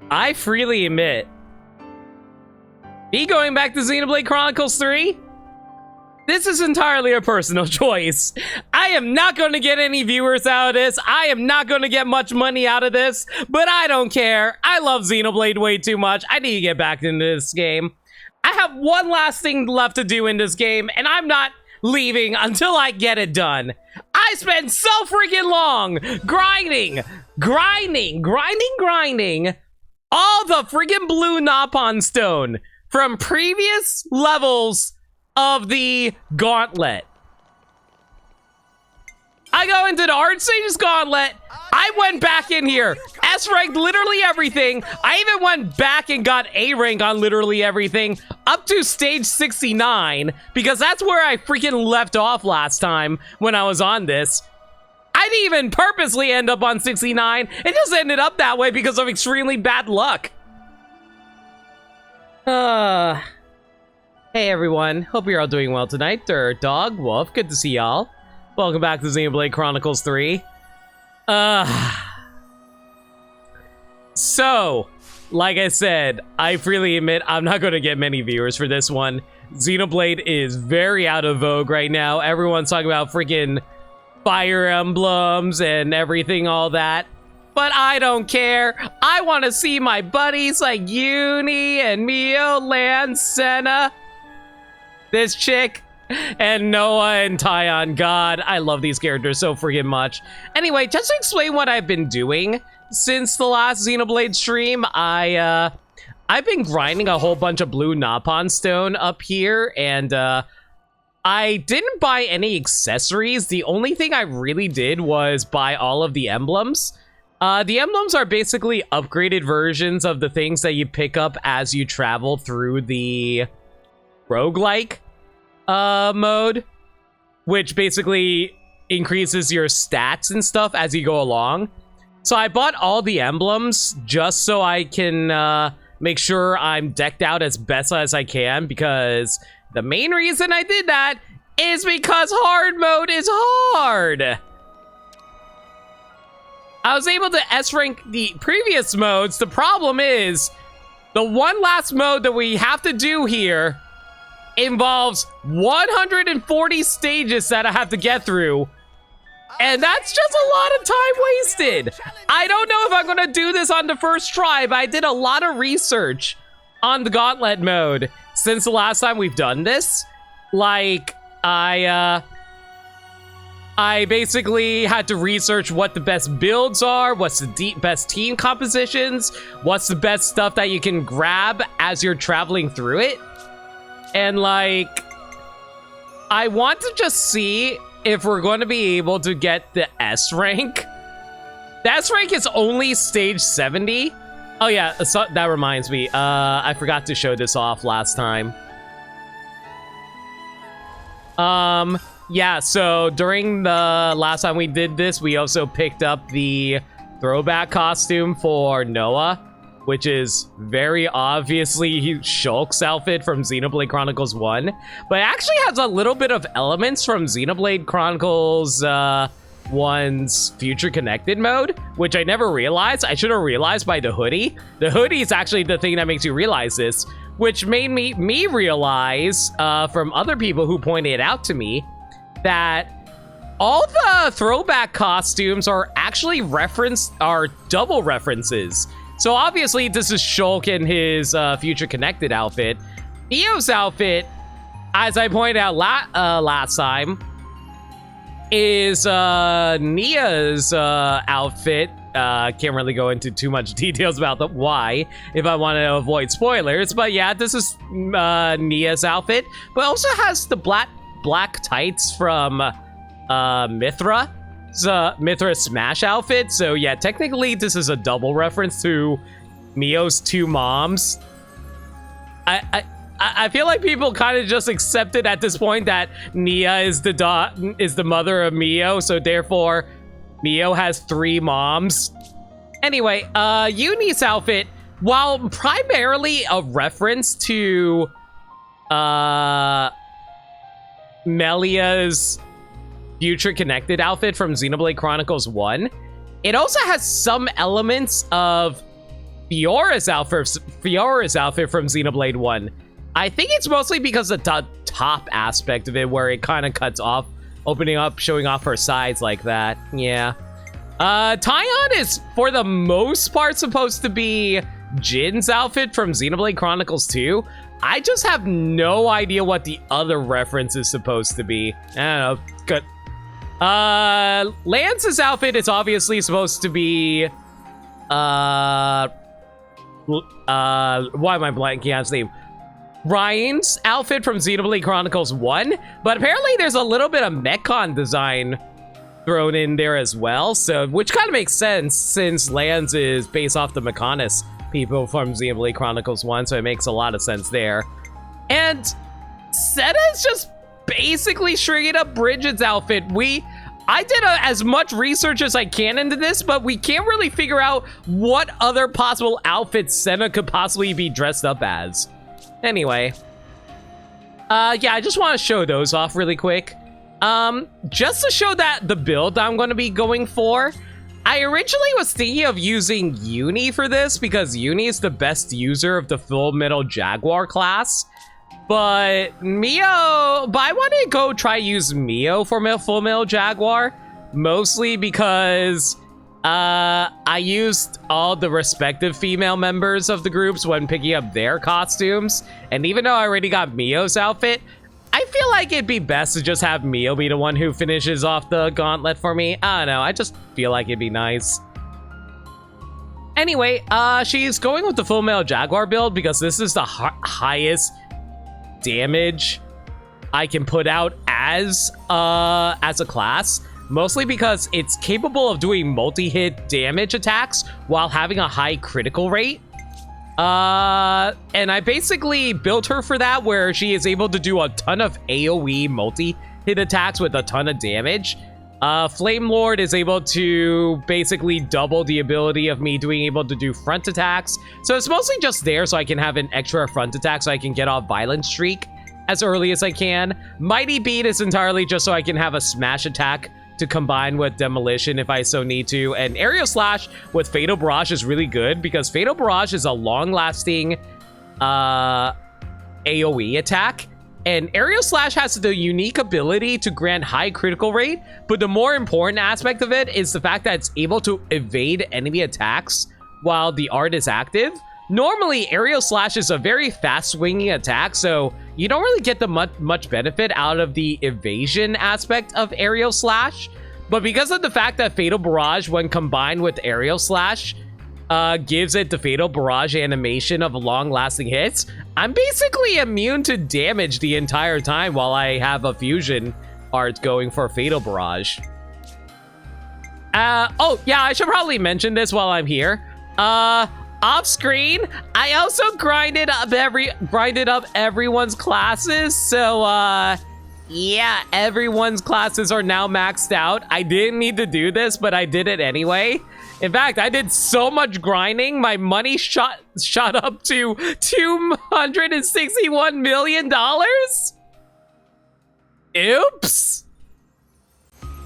I freely admit, me going back to Xenoblade Chronicles 3, this is entirely a personal choice. I am not going to get any viewers out of this. I am not going to get much money out of this, but I don't care. I love Xenoblade way too much. I need to get back into this game. I have one last thing left to do in this game, and I'm not leaving until I get it done. I spent so freaking long grinding all the freaking blue Napon stone from previous levels of the Gauntlet. I go into the hard stages Gauntlet. I went back in here, S-ranked literally everything. I even went back and got A rank on literally everything up to stage 69 because that's where I freaking left off last time when I was on this. I didn't even purposely end up on 69. It just ended up that way because of extremely bad luck. Hey everyone, hope you're all doing well tonight. Dirt Dog, Wolf, good to see y'all. Welcome back to Xenoblade Chronicles 3. So, like I said, I freely admit I'm not going to get many viewers for this one. Xenoblade is very out of vogue right now. Everyone's talking about freaking Fire Emblems and everything, all that. But I don't care. I want to see my buddies like Uni and Mio, Lan, Senna, this chick, and Noah and Tyon. God, I love these characters so freaking much. Anyway, just to explain what I've been doing since the last Xenoblade stream, I've been grinding a whole bunch of blue Napon stone up here, and I didn't buy any accessories. The only thing I really did was buy all of the emblems. The emblems are basically upgraded versions of the things that you pick up as you travel through the roguelike mode, which basically increases your stats and stuff as you go along. So I bought all the emblems just so I can make sure I'm decked out as best as I can, because the main reason I did that is because hard mode is hard. I was able to S-rank the previous modes. The problem is, the one last mode that we have to do here involves 140 stages that I have to get through. And that's just a lot of time wasted. I don't know if I'm gonna do this on the first try, but I did a lot of research on the Gauntlet mode since the last time we've done this. Like, I basically had to research what the best builds are, what's the best team compositions, what's the best stuff that you can grab as you're traveling through it. And like, I want to just see if we're going to be able to get the S rank. The S rank is only stage 70. Oh yeah, so that reminds me. I forgot to show this off last time. Yeah, so during the last time we did this, we also picked up the throwback costume for Noah, which is very obviously Shulk's outfit from Xenoblade Chronicles 1, but it actually has a little bit of elements from Xenoblade Chronicles 1's Future Connected mode, which I never realized. I should have realized by the hoodie. The hoodie is actually the thing that makes you realize this, which made me realize from other people who pointed it out to me that all the throwback costumes are actually double references. So obviously this is Shulk in his Future Connected outfit. Mio's outfit, as I pointed out last time, is Nia's outfit. Can't really go into too much details about the why if I want to avoid spoilers, but yeah, this is Nia's outfit, but also has the black tights from Mithra. It's Mithra's Smash outfit, so yeah, technically this is a double reference to Mio's two moms. I feel like people kind of just accepted at this point that Nia is the mother of Mio, so therefore Mio has three moms. Anyway, Uni's outfit, while primarily a reference to Melia's Future Connected outfit from Xenoblade Chronicles 1, it also has some elements of Fiora's outfit from Xenoblade 1. I think it's mostly because of the top aspect of it, where it kind of cuts off, opening up, showing off her sides like that. Yeah. Taion is, for the most part, supposed to be Jin's outfit from Xenoblade Chronicles 2. I just have no idea what the other reference is supposed to be. I don't know. Good. Lance's outfit is obviously supposed to be... why am I blanking on his name? Ryan's outfit from Xenoblade Chronicles 1, but apparently there's a little bit of Mechon design thrown in there as well, so which kind of makes sense since Lance is based off the Mechonis people from Xenoblade Chronicles 1, so it makes a lot of sense there. And Setta's just basically straight up Bridget's outfit. I did as much research as I can into this, but we can't really figure out what other possible outfits Senna could possibly be dressed up as. Anyway, yeah, I just want to show those off really quick. Just to show that the build I'm going to be going for, I originally was thinking of using Uni for this because Uni is the best user of the Full Metal Jaguar class. But I want to go try use Mio for Full Metal Jaguar, mostly because I used all the respective female members of the groups when picking up their costumes, and even though I already got Mio's outfit, I feel like it'd be best to just have Mio be the one who finishes off the gauntlet for me. I don't know, I just feel like it'd be nice. Anyway, she's going with the Full Metal Jaguar build because this is the highest damage I can put out as a class, mostly because it's capable of doing multi-hit damage attacks while having a high critical rate. And I basically built her for that, where she is able to do a ton of AoE multi-hit attacks with a ton of damage. Flame Lord is able to basically double the ability of me being able to do front attacks. So it's mostly just there so I can have an extra front attack so I can get off Violent Streak as early as I can. Mighty Beat is entirely just so I can have a smash attack to combine with Demolition if I so need to. And Aerial Slash with Fatal Barrage is really good because Fatal Barrage is a long-lasting AoE attack. And Aerial Slash has the unique ability to grant high critical rate, but the more important aspect of it is the fact that it's able to evade enemy attacks while the art is active. Normally, Aerial Slash is a very fast-swinging attack, so you don't really get the much benefit out of the evasion aspect of Aerial Slash. But because of the fact that Fatal Barrage, when combined with Aerial Slash, gives it the Fatal Barrage animation of long-lasting hits, I'm basically immune to damage the entire time while I have a fusion art going for Fatal Barrage. Oh, yeah, I should probably mention this while I'm here. Off screen, I also grinded up everyone's classes, so yeah, everyone's classes are now maxed out. I didn't need to do this, but I did it anyway. In fact, I did so much grinding, my money shot up to $261 million. Oops.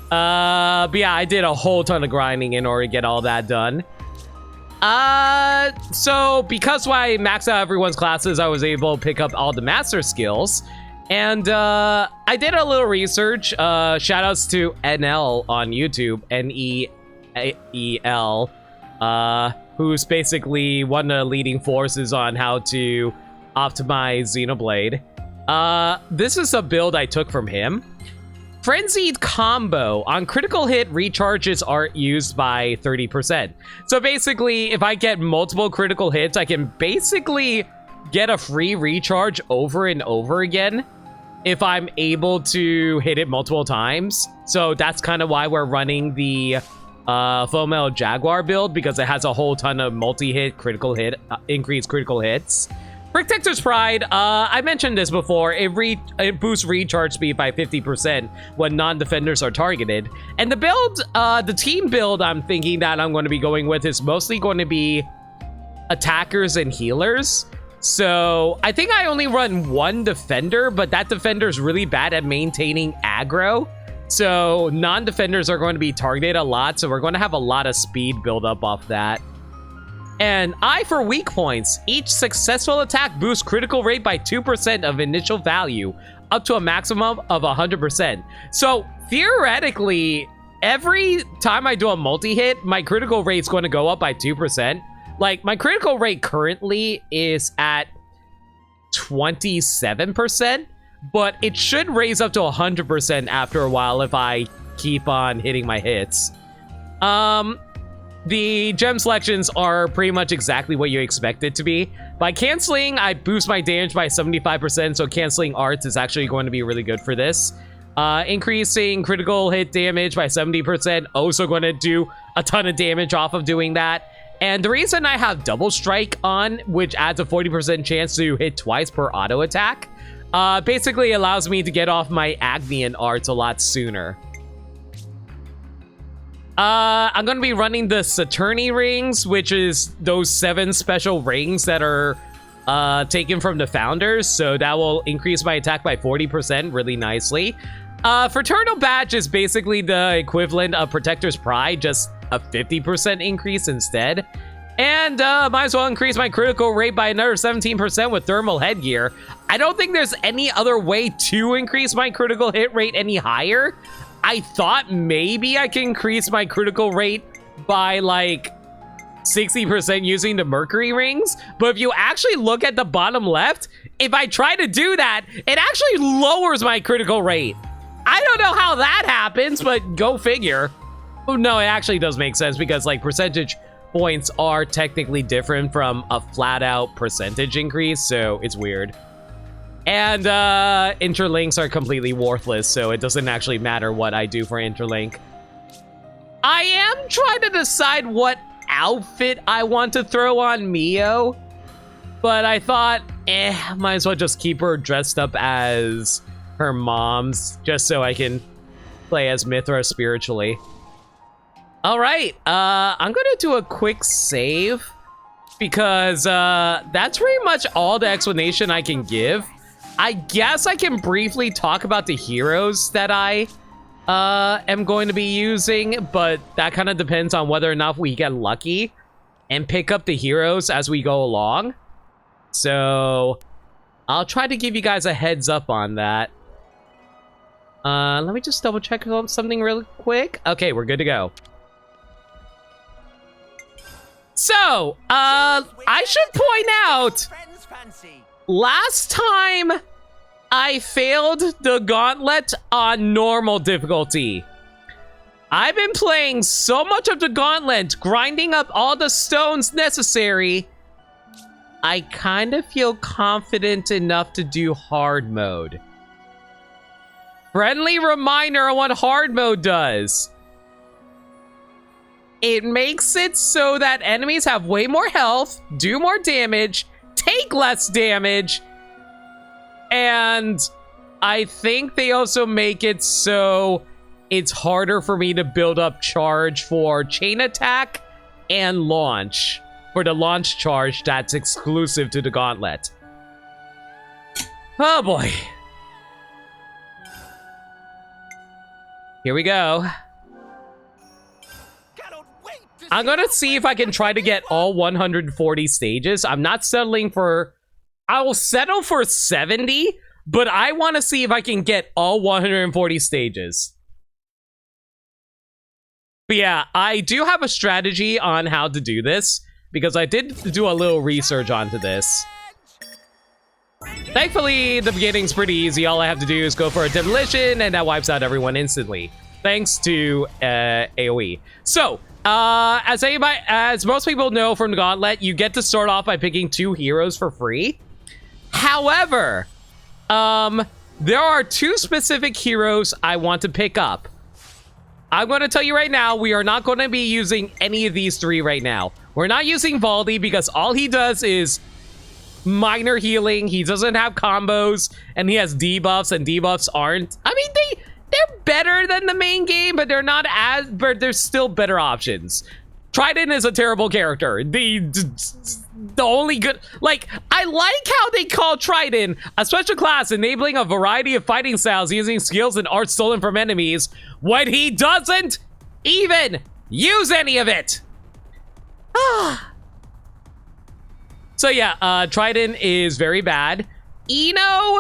But yeah, I did a whole ton of grinding in order to get all that done. So because I maxed out everyone's classes, I was able to pick up all the master skills. And I did a little research. Shoutouts to NL on YouTube, N-E-E-L, who's basically one of the leading forces on how to optimize Xenoblade. This is a build I took from him. Frenzied Combo. On critical hit, recharges are used by 30%. So basically, if I get multiple critical hits, I can basically get a free recharge over and over again if I'm able to hit it multiple times. So that's kind of why we're running the Full Metal Jaguar build, because it has a whole ton of multi-hit critical hit, increased critical hits. Protector's Pride, I mentioned this before, it boosts recharge speed by 50% when non-defenders are targeted. And the build, the team build I'm thinking that I'm going to be going with is mostly going to be attackers and healers. So I think I only run one defender, but that defender is really bad at maintaining aggro. So non-defenders are going to be targeted a lot, so we're going to have a lot of speed build up off that. And I for weak points. Each successful attack boosts critical rate by 2% of initial value, up to a maximum of 100%. So theoretically, every time I do a multi-hit, my critical rate's going to go up by 2%. Like, my critical rate currently is at 27%, but it should raise up to 100% after a while if I keep on hitting my hits. The gem selections are pretty much exactly what you expect it to be. By canceling, I boost my damage by 75%, so canceling arts is actually going to be really good for this. Increasing critical hit damage by 70%, also going to do a ton of damage off of doing that. And the reason I have double strike on, which adds a 40% chance to hit twice per auto attack, basically allows me to get off my Agnian arts a lot sooner. I'm going to be running the Saturni rings, which is those 7 special rings that are taken from the founders. So that will increase my attack by 40% really nicely. Fraternal Badge is basically the equivalent of Protector's Pride, just a 50% increase instead. And might as well increase my critical rate by another 17% with Thermal Headgear. I don't think there's any other way to increase my critical hit rate any higher. I thought maybe I can increase my critical rate by like 60% using the Mercury rings. But if you actually look at the bottom left, if I try to do that, it actually lowers my critical rate. I don't know how that happens, but go figure. Oh, no, it actually does make sense because like percentage points are technically different from a flat out percentage increase. So it's weird. And interlinks are completely worthless, so it doesn't actually matter what I do for interlink. I am trying to decide what outfit I want to throw on Mio, but I thought, might as well just keep her dressed up as her mom's, just so I can play as Mithra spiritually. All right, I'm gonna do a quick save because that's pretty much all the explanation I can give. I guess I can briefly talk about the heroes that I am going to be using, but that kind of depends on whether or not we get lucky and pick up the heroes as we go along. So I'll try to give you guys a heads up on that. Let me just double check something really quick. Okay, we're good to go. So, I should point out, last time I failed the Gauntlet on normal difficulty. I've been playing so much of the Gauntlet, grinding up all the stones necessary. I kind of feel confident enough to do hard mode. Friendly reminder on what hard mode does. It makes it so that enemies have way more health, do more damage, take less damage, and I think they also make it so it's harder for me to build up charge for chain attack and launch. For the launch charge that's exclusive to the Gauntlet. Oh boy. Here we go. I'm gonna see if I can try to get all 140 stages. I'm not settling for... I will settle for 70, but I want to see if I can get all 140 stages. But yeah, I do have a strategy on how to do this, because I did do a little research onto this. Thankfully, the beginning's pretty easy. All I have to do is go for a demolition, and that wipes out everyone instantly, thanks to AoE. So, as most people know from the Gauntlet, you get to start off by picking 2 heroes for free. However, there are 2 specific heroes I want to pick up. I'm going to tell you right now, we are not going to be using any of these 3 right now. We're not using Valdi because all he does is minor healing. He doesn't have combos, and he has debuffs, and debuffs aren't... I mean, they're better than the main game, but they're not as... But there's still better options. Trident is a terrible character. The only good... Like, I like how they call Trident a special class enabling a variety of fighting styles using skills and arts stolen from enemies when he doesn't even use any of it. So yeah, Trident is very bad. Eno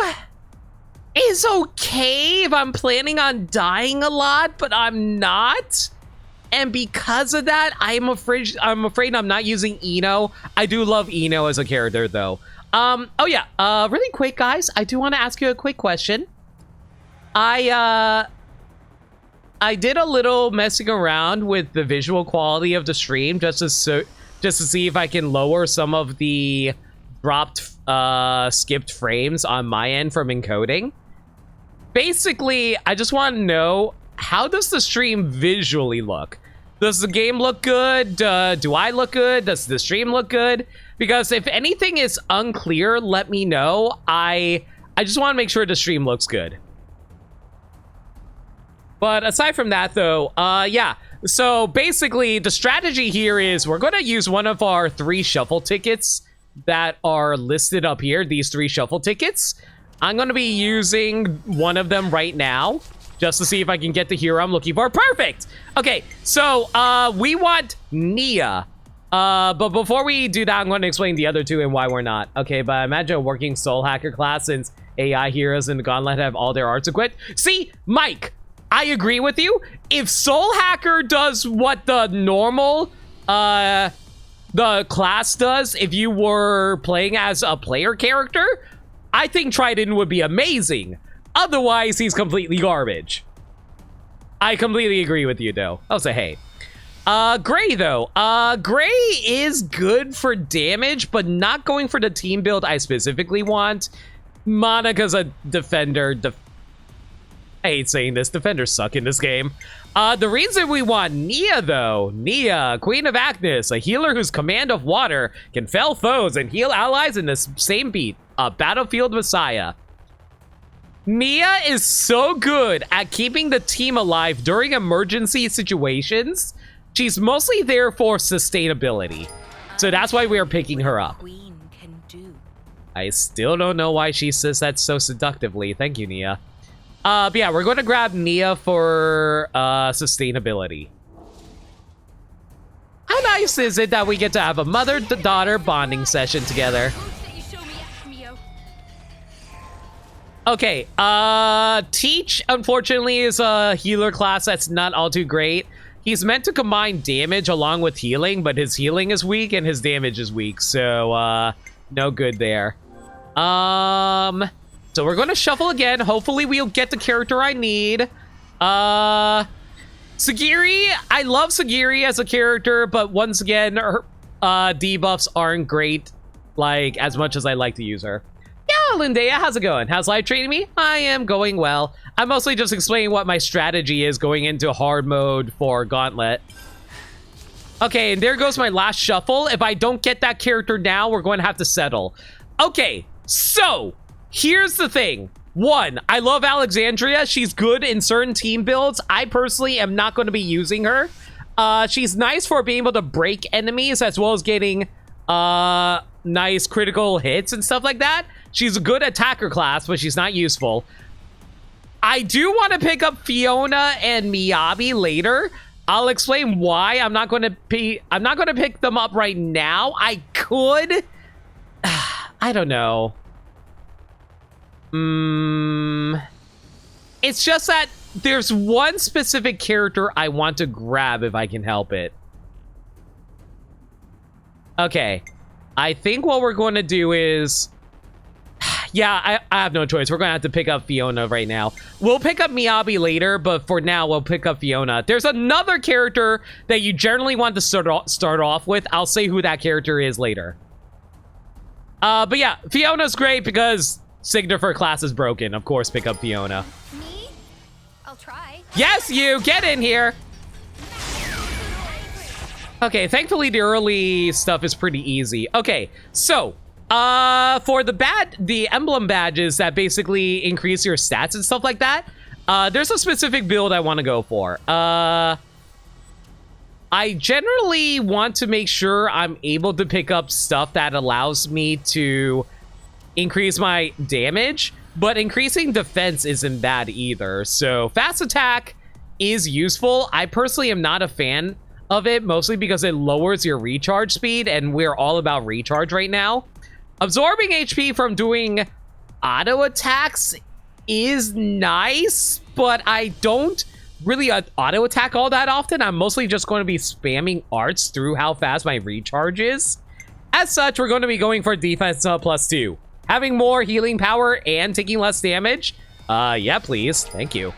is okay if I'm planning on dying a lot, but I'm not. And because of that, I'm afraid I'm not using Eno. I do love Eno as a character though. Oh yeah, really quick guys, I do want to ask you a quick question. I did a little messing around with the visual quality of the stream just to see if I can lower some of the dropped skipped frames on my end from encoding. Basically, I just want to know, how does the stream visually look? Does the game look good? Do I look good? Does the stream look good? Because if anything is unclear, let me know. I just want to make sure the stream looks good. But aside from that though, yeah. So basically the strategy here is we're going to use one of our 3 shuffle tickets that are listed up here. These 3 shuffle tickets. I'm going to be using one of them right now just to see if I can get the hero I'm looking for. Perfect. Okay. So, we want Nia. But before we do that, I'm going to explain the other 2 and why we're not. Okay. But imagine a working soul hacker class since AI heroes in the Gauntlet have all their arts equipped. See, Mike, I agree with you. If Soul Hacker does what the normal, the class does, if you were playing as a player character, I think Trident would be amazing. Otherwise, he's completely garbage. I completely agree with you, though. I'll say, hey. Gray, though. Gray is good for damage, but not going for the team build I specifically want. Monica's a defender. I hate saying this. Defenders suck in this game. The reason we want Nia, though. Nia, Queen of Agnes, a healer whose command of water can fell foes and heal allies in the same beat. A battlefield messiah. Nia is so good at keeping the team alive during emergency situations. She's mostly there for sustainability. So that's why we are picking her up. I still don't know why she says that so seductively. Thank you, Nia. But yeah, we're going to grab Nia for sustainability. How nice is it that we get to have a mother-to-daughter bonding session together? Okay, Teach, unfortunately, is a healer class that's not all too great. He's meant to combine damage along with healing, but his healing is weak and his damage is weak, so, no good there. So we're going to shuffle again. Hopefully we'll get the character I need. Sagiri, I love Sagiri as a character, but once again, her debuffs aren't great, like, as much as I like to use her. Yeah, Lindea, how's it going? How's life treating me? I am going well. I'm mostly just explaining what my strategy is going into hard mode for Gauntlet. Okay, and there goes my last shuffle. If I don't get that character now, we're going to have to settle. Okay, so here's the thing. 1, I love Alexandria. She's good in certain team builds. I personally am not going to be using her. She's nice for being able to break enemies as well as getting nice critical hits and stuff like that. She's a good attacker class, but she's not useful. I do want to pick up Fiona and Miyabi later. I'll explain why. I'm not going to pick them up right now. I could. I don't know. It's just that there's one specific character I want to grab if I can help it. Okay. I think what we're going to do is... Yeah, I have no choice. We're going to have to pick up Fiona right now. We'll pick up Miyabi later, but for now, we'll pick up Fiona. There's another character that you generally want to start off with. I'll say who that character is later. But yeah, Fiona's great because Signer for class is broken. Of course, pick up Fiona. Me? I'll try. Yes, you! Get in here! Okay, thankfully the early stuff is pretty easy. Okay, so... for the emblem badges that basically increase your stats and stuff like that, there's a specific build I want to go for. I generally want to make sure I'm able to pick up stuff that allows me to increase my damage, but increasing defense isn't bad either. So fast attack is useful. I personally am not a fan of it, mostly because it lowers your recharge speed, and we're all about recharge right now. Absorbing HP from doing auto attacks is nice, but I don't really auto attack all that often. I'm mostly just going to be spamming arts through how fast my recharge is. As such, we're going to be going for defense +2. Having more healing power and taking less damage. Yeah, please. Thank you.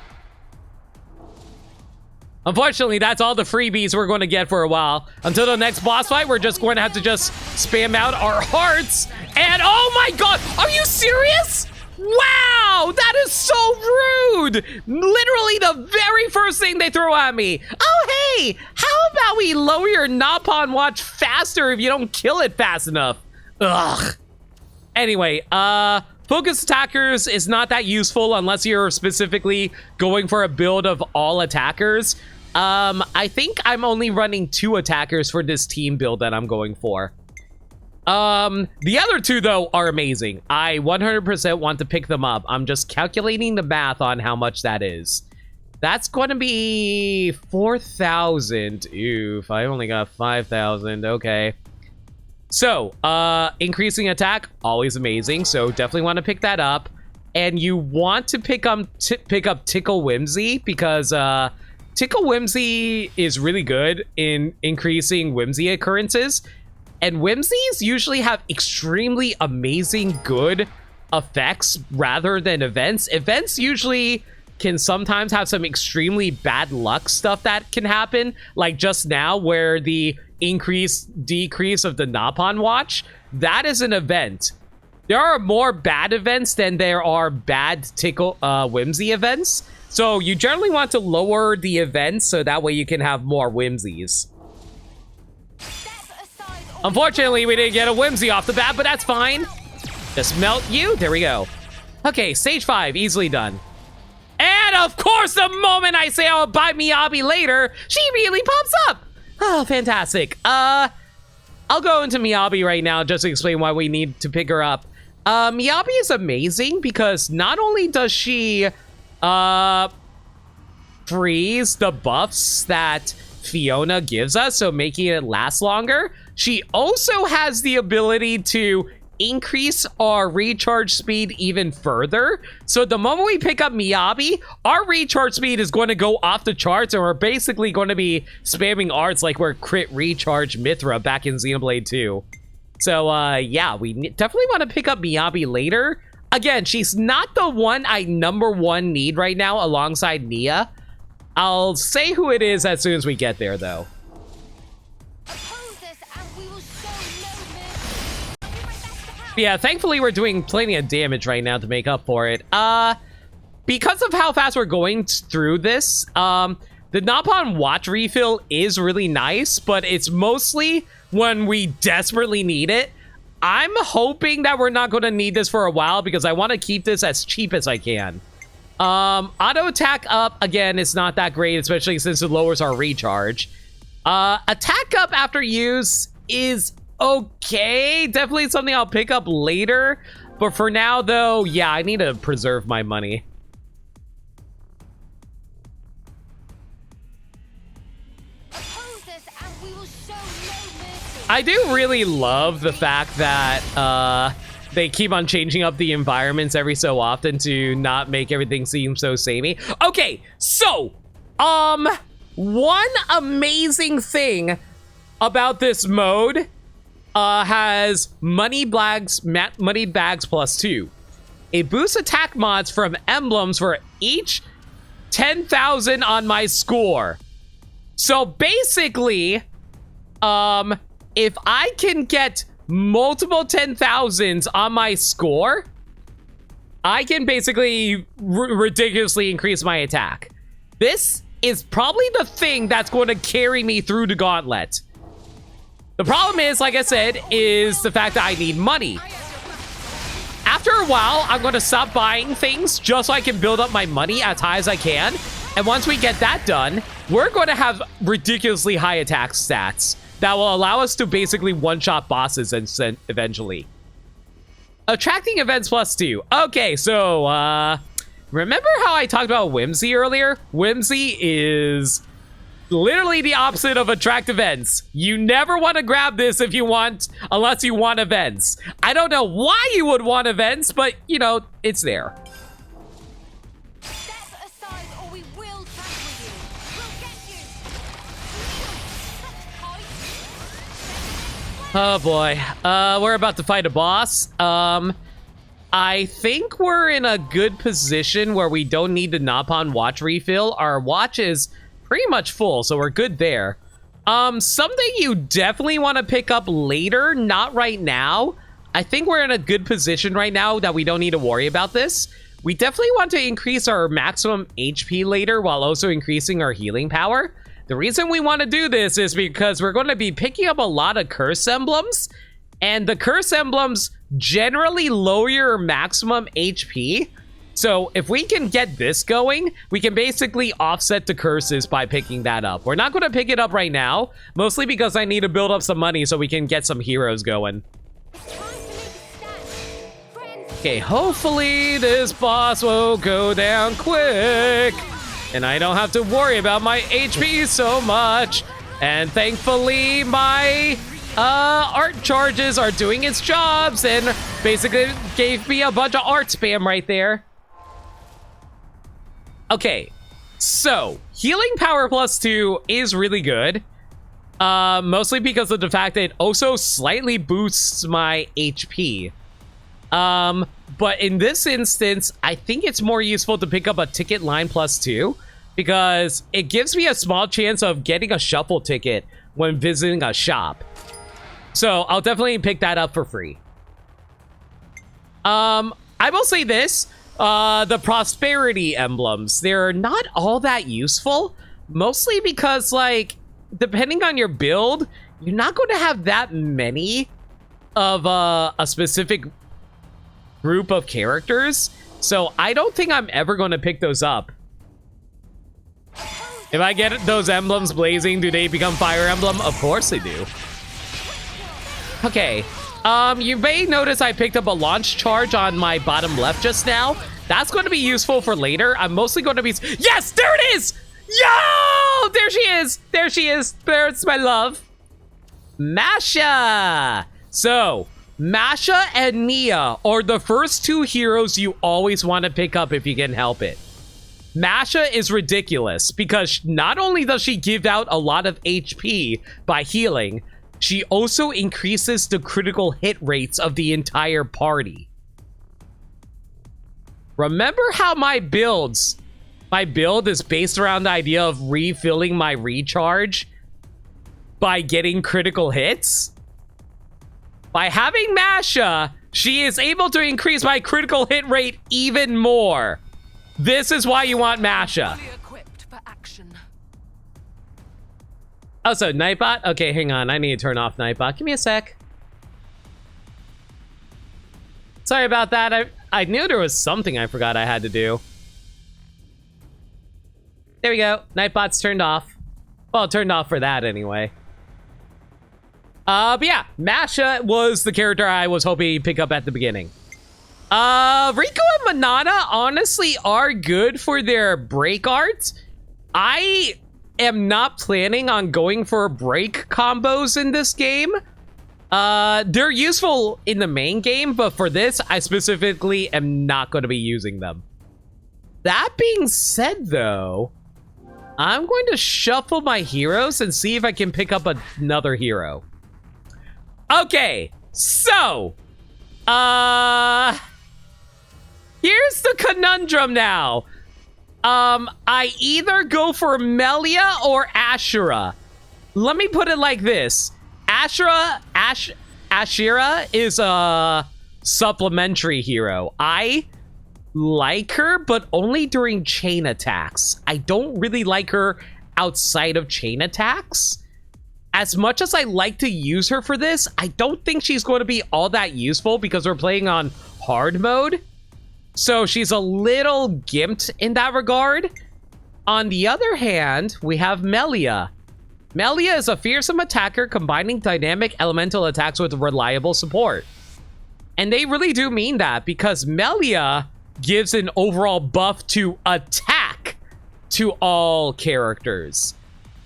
Unfortunately, that's all the freebies we're going to get for a while. Until the next boss fight, we're just going to have to just spam out our hearts. And oh my god, are you serious? Wow, that is so rude. Literally the very first thing they throw at me. Oh, hey, how about we lower your Napon watch faster if you don't kill it fast enough? Ugh. Anyway, focus attackers is not that useful unless you're specifically going for a build of all attackers. I think I'm only running 2 attackers for this team build that I'm going for. The other 2 though are amazing. I 100% want to pick them up. I'm just calculating the math on how much that is. That's going to be 4,000. Oof, I only got 5,000. Okay. So, increasing attack, always amazing. So definitely want to pick that up. And you want to pick up Tickle Whimsy because Tickle Whimsy is really good in increasing Whimsy occurrences. And Whimsies usually have extremely amazing good effects rather than events. Events usually can sometimes have some extremely bad luck stuff that can happen. Like just now where the decrease of the Napon watch, that is an event. There are more bad events than there are bad Tickle Whimsy events. So you generally want to lower the events so that way you can have more Whimsies. Unfortunately, we didn't get a Whimsy off the bat, but that's fine. Just melt you. There we go. Okay, stage 5, easily done. And of course, the moment I say I'll buy Miyabi later, she immediately pops up. Oh, fantastic. I'll go into Miyabi right now just to explain why we need to pick her up. Miyabi is amazing because not only does she freeze the buffs that Fiona gives us, so making it last longer, she also has the ability to increase our recharge speed even further. So the moment we pick up Miyabi, our recharge speed is going to go off the charts, and we're basically going to be spamming arts like we're crit recharge Mithra back in Xenoblade 2. So yeah, we definitely want to pick up Miyabi later. Again, she's not the one I #1 need right now alongside Nia. I'll say who it is as soon as we get there, though. Yeah, thankfully we're doing plenty of damage right now to make up for it. Because of how fast we're going through this, the Napon watch refill is really nice, but it's mostly when we desperately need it. I'm hoping that we're not going to need this for a while because I want to keep this as cheap as I can. Auto attack up, again, is not that great, especially since it lowers our recharge. Attack up after use is okay. Definitely something I'll pick up later. But for now, though, yeah, I need to preserve my money. I do really love the fact that they keep on changing up the environments every so often to not make everything seem so samey. Okay, so one amazing thing about this mode has money bags +2. It boosts attack mods from emblems for each 10,000 on my score. So basically, if I can get multiple 10,000s on my score, I can basically ridiculously increase my attack. This is probably the thing that's going to carry me through the Gauntlet. The problem is, like I said, is the fact that I need money. After a while, I'm going to stop buying things just so I can build up my money as high as I can. And once we get that done, we're going to have ridiculously high attack stats that will allow us to basically one-shot bosses and eventually. Attracting events +2. Okay, so remember how I talked about Whimsy earlier? Whimsy is Literally the opposite of attract events. You never want to grab this if you want, unless you want events. I don't know why you would want events, but, you know, it's there. Step aside or we will tackle you. We'll get you. Oh boy. We're about to fight a boss. I think we're in a good position where we don't need to Napon watch refill. Our watch is pretty much full, so we're good there. Something you definitely want to pick up later, not right now. I think we're in a good position right now that we don't need to worry about this. We definitely want to increase our maximum HP later while also increasing our healing power. The reason we want to do this is because we're going to be picking up a lot of curse emblems, and the curse emblems generally lower your maximum HP. So if we can get this going, we can basically offset the curses by picking that up. We're not going to pick it up right now, mostly because I need to build up some money so we can get some heroes going. Okay, hopefully this boss will go down quick, and I don't have to worry about my HP so much. And thankfully, my art charges are doing its jobs and basically gave me a bunch of art spam right there. Okay, so healing power +2 is really good. Mostly because of the fact that it also slightly boosts my HP. But in this instance, I think it's more useful to pick up a ticket line +2 because it gives me a small chance of getting a shuffle ticket when visiting a shop. So I'll definitely pick that up for free. I will say this, the prosperity emblems, they're not all that useful, mostly because, like, depending on your build, you're not going to have that many of a specific group of characters. So I don't think I'm ever going to pick those up. If I get those emblems blazing, do they become fire emblem? Of course they do. Okay, you may notice I picked up a launch charge on my bottom left just now. That's going to be useful for later. I'm mostly going to be... Yes, there it is! Yo! There she is! There she is! There's my love. Masha! So, Masha and Nia are the first two heroes you always want to pick up if you can help it. Masha is ridiculous because not only does she give out a lot of HP by healing, she also increases the critical hit rates of the entire party. Remember how my build is based around the idea of refilling my recharge by getting critical hits? By having Masha, she is able to increase my critical hit rate even more. This is why you want Masha. Oh, so Nightbot? Okay, hang on. I need to turn off Nightbot. Give me a sec. Sorry about that. I knew there was something I forgot I had to do. There we go. Nightbot's turned off. Well, turned off for that anyway. But yeah, Masha was the character I was hoping to pick up at the beginning. Rico and Manana honestly are good for their break art. I am not planning on going for break combos in this game. They're useful in the main game, but for this, I specifically am not going to be using them. That being said, though, I'm going to shuffle my heroes and see if I can pick up another hero. Okay, so, here's the conundrum now. I either go for Melia or Ashura. Let me put it like this. Ashura is a supplementary hero. I like her, but only during chain attacks. I don't really like her outside of chain attacks. As much as I like to use her for this, I don't think she's going to be all that useful because we're playing on hard mode. So she's a little gimped in that regard. On the other hand, we have Melia. Melia is a fearsome attacker combining dynamic elemental attacks with reliable support. And they really do mean that because Melia gives an overall buff to attack to all characters.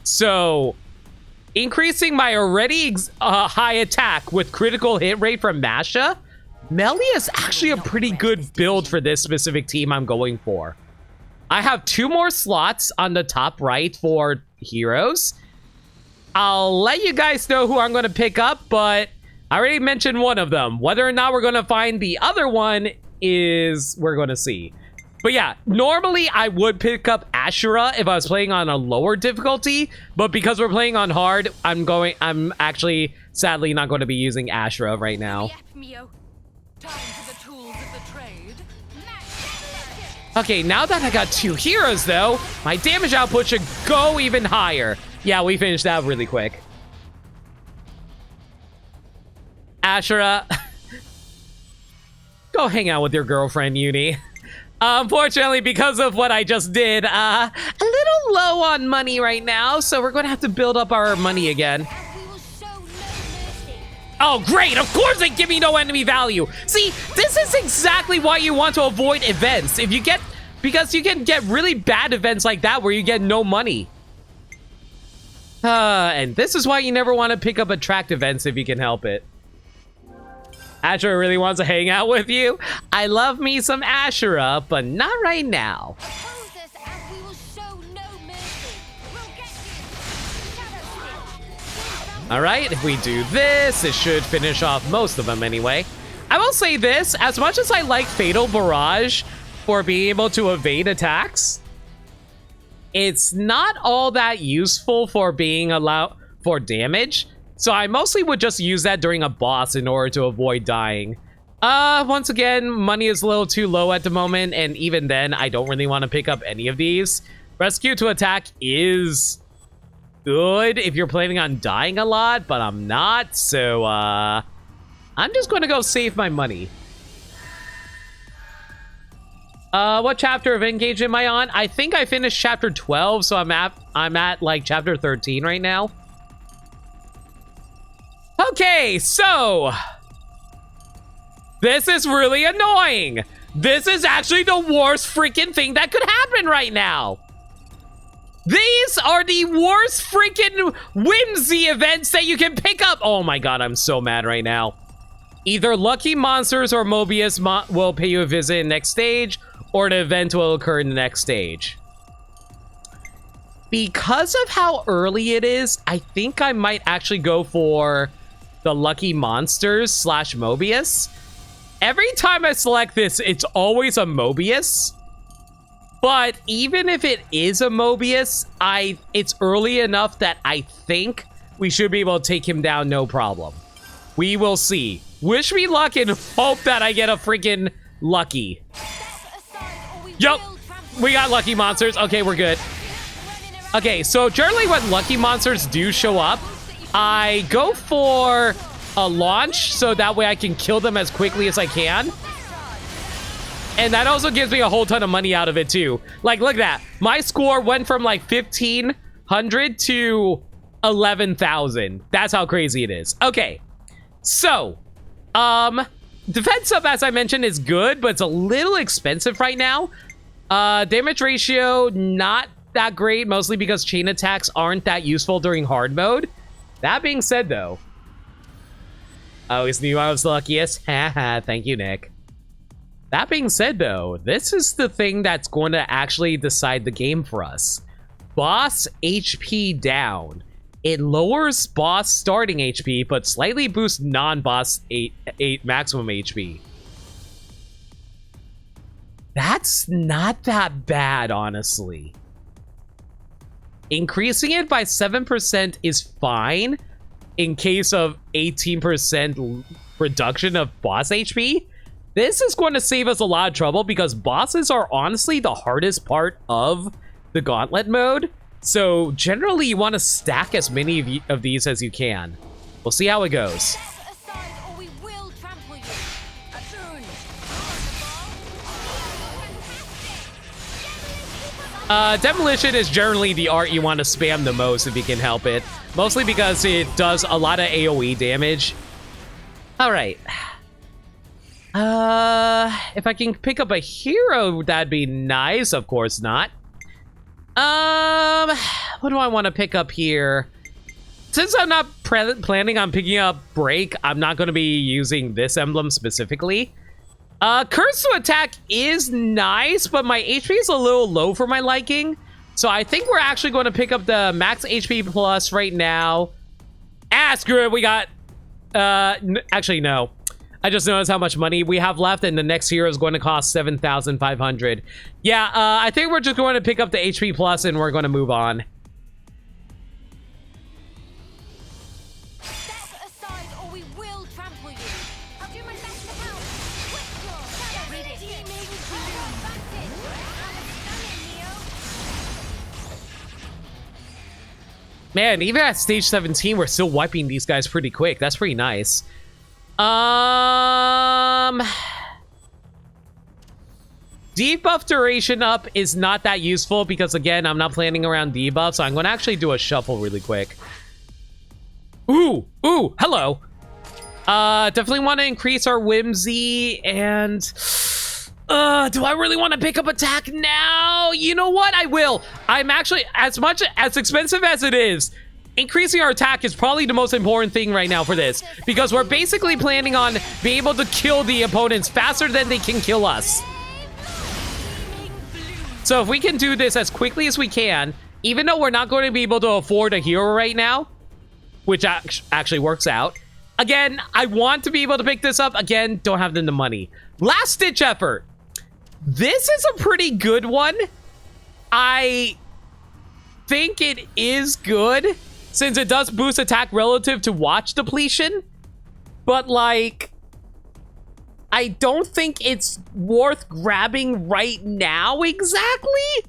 So, increasing my already high attack with critical hit rate from Masha, melee is actually a pretty good build for this specific team I'm going for. I have 2 more slots on the top right for heroes. I'll let you guys know who I'm going to pick up, but I already mentioned one of them. Whether or not we're going to find the other one is we're going to see. But yeah, normally I would pick up Ashura if I was playing on a lower difficulty, but because we're playing on hard, I'm actually sadly not going to be using Ashura right now. Okay, now that I got 2 heroes though, my damage output should go even higher. Yeah, we finished that really quick. Ashura, go hang out with your girlfriend, Uni. Unfortunately, because of what I just did, a little low on money right now, so we're going to have to build up our money again. Oh, great! Of course they give me no enemy value! See, this is exactly why you want to avoid events. Because you can get really bad events like that where you get no money. And this is why you never want to pick up attract events if you can help it. Ashura really wants to hang out with you? I love me some Ashura, but not right now. Alright, if we do this, it should finish off most of them anyway. I will say this, as much as I like Fatal Barrage for being able to evade attacks, it's not all that useful for being allowed for damage. So I mostly would just use that during a boss in order to avoid dying. Once again, money is a little too low at the moment, and even then, I don't really want to pick up any of these. Rescue to attack is good if you're planning on dying a lot, but I'm not, so I'm just going to go save my money. What chapter of Engage am I on? I think I finished chapter 12, so I'm at like chapter 13 right now. Okay, so this is really annoying. This is actually the worst freaking thing that could happen right now. These are the worst freaking whimsy events that you can pick up. Oh my god, I'm so mad right now. Either Lucky Monsters or Mobius will pay you a visit in the next stage, or an event will occur in the next stage. Because of how early it is, I think I might actually go for the Lucky Monsters / Mobius. Every time I select this, it's always a Mobius. But even if it is a Mobius, it's early enough that I think we should be able to take him down no problem. We will see. Wish me luck and hope that I get a freaking Lucky. Yup, we got Lucky Monsters. Okay, we're good. Okay, so generally when Lucky Monsters do show up, I go for a launch so that way I can kill them as quickly as I can. And that also gives me a whole ton of money out of it too. Like, look at that. My score went from like 1,500 to 11,000. That's how crazy it is. Okay, so, defense up, as I mentioned, is good, but it's a little expensive right now. Damage ratio, not that great, mostly because chain attacks aren't that useful during hard mode. That being said, though, I always knew I was the luckiest. Haha, thank you, Nick. That being said, though, this is the thing that's going to actually decide the game for us. Boss HP down. It lowers boss starting HP, but slightly boosts non-boss 8 maximum HP. That's not that bad, honestly. Increasing it by 7% is fine in case of 18% reduction of boss HP. This is going to save us a lot of trouble because bosses are honestly the hardest part of the Gauntlet mode. So generally you want to stack as many of these as you can. We'll see how it goes. Demolition is generally the art you want to spam the most if you can help it. Mostly because it does a lot of AoE damage. Alright. If I can pick up a hero, that'd be nice. Of course not. What do I want to pick up here? Since I'm not planning on picking up Break, I'm not going to be using this emblem specifically. Curse to Attack is nice, but my HP is a little low for my liking. So I think we're actually going to pick up the max HP plus right now. Ah, screw it. We got... actually, no. I just noticed how much money we have left, and the next hero is going to cost 7,500. Yeah, I think we're just going to pick up the HP plus, and we're going to move on. Step aside or we will trample you. I'll do my best to help. Quick draw. Shadow read it. Teaming blue. Advantage. Neo. Man, even at stage 17, we're still wiping these guys pretty quick. That's pretty nice. Debuff duration up is not that useful because, again, I'm not planning around debuff, so I'm going to actually do a shuffle really quick. Ooh, hello. Definitely want to increase our whimsy, and do I really want to pick up attack now? You know what? I will. I'm actually, as expensive as it is, increasing our attack is probably the most important thing right now for this, because we're basically planning on being able to kill the opponents faster than they can kill us. So if we can do this as quickly as we can, even though we're not going to be able to afford a hero right now, which actually works out. Again, I want to be able to pick this up. Again, don't have the money. Last ditch effort. This is a pretty good one. I think it is good, since it does boost attack relative to watch depletion. But, like, I don't think it's worth grabbing right now exactly.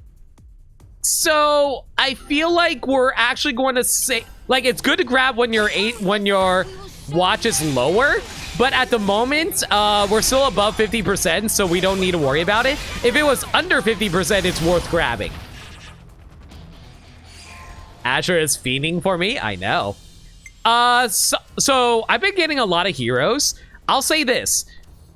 So I feel like we're actually going to say, like, it's good to grab when your watch is lower, but at the moment we're still above 50%, so we don't need to worry about it. If it was under 50%, it's worth grabbing. Asher is fiending for me. I know. So I've been getting a lot of heroes. I'll say this.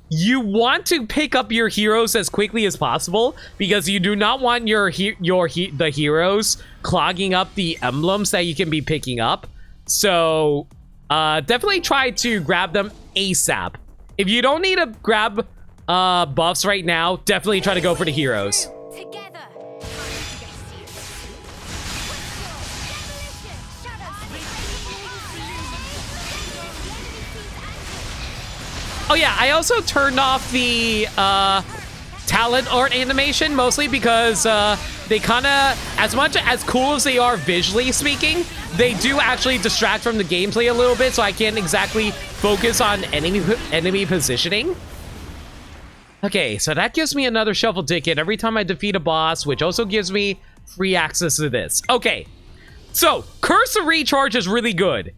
You want to pick up your heroes as quickly as possible, because you do not want the heroes clogging up the emblems that you can be picking up. So definitely try to grab them ASAP. If you don't need to grab buffs right now, definitely try to go for the heroes. Together. Oh yeah, I also turned off the talent art animation, mostly because they kind of, as much as cool as they are visually speaking, they do actually distract from the gameplay a little bit, so I can't exactly focus on enemy positioning. Okay, so that gives me another shuffle ticket every time I defeat a boss, which also gives me free access to this. Okay, so Curse of Recharge is really good.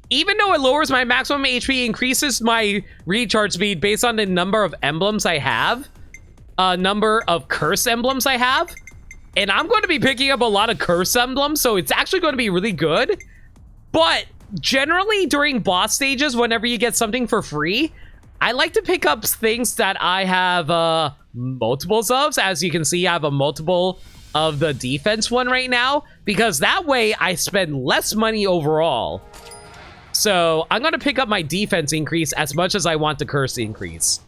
Even though it lowers my maximum HP, increases my recharge speed based on the number of emblems I have, number of curse emblems I have, and I'm going to be picking up a lot of curse emblems, so it's actually going to be really good. But generally during boss stages, whenever you get something for free, I like to pick up things that I have multiples of. As you can see, I have a multiple of the defense one right now, because that way I spend less money overall. So I'm going to pick up my defense increase as much as I want the curse increase.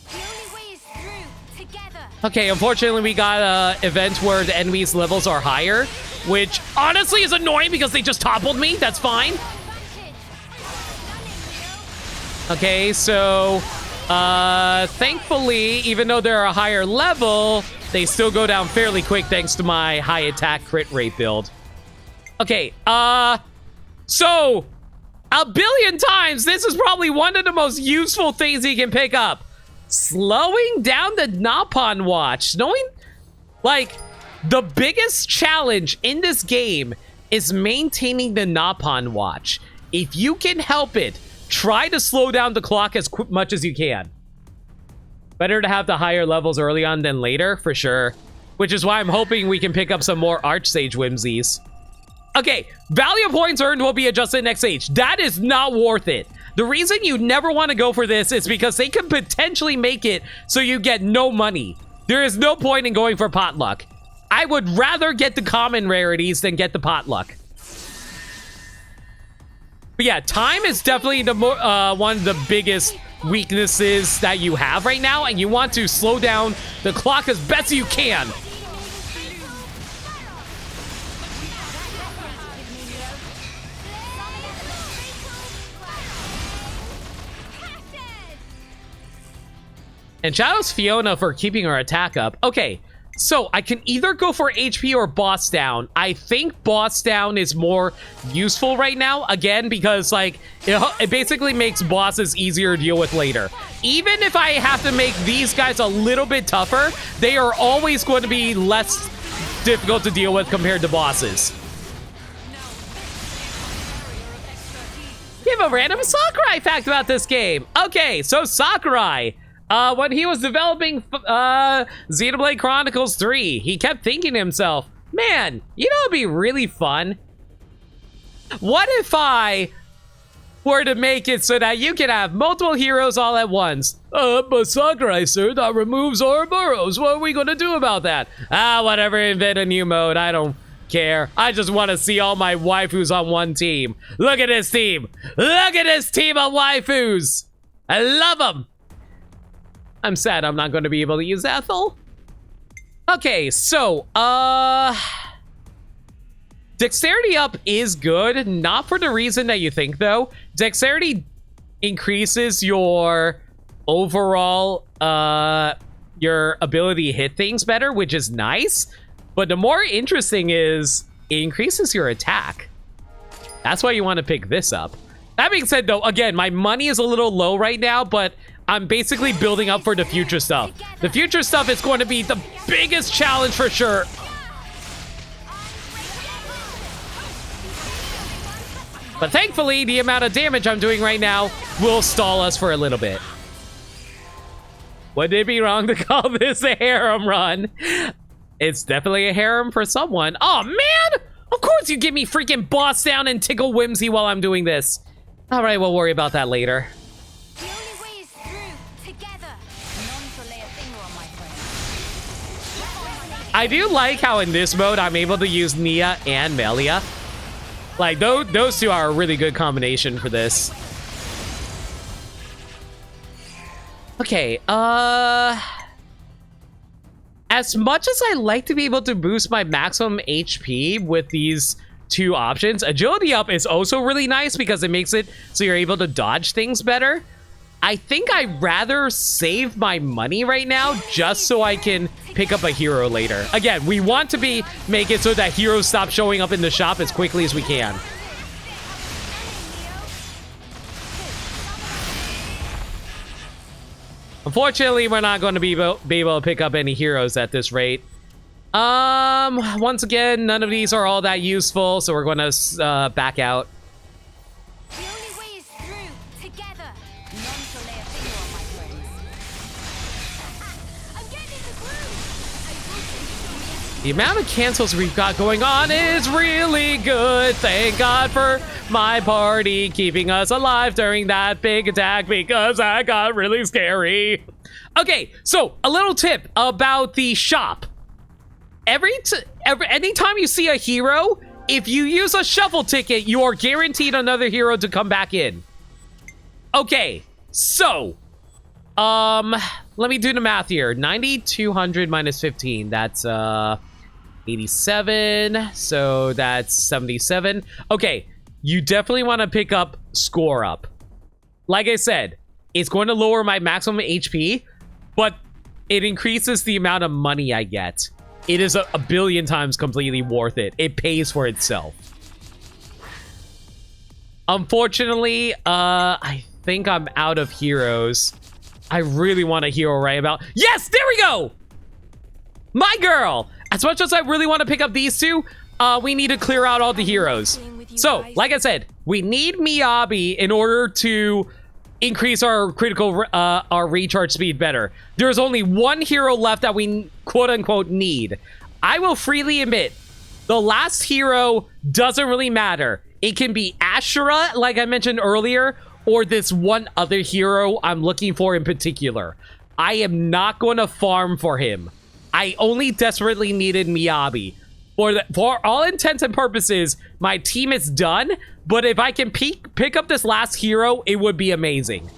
The only way is through. Together. Okay, unfortunately we got an event where the enemy's levels are higher, which honestly is annoying because they just toppled me. That's fine. Okay, so thankfully, even though they're a higher level, they still go down fairly quick thanks to my high attack crit rate build. Okay, so a billion times, this is probably one of the most useful things you can pick up. Slowing down the Napon watch. Knowing, like, the biggest challenge in this game is maintaining the Napon watch. If you can help it, try to slow down the clock as much as you can. Better to have the higher levels early on than later, for sure. Which is why I'm hoping we can pick up some more Archsage whimsies. Okay, value points earned will be adjusted next stage. That is not worth it. The reason you never want to go for this is because they could potentially make it so you get no money. There is no point in going for potluck. I would rather get the common rarities than get the potluck. But yeah, time is definitely the one of the biggest weaknesses that you have right now, and you want to slow down the clock as best you can. And shoutouts Fiona for keeping her attack up. Okay, so I can either go for HP or boss down. I think boss down is more useful right now, again, because like it basically makes bosses easier to deal with later. Even if I have to make these guys a little bit tougher, they are always going to be less difficult to deal with compared to bosses. Give a random Sakurai fact about this game. Okay, so Sakurai, when he was developing Xenoblade Chronicles 3, he kept thinking to himself, man, you know, it'd be really fun. What if I were to make it so that you can have multiple heroes all at once? But Sakurai, sir, that removes our burrows. What are we going to do about that? Whatever, invent a new mode. I don't care. I just want to see all my waifus on one team. Look at this team. Look at this team of waifus. I love them. I'm sad I'm not going to be able to use Ethel. Okay, so, dexterity up is good. Not for the reason that you think, though. Dexterity increases your overall, your ability to hit things better, which is nice. But the more interesting is, it increases your attack. That's why you want to pick this up. That being said, though, again, my money is a little low right now, but I'm basically building up for the future stuff. The future stuff is going to be the biggest challenge for sure. But thankfully, the amount of damage I'm doing right now will stall us for a little bit. Would it be wrong to call this a harem run? It's definitely a harem for someone. Oh, man! Of course you give me freaking boss down and tickle whimsy while I'm doing this. All right, we'll worry about that later. I do like how in this mode I'm able to use Nia and Melia. Like those two are a really good combination for this. Okay, as much as I like to be able to boost my maximum HP with these two options, agility up is also really nice because it makes it so you're able to dodge things better. I think I'd rather save my money right now just so I can pick up a hero later. Again, we want to make it so that heroes stop showing up in the shop as quickly as we can. Unfortunately, we're not going to be able to pick up any heroes at this rate. Once again, none of these are all that useful, so we're going to back out. The amount of cancels we've got going on is really good. Thank God for my party keeping us alive during that big attack because that got really scary. Okay, so a little tip about the shop. Anytime you see a hero, if you use a shuffle ticket, you are guaranteed another hero to come back in. Okay, so let me do the math here. 9,200 minus 15. That's 87. So that's 77. Okay, you definitely want to pick up Score Up. Like I said, it's going to lower my maximum HP, but it increases the amount of money I get. It is a billion times completely worth it. It pays for itself. Unfortunately, I think I'm out of heroes. I really want a hero right about... Yes, there we go! My girl! As much as I really want to pick up these two, we need to clear out all the heroes. So, like I said, we need Miyabi in order to increase our critical, our recharge speed better. There's only one hero left that we quote-unquote need. I will freely admit, the last hero doesn't really matter. It can be Ashura, like I mentioned earlier, or this one other hero I'm looking for in particular. I am not going to farm for him. I only desperately needed Miyabi. For all intents and purposes, my team is done, but if I can pick up this last hero, it would be amazing.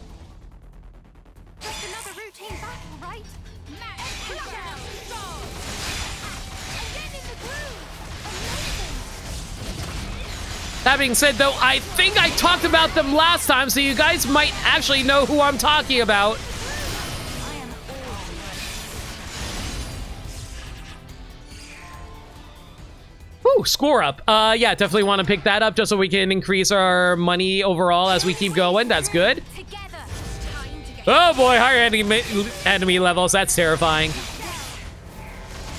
Just another routine battle, right? Get in the groove. Amazing. That being said, though, I think I talked about them last time, so you guys might actually know who I'm talking about. I am all. Whew, score up. Yeah, definitely want to pick that up just so we can increase our money overall as we keep going. That's good. Together. Time to get Oh boy, higher enemy levels. That's terrifying.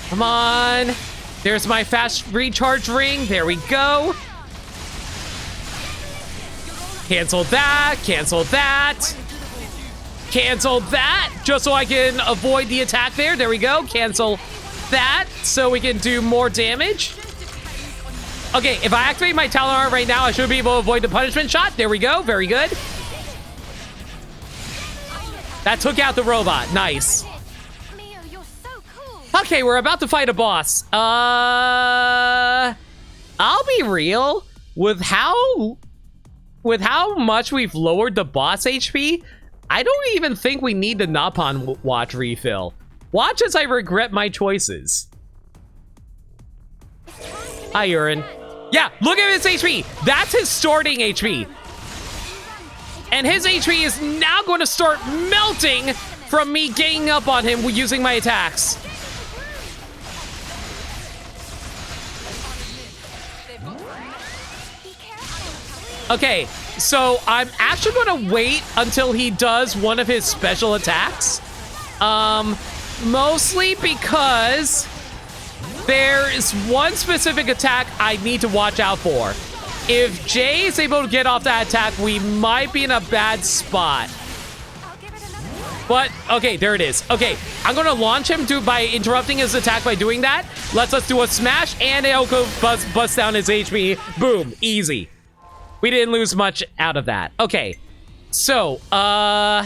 Come on. There's my fast recharge ring. There we go. Cancel that. Cancel that. Cancel that. Just so I can avoid the attack there. There we go. Cancel that so we can do more damage. Okay, if I activate my Talon Arm right now, I should be able to avoid the punishment shot. There we go. Very good. That took out the robot. Nice. Mio, you're so cool. Okay, we're about to fight a boss. I'll be real. With how much we've lowered the boss HP, I don't even think we need the Napon watch refill. Watch as I regret my choices. Hi, Urine. Yeah, look at his HP. That's his starting HP. And his HP is now going to start melting from me ganging up on him using my attacks. Okay, so I'm actually going to wait until he does one of his special attacks. Mostly because there is one specific attack I need to watch out for. If Jay is able to get off that attack, we might be in a bad spot. But, okay, there it is. Okay, I'm going to launch him by interrupting his attack by doing that. Let's do a smash, and it'll go bust down his HP. Boom, easy. We didn't lose much out of that. Okay, so, I'm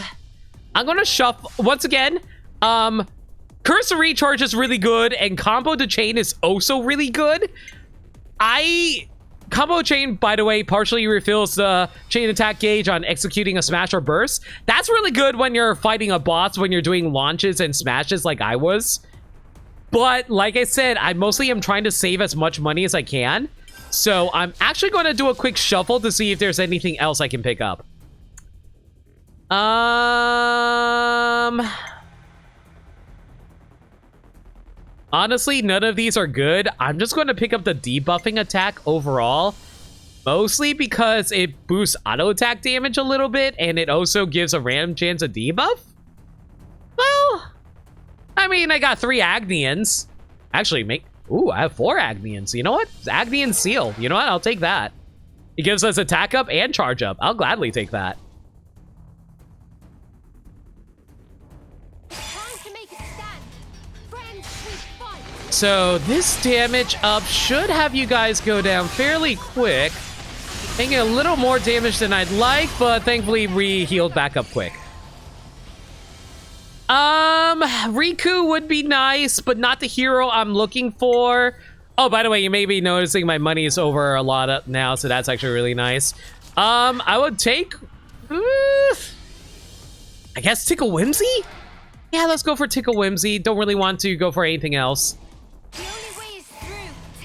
going to shuffle, once again, Curse to Recharge is really good, and Combo to Chain is also really good. Combo Chain, by the way, partially refills the chain attack gauge on executing a smash or burst. That's really good when you're fighting a boss, when you're doing launches and smashes like I was. But, like I said, I mostly am trying to save as much money as I can. So, I'm actually going to do a quick shuffle to see if there's anything else I can pick up. Honestly, none of these are good. I'm just going to pick up the debuffing attack overall. Mostly because it boosts auto attack damage a little bit. And it also gives a random chance of debuff. Well, I mean, I got 3 Agnians. Actually, ooh, I have 4 Agnians. You know what? Agnian Seal. You know what? I'll take that. It gives us attack up and charge up. I'll gladly take that. So this damage up should have you guys go down fairly quick. Taking a little more damage than I'd like, but thankfully we healed back up quick. Riku would be nice, but not the hero I'm looking for. Oh, by the way, you may be noticing my money is over a lot up now, so that's actually really nice. I would take, I guess Tickle Whimsy? Yeah, let's go for Tickle Whimsy. Don't really want to go for anything else.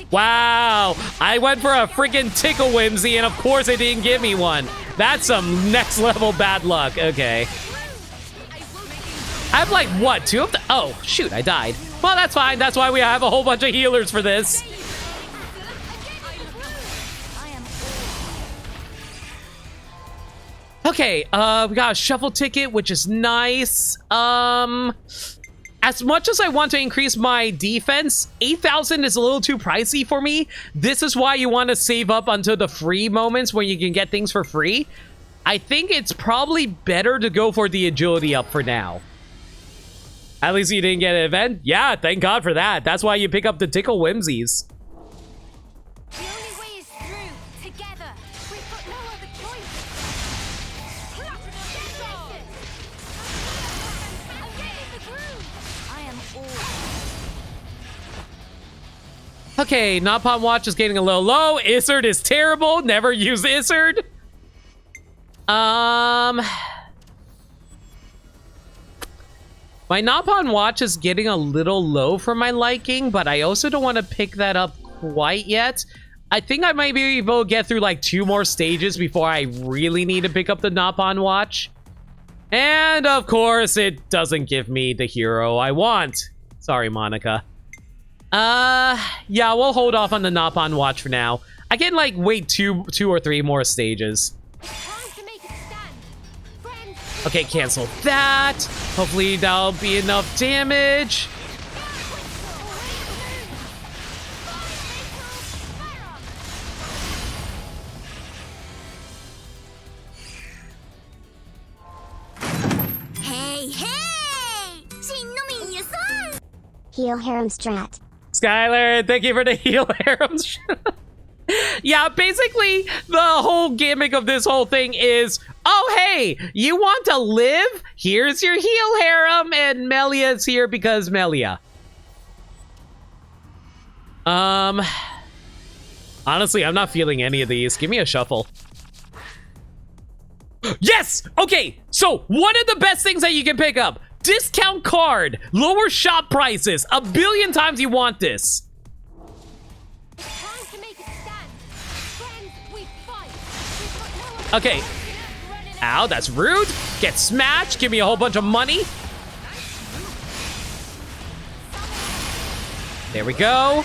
Wow, I went for a freaking Tickle Whimsy, and of course it didn't give me one. That's some next level bad luck. Okay. I have like, what, 2 of the... Oh, shoot, I died. Well, that's fine. That's why we have a whole bunch of healers for this. Okay, we got a shuffle ticket, which is nice. As much as I want to increase my defense, 8,000 is a little too pricey for me. This is why you want to save up until the free moments when you can get things for free. I think it's probably better to go for the agility up for now. At least you didn't get an event? Yeah, thank God for that. That's why you pick up the Tickle Whimsies. The only way is through, together. We've got no other choice. I'm getting the groove. I am all. Okay, Napalm Watch is getting a little low. Izzard is terrible. Never use Izzard. My Napalm Watch is getting a little low for my liking, but I also don't want to pick that up quite yet. I think I might be able to get through like 2 more stages before I really need to pick up the Napalm Watch. And of course, it doesn't give me the hero I want. Sorry, Monica. Yeah, we'll hold off on the Napalm Watch for now. I can like wait two or three more stages. Okay, cancel that. Hopefully that'll be enough damage. Heal harem strat. Skylar, thank you for the heal harem strat. Yeah, basically, the whole gimmick of this whole thing is, oh, hey, you want to live? Here's your heal harem, and Melia's here because Melia. Honestly, I'm not feeling any of these. Give me a shuffle. Yes! Okay, so one of the best things that you can pick up. Discount card. Lower shop prices. 1 billion times you want this. Okay. Ow, that's rude. Get smashed. Give me a whole bunch of money. There we go.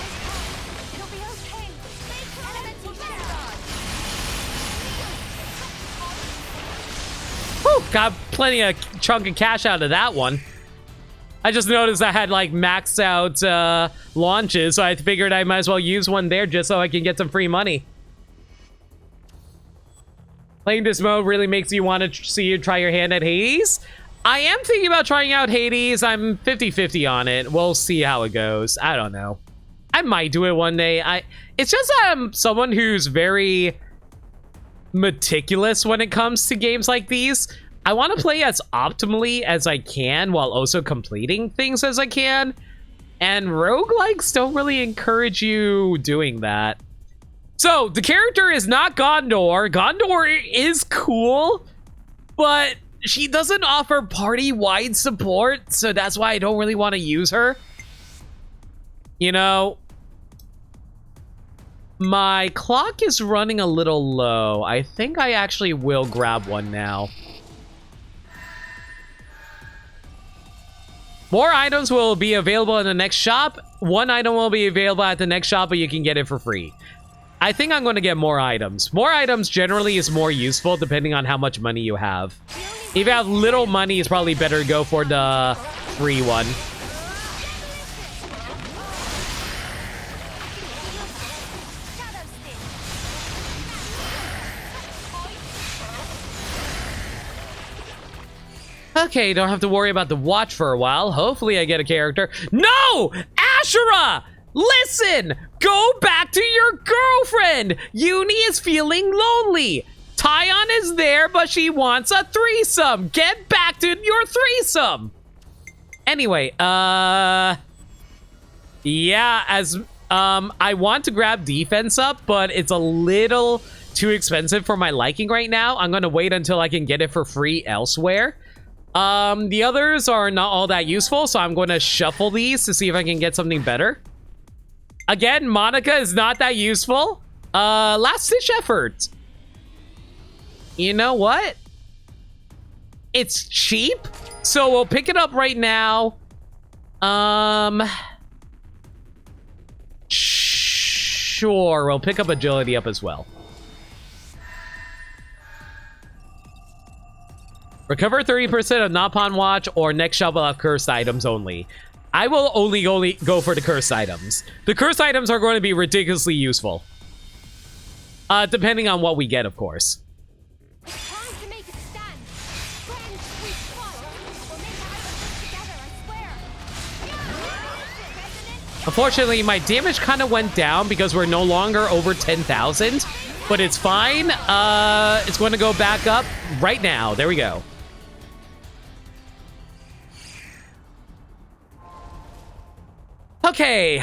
Whew, got plenty of chunk of cash out of that one. I just noticed I had like maxed out launches, so I figured I might as well use one there just so I can get some free money. Playing this mode really makes you want to see you try your hand at Hades. I am thinking about trying out Hades. I'm 50-50 on it. We'll see how it goes. I don't know. I might do it one day. It's just that I'm someone who's very meticulous when it comes to games like these. I want to play as optimally as I can while also completing things as I can. And roguelikes don't really encourage you doing that. So, the character is not Gondor. Gondor is cool, but she doesn't offer party-wide support, so that's why I don't really want to use her. You know, my clock is running a little low. I think I actually will grab one now. More items will be available in the next shop. One item will be available at the next shop, but you can get it for free. I think I'm going to get more items. More items generally is more useful depending on how much money you have. If you have little money, it's probably better to go for the free one. Okay, don't have to worry about the watch for a while. Hopefully I get a character. No! Ashura! Listen! Go back to your girlfriend! Uni is feeling lonely. Tyon is there, but she wants a threesome. Get back to your threesome! Anyway, yeah, I want to grab defense up, but it's a little too expensive for my liking right now. I'm gonna wait until I can get it for free elsewhere. The others are not all that useful, so I'm going to shuffle these to see if I can get something better. Again, Monica is not that useful. Last ditch effort. You know what? It's cheap, so we'll pick it up right now. Sure, we'll pick up agility up as well. Recover 30% of Napalm Watch or next shop will have cursed items only. I will only go for the cursed items. The cursed items are going to be ridiculously useful. Depending on what we get, of course. Unfortunately, my damage kind of went down because we're no longer over 10,000. But it's fine. It's going to go back up right now. There we go. Okay,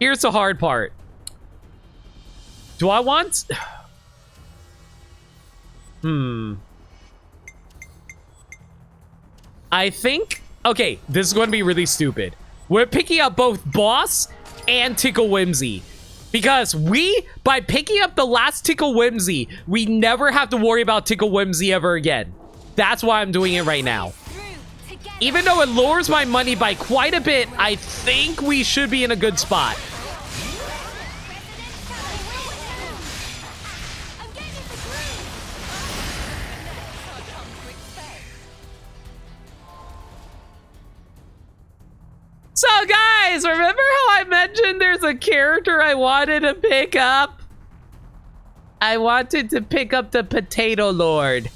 here's the hard part. Do I want... I think... Okay, this is going to be really stupid. We're picking up both Boss and Tickle Whimsy. Because by picking up the last Tickle Whimsy, we never have to worry about Tickle Whimsy ever again. That's why I'm doing it right now. Even though it lowers my money by quite a bit, I think we should be in a good spot. So guys, remember how I mentioned there's a character I wanted to pick up? I wanted to pick up the Potato Lord.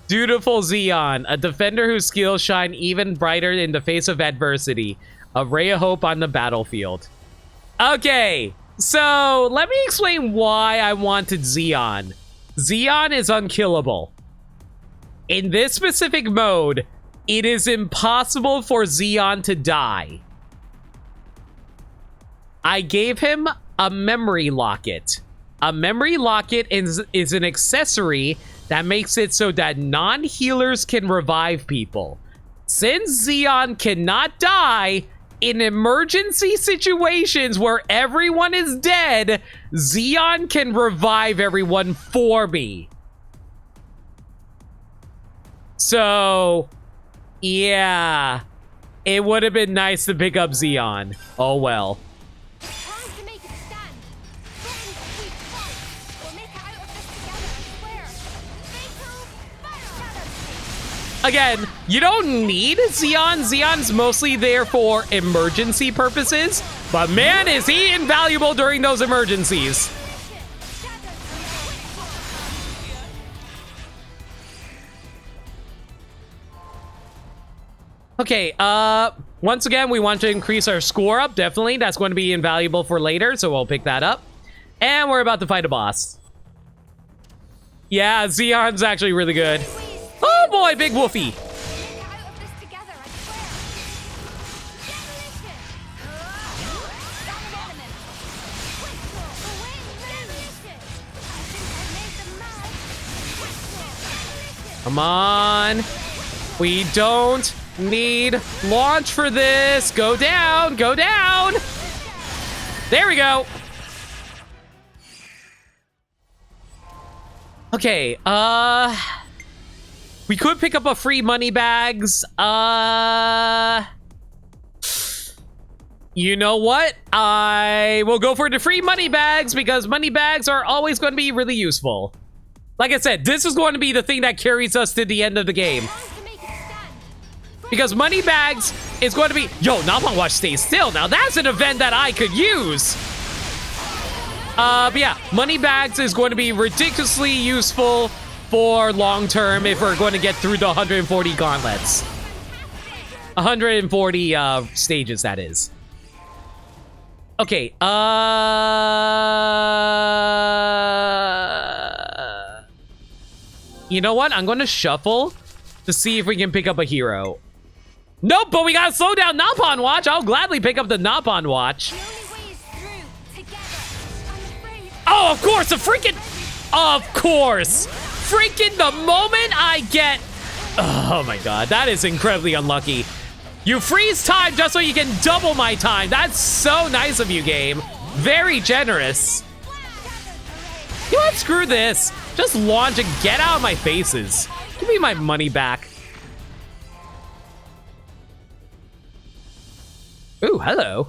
Dutiful Xeon, a defender whose skills shine even brighter in the face of adversity. A ray of hope on the battlefield. Okay, so let me explain why I wanted Xeon. Xeon is unkillable. In this specific mode, it is impossible for Xeon to die. I gave him a memory locket. A memory locket is an accessory that makes it so that non-healers can revive people. Since Xeon cannot die, in emergency situations where everyone is dead, Xeon can revive everyone for me. So... yeah, it would have been nice to pick up Xeon. Oh well. Time to make a stand. Threaten to keep fight. We'll make it out of this together, I swear. Fatal fire shadow. Again, you don't need Xeon. Xeon's mostly there for emergency purposes. But man, is he invaluable during those emergencies. Okay, once again, we want to increase our score up, definitely. That's going to be invaluable for later, so we'll pick that up. And we're about to fight a boss. Yeah, Xeon's actually really good. Oh boy, big woofy. Come on. We don't need launch for this. Go down, go down. There we go. Okay, we could pick up a free money bags. You know what? I will go for the free money bags because money bags are always going to be really useful. Like I said, this is going to be the thing that carries us to the end of the game. Because money bags is going to be... Yo, Napalm Watch stays still. Now that's an event that I could use. But yeah, money bags is going to be ridiculously useful for long term if we're going to get through the 140 gauntlets. 140 stages, that is. Okay, you know what? I'm going to shuffle to see if we can pick up a hero. Nope, but we gotta slow down Napalm Watch. I'll gladly pick up the Napalm Watch. Oh, of course, the freaking... Of course. Freaking the moment I get... Oh my god, that is incredibly unlucky. You freeze time just so you can double my time. That's so nice of you, game. Very generous. You know what? Screw this. Just launch and get out of my faces. Give me my money back. Ooh, hello.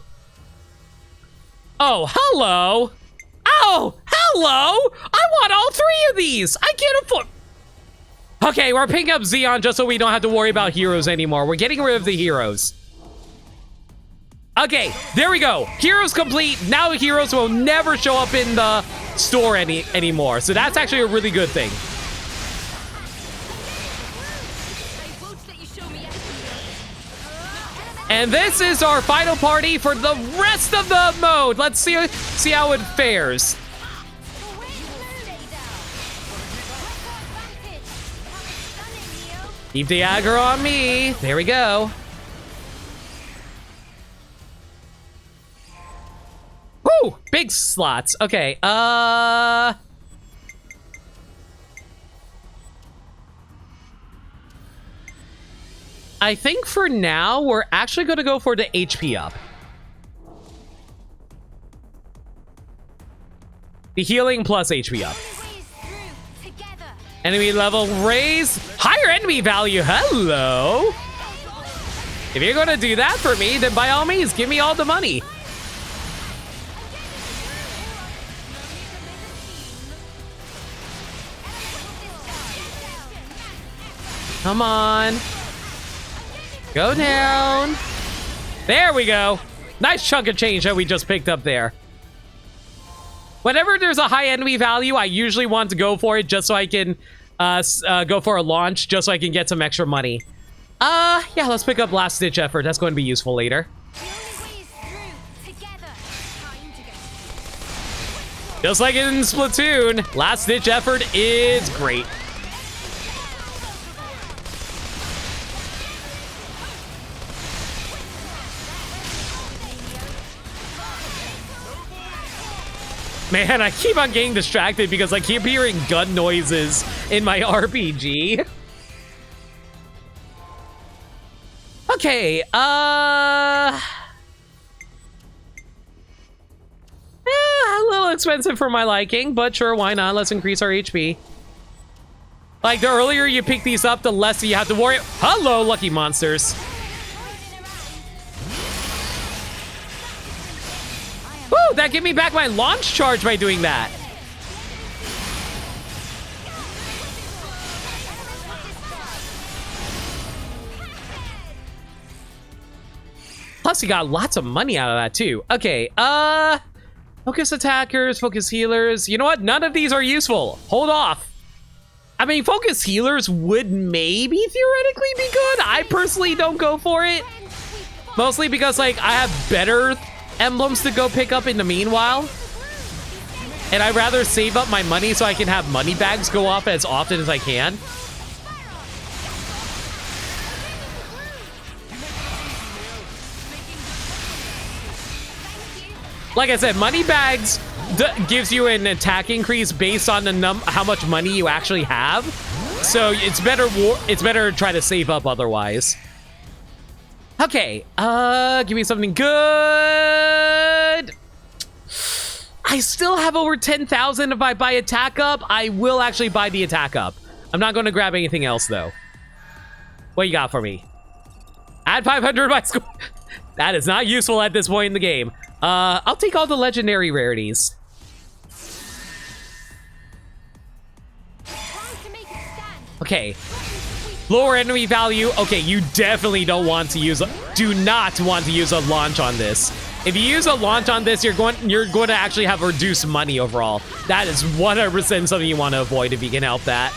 Oh, hello. Oh, hello. I want all three of these. I can't afford... Okay, we're picking up Xeon just so we don't have to worry about heroes anymore. We're getting rid of the heroes. Okay, there we go. Heroes complete. Now the heroes will never show up in the store anymore. So that's actually a really good thing. And this is our final party for the rest of the mode. Let's see how it fares. Keep the aggro on me. There we go. Woo! Big slots. Okay, I think for now, we're actually going to go for the HP up. The healing plus HP up. Enemy level raise. Higher enemy value. Hello. If you're going to do that for me, then by all means, give me all the money. Come on. Go down. There we go. Nice chunk of change that we just picked up there. Whenever there's a high enemy value, I usually want to go for it just so I can go for a launch, just so I can get some extra money. Yeah, let's pick up Last Ditch Effort. That's going to be useful later. Just like in Splatoon, Last Ditch Effort is great. Man, I keep on getting distracted because I keep hearing gun noises in my RPG. Okay, a little expensive for my liking, but sure, why not? Let's increase our HP. Like, the earlier you pick these up, the less you have to worry. Hello, lucky monsters. Woo, that gave me back my launch charge by doing that. Plus, you got lots of money out of that, too. Okay, focus attackers, focus healers. You know what? None of these are useful. Hold off. I mean, focus healers would maybe theoretically be good. I personally don't go for it. Mostly because, like, I have better emblems to go pick up in the meanwhile. And I'd rather save up my money so I can have money bags go off as often as I can. Like I said, money bags gives you an attack increase based on the how much money you actually have. So it's better to try to save up otherwise. Okay, give me something good. I still have over 10,000 if I buy attack up. I will actually buy the attack up. I'm not going to grab anything else though. What you got for me? Add 500 to my score. That is not useful at this point in the game. I'll take all the legendary rarities. Okay. Lower enemy value. Okay, you definitely don't want to use, do not want to use a launch on this. If you use a launch on this, you're going to actually have reduced money overall. That is 100% something you want to avoid if you can help that.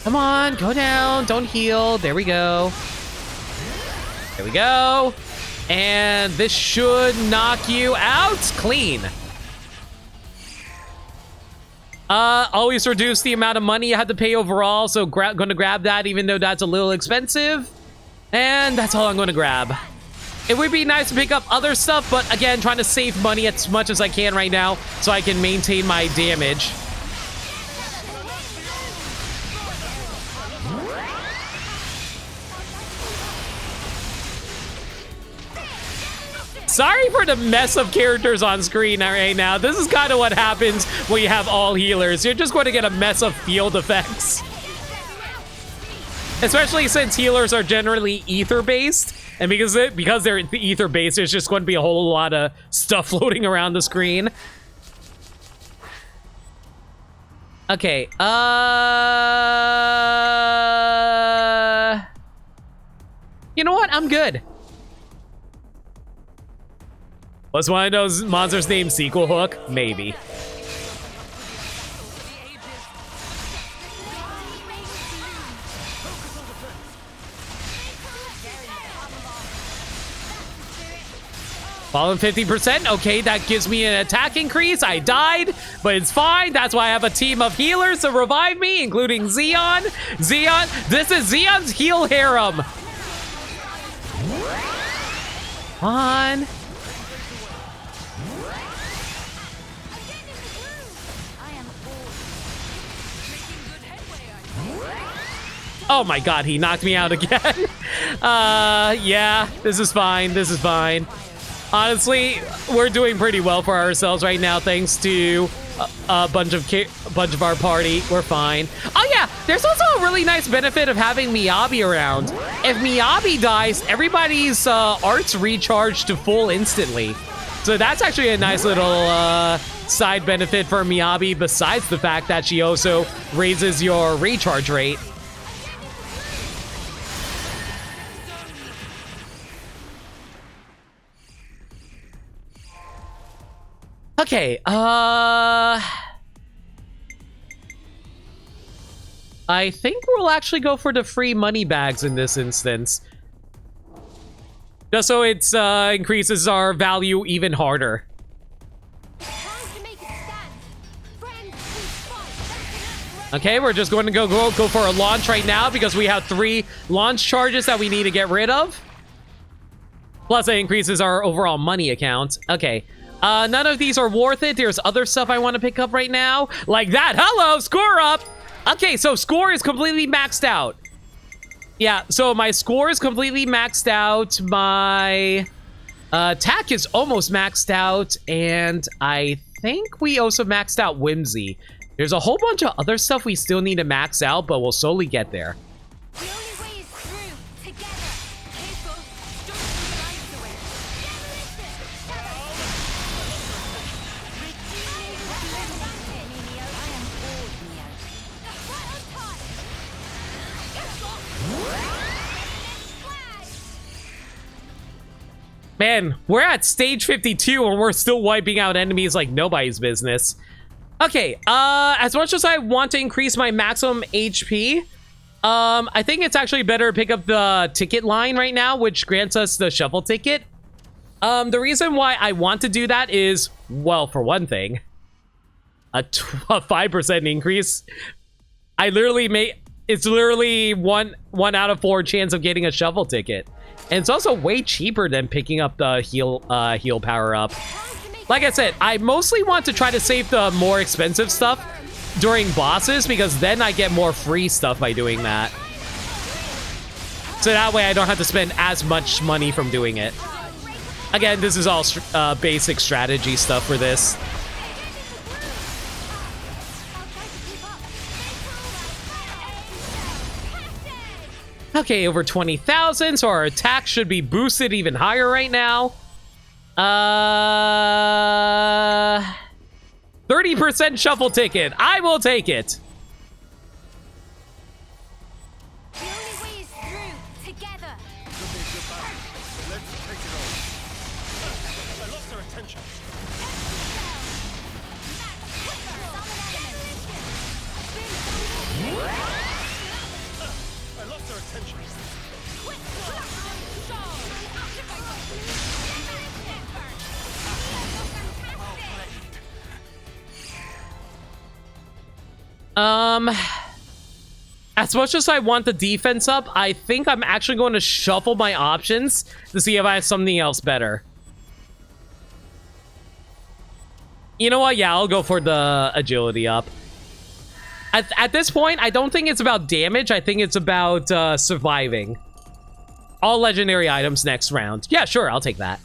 Come on, go down, don't heal. There we go. There we go. And this should knock you out clean. Always reduce the amount of money you have to pay overall, so gonna grab that even though that's a little expensive. And that's all I'm gonna grab. It would be nice to pick up other stuff, but again, trying to save money as much as I can right now so I can maintain my damage. Sorry for the mess of characters on screen right now. This is kind of what happens when you have all healers. You're just going to get a mess of field effects. Especially since healers are generally ether-based. And because they're ether-based, there's just going to be a whole lot of stuff floating around the screen. Okay, you know what? I'm good. Was one of those monsters named Sequel Hook? Maybe. Fallen 50%. Okay, that gives me an attack increase. I died, but it's fine. That's why I have a team of healers to revive me, including Xeon. Xeon, this is Xeon's heal harem. on. Oh my god, he knocked me out again. Yeah, this is fine. This is fine. Honestly, we're doing pretty well for ourselves right now, thanks to a bunch of our party. We're fine. Oh yeah, there's also a really nice benefit of having Miyabi around. If Miyabi dies, everybody's arts recharge to full instantly. So that's actually a nice little side benefit for Miyabi, besides the fact that she also raises your recharge rate. Okay, I think we'll actually go for the free money bags in this instance. Just so it increases our value even harder. Okay, we're just going to go for a launch right now because we have 3 launch charges that we need to get rid of. Plus, it increases our overall money account. Okay. None of these are worth it. There's other stuff I want to pick up right now. Like that. Hello, score up. Okay, so score is completely maxed out. Yeah, so my score is completely maxed out. My attack is almost maxed out. And I think we also maxed out Whimsy. There's a whole bunch of other stuff we still need to max out, but we'll slowly get there. The only way is through, together. Careful, don't put your lives away. Man, we're at stage 52 and we're still wiping out enemies like nobody's business. Okay, as much as I want to increase my maximum HP, I think it's actually better to pick up the ticket line right now, which grants us the shuffle ticket. The reason why I want to do that is, well, for one thing, a 5% increase. It's literally one out of 4 chance of getting a shuffle ticket. And it's also way cheaper than picking up the heal power up. Like I said, I mostly want to try to save the more expensive stuff during bosses because then I get more free stuff by doing that. So that way I don't have to spend as much money from doing it. Again, this is all basic strategy stuff for this. Okay, over 20,000, so our attack should be boosted even higher right now. 30% shuffle ticket. I will take it. The only way is through, together. Let's take it all. I lost her attention. I lost her attention. As much as I want the defense up, I think I'm actually going to shuffle my options to see if I have something else better. You know what? Yeah, I'll go for the agility up. At this point, I don't think it's about damage. I think it's about surviving. All legendary items next round. Yeah, sure, I'll take that.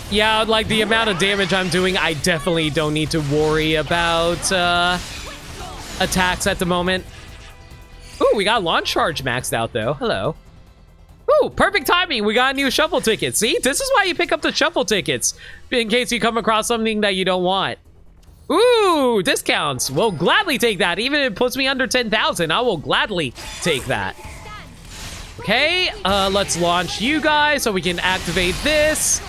Yeah, like the amount of damage I'm doing, I definitely don't need to worry about attacks at the moment. Ooh, we got launch charge maxed out though. Hello. Ooh, perfect timing. We got a new shuffle ticket. See, this is why you pick up the shuffle tickets in case you come across something that you don't want. Ooh, discounts. We'll gladly take that. Even if it puts me under 10,000, I will gladly take that. Okay, let's launch you guys so we can activate this.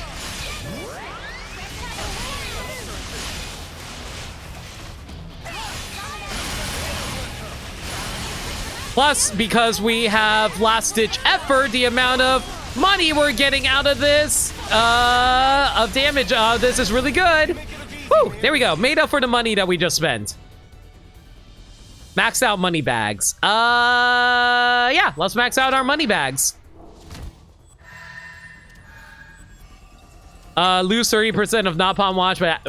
Plus, because we have last-ditch effort, the amount of money we're getting out of this, of damage, this is really good. Woo, there we go. Made up for the money that we just spent. Maxed out money bags. Yeah, let's max out our money bags. Lose 30% of Napalm Watch, but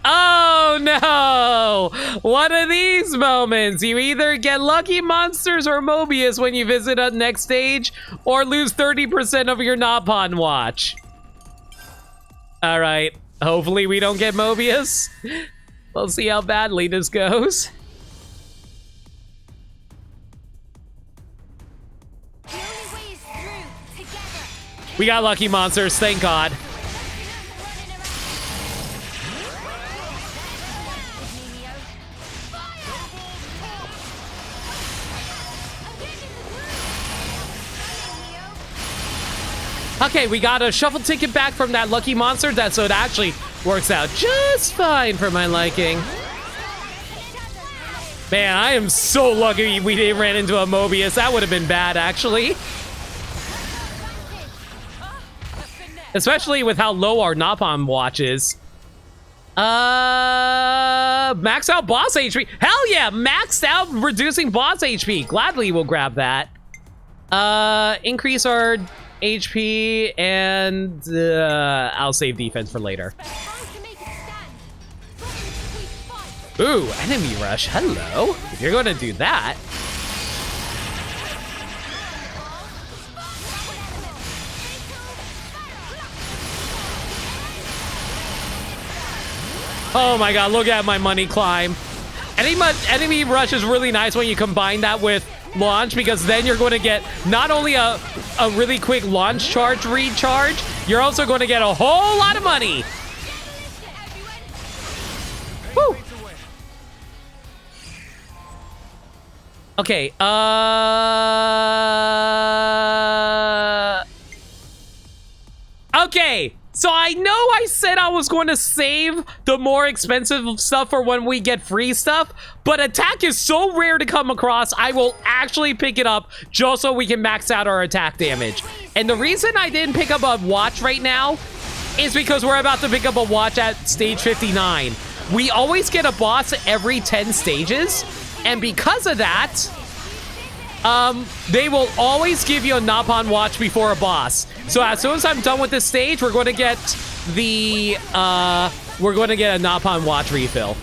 oh no! One of these moments. You either get lucky monsters or Mobius when you visit a next stage, or lose 30% of your Napalm Watch. All right. Hopefully we don't get Mobius. We'll see how badly this goes. We got lucky monsters, thank God. Okay, we got a shuffle ticket back from that lucky monster, so it actually works out just fine for my liking. Man, I am so lucky we didn't run into a Mobius. That would have been bad, actually. Especially with how low our Napalm Watch is. Max out boss HP. Hell yeah, maxed out reducing boss HP. Gladly we'll grab that. Increase our HP and I'll save defense for later. Ooh, enemy rush. Hello. If you're gonna do that. Oh my god, look at my money climb. Enemy rush is really nice when you combine that with launch, because then you're going to get not only a really quick launch charge recharge, you're also going to get a whole lot of money. Woo. Okay, okay. So I know I said I was going to save the more expensive stuff for when we get free stuff, but attack is so rare to come across, I will actually pick it up just so we can max out our attack damage. And the reason I didn't pick up a watch right now is because we're about to pick up a watch at stage 59. We always get a boss every 10 stages, and because of that, they will always give you a Napalm Watch before a boss. So as soon as I'm done with this stage, we're going to get the, we're going to get a Napalm Watch refill.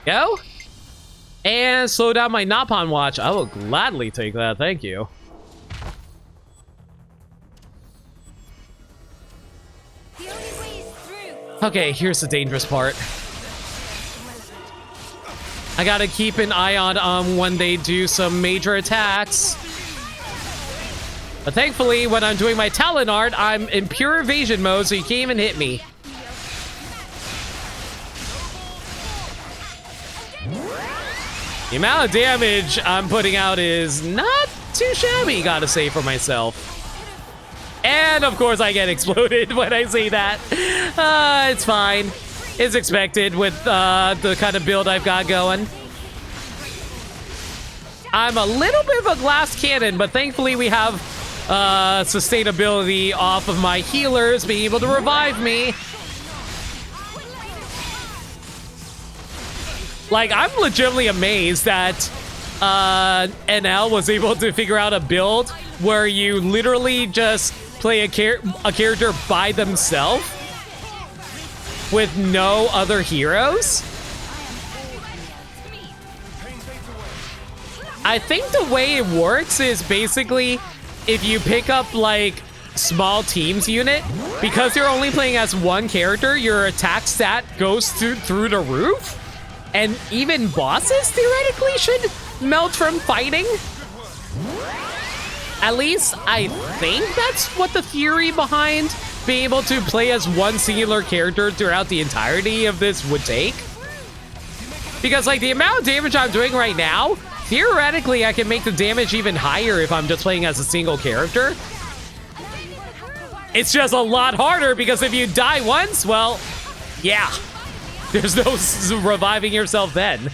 Go. And slow down my Napalm Watch. I will gladly take that, thank you. Okay, here's the dangerous part. I gotta keep an eye on when they do some major attacks. But thankfully, when I'm doing my talent art, I'm in pure evasion mode, so you can't even hit me. The amount of damage I'm putting out is not too shabby, gotta say for myself. And of course, I get exploded when I say that. It's fine. It's expected with the kind of build I've got going. I'm a little bit of a glass cannon, but thankfully we have sustainability off of my healers being able to revive me. Like, I'm legitimately amazed that NL was able to figure out a build where you literally just play a character by themselves with no other heroes. I think the way it works is basically if you pick up like small teams unit, because you're only playing as one character, your attack stat goes through the roof, and even bosses theoretically should melt from fighting. At least I think that's what the theory behind being able to play as one singular character throughout the entirety of this would take. Because like the amount of damage I'm doing right now, theoretically I can make the damage even higher if I'm just playing as a single character. It's just a lot harder because if you die once, well, yeah. There's no reviving yourself then.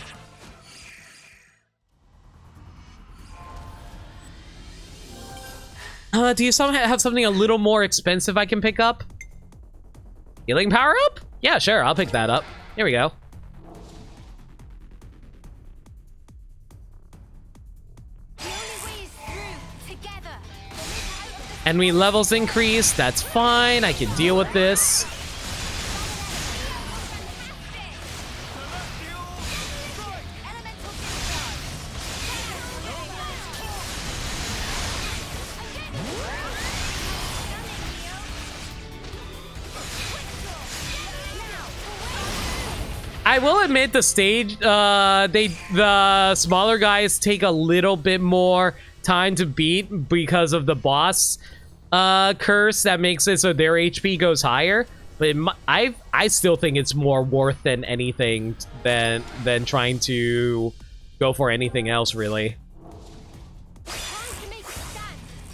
Do you somehow have something a little more expensive I can pick up? Healing power up? Yeah, sure, I'll pick that up. Here we go. Enemy levels increase, that's fine, I can deal with this. I will admit the stage, the smaller guys take a little bit more time to beat because of the boss curse that makes it so their HP goes higher. But I still think it's more worth than anything than trying to go for anything else, really.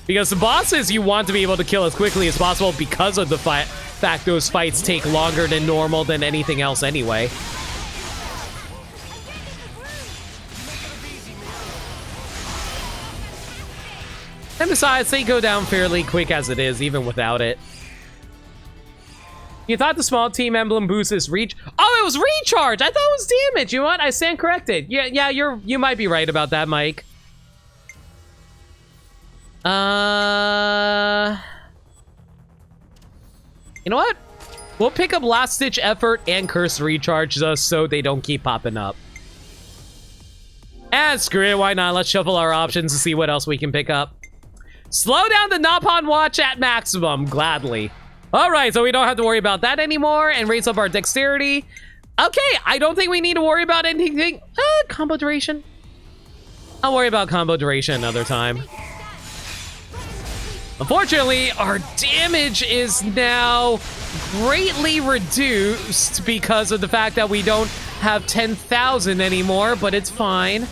Because the bosses you want to be able to kill as quickly as possible because of the fact those fights take longer than normal than anything else anyway. And besides, they go down fairly quick as it is, even without it. You thought the small team emblem boost is reach? Oh, it was recharge! I thought it was damage! You know what? I stand corrected. Yeah, you might be right about that, Mike. You know what? We'll pick up Last Ditch Effort and Curse Recharge just so they don't keep popping up. And screw it, why not? Let's shuffle our options to see what else we can pick up. Slow down the Napon Watch at maximum, gladly. All right, so we don't have to worry about that anymore and raise up our dexterity. Okay, I don't think we need to worry about anything. Combo duration. I'll worry about combo duration another time. Unfortunately, our damage is now greatly reduced because of the fact that we don't have 10,000 anymore, but it's fine.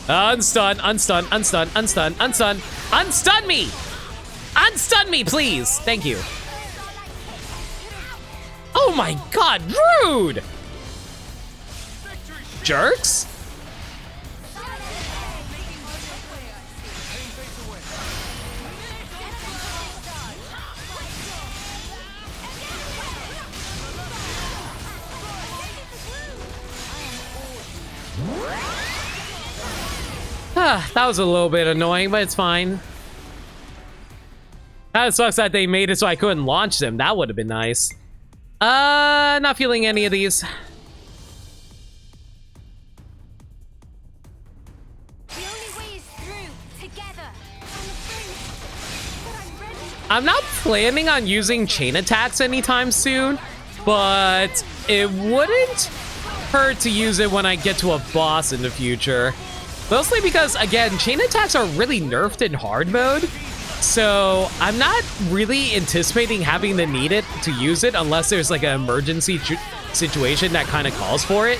Unstun, unstun, unstun, unstun, unstun. Unstun me! Unstun me, please! Thank you. Oh my god, rude! Jerks? That was a little bit annoying, but it's fine. That sucks that they made it so I couldn't launch them. That would have been nice. Not feeling any of these. I'm not planning on using chain attacks anytime soon, but it wouldn't hurt to use it when I get to a boss in the future. Mostly because, again, chain attacks are really nerfed in hard mode, so I'm not really anticipating having to need it to use it unless there's like an emergency situation that kind of calls for it.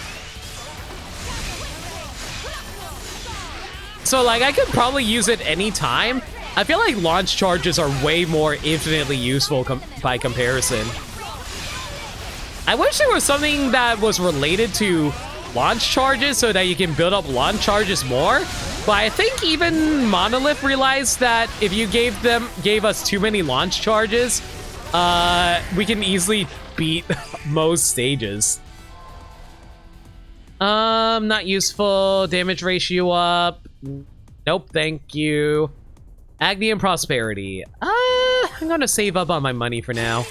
So like I could probably use it anytime. I feel like launch charges are way more infinitely useful by comparison. I wish there was something that was related to launch charges so that you can build up launch charges more, but I think even Monolith realized that if you gave us too many launch charges, we can easily beat most stages. Not useful. Damage ratio up. Nope, thank you. Agony and Prosperity. I'm gonna save up on my money for now.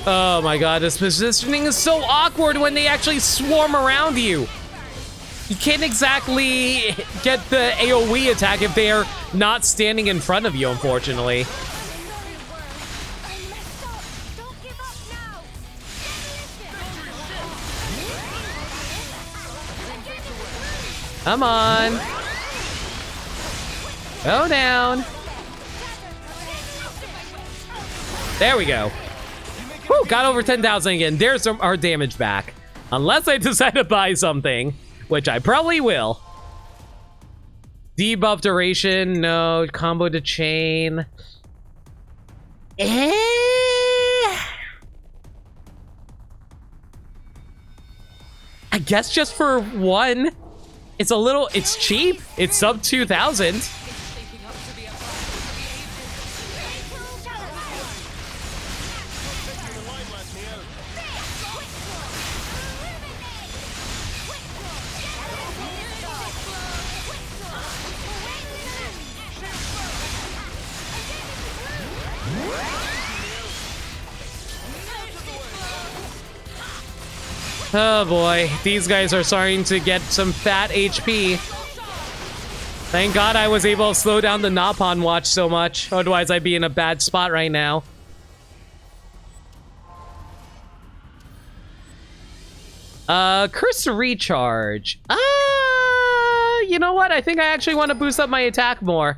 Oh my god, this positioning is so awkward when they actually swarm around you. You can't exactly get the AoE attack if they're not standing in front of you, unfortunately. Come on. Go down. There we go. Whew, got over 10,000 again. There's our damage back. Unless I decide to buy something, which I probably will. Debuff duration, no. Combo to chain. I guess just for one. It's cheap. It's sub 2,000. Oh boy, these guys are starting to get some fat HP. Thank God I was able to slow down the Napon watch so much. Otherwise, I'd be in a bad spot right now. Curse to recharge. You know what? I think I actually want to boost up my attack more.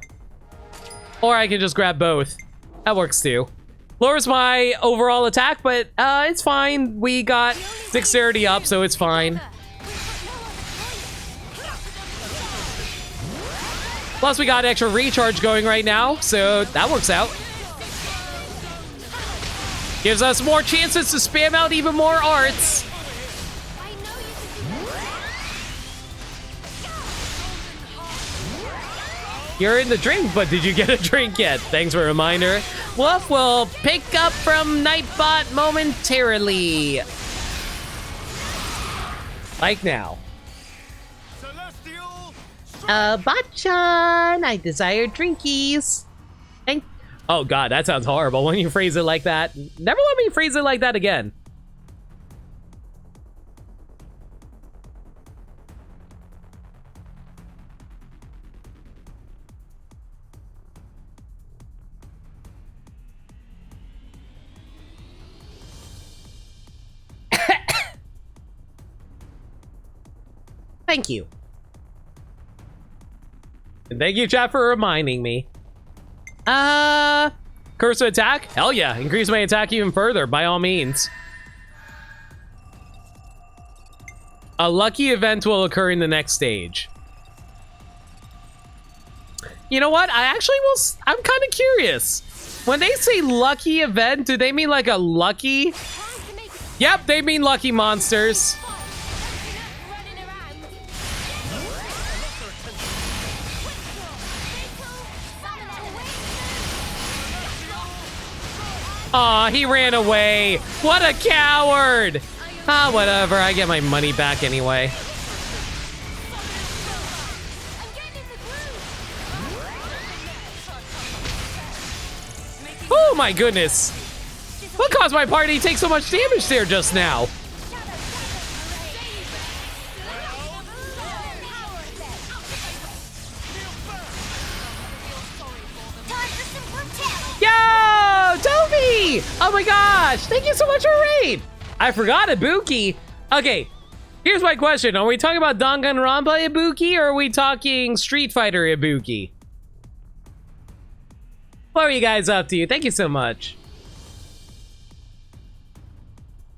Or I can just grab both. That works too. Lowers my overall attack, but it's fine. We got dexterity up, so it's fine. Plus, we got extra recharge going right now, so that works out. Gives us more chances to spam out even more arts. You're in the drink, but did you get a drink yet? Thanks for a reminder. Wolf will pick up from Nightbot momentarily. Like now. Bachan, I desire drinkies. Oh god, that sounds horrible when you phrase it like that. Never let me phrase it like that again. Thank you. And thank you, chat, for reminding me. Curse to attack? Hell yeah. Increase my attack even further, by all means. A lucky event will occur in the next stage. You know what? I actually will... I'm kind of curious. When they say lucky event, do they mean like a lucky? Yep, they mean lucky monsters. Aw, he ran away. What a coward. Ah, whatever. I get my money back anyway. Oh my goodness. What caused my party to take so much damage there just now? Yo, Toby! Oh my gosh, thank you so much for a raid. I forgot Ibuki. Okay, here's my question. Are we talking about Danganronpa Ibuki or are we talking Street Fighter Ibuki? What are you guys up to? Thank you so much.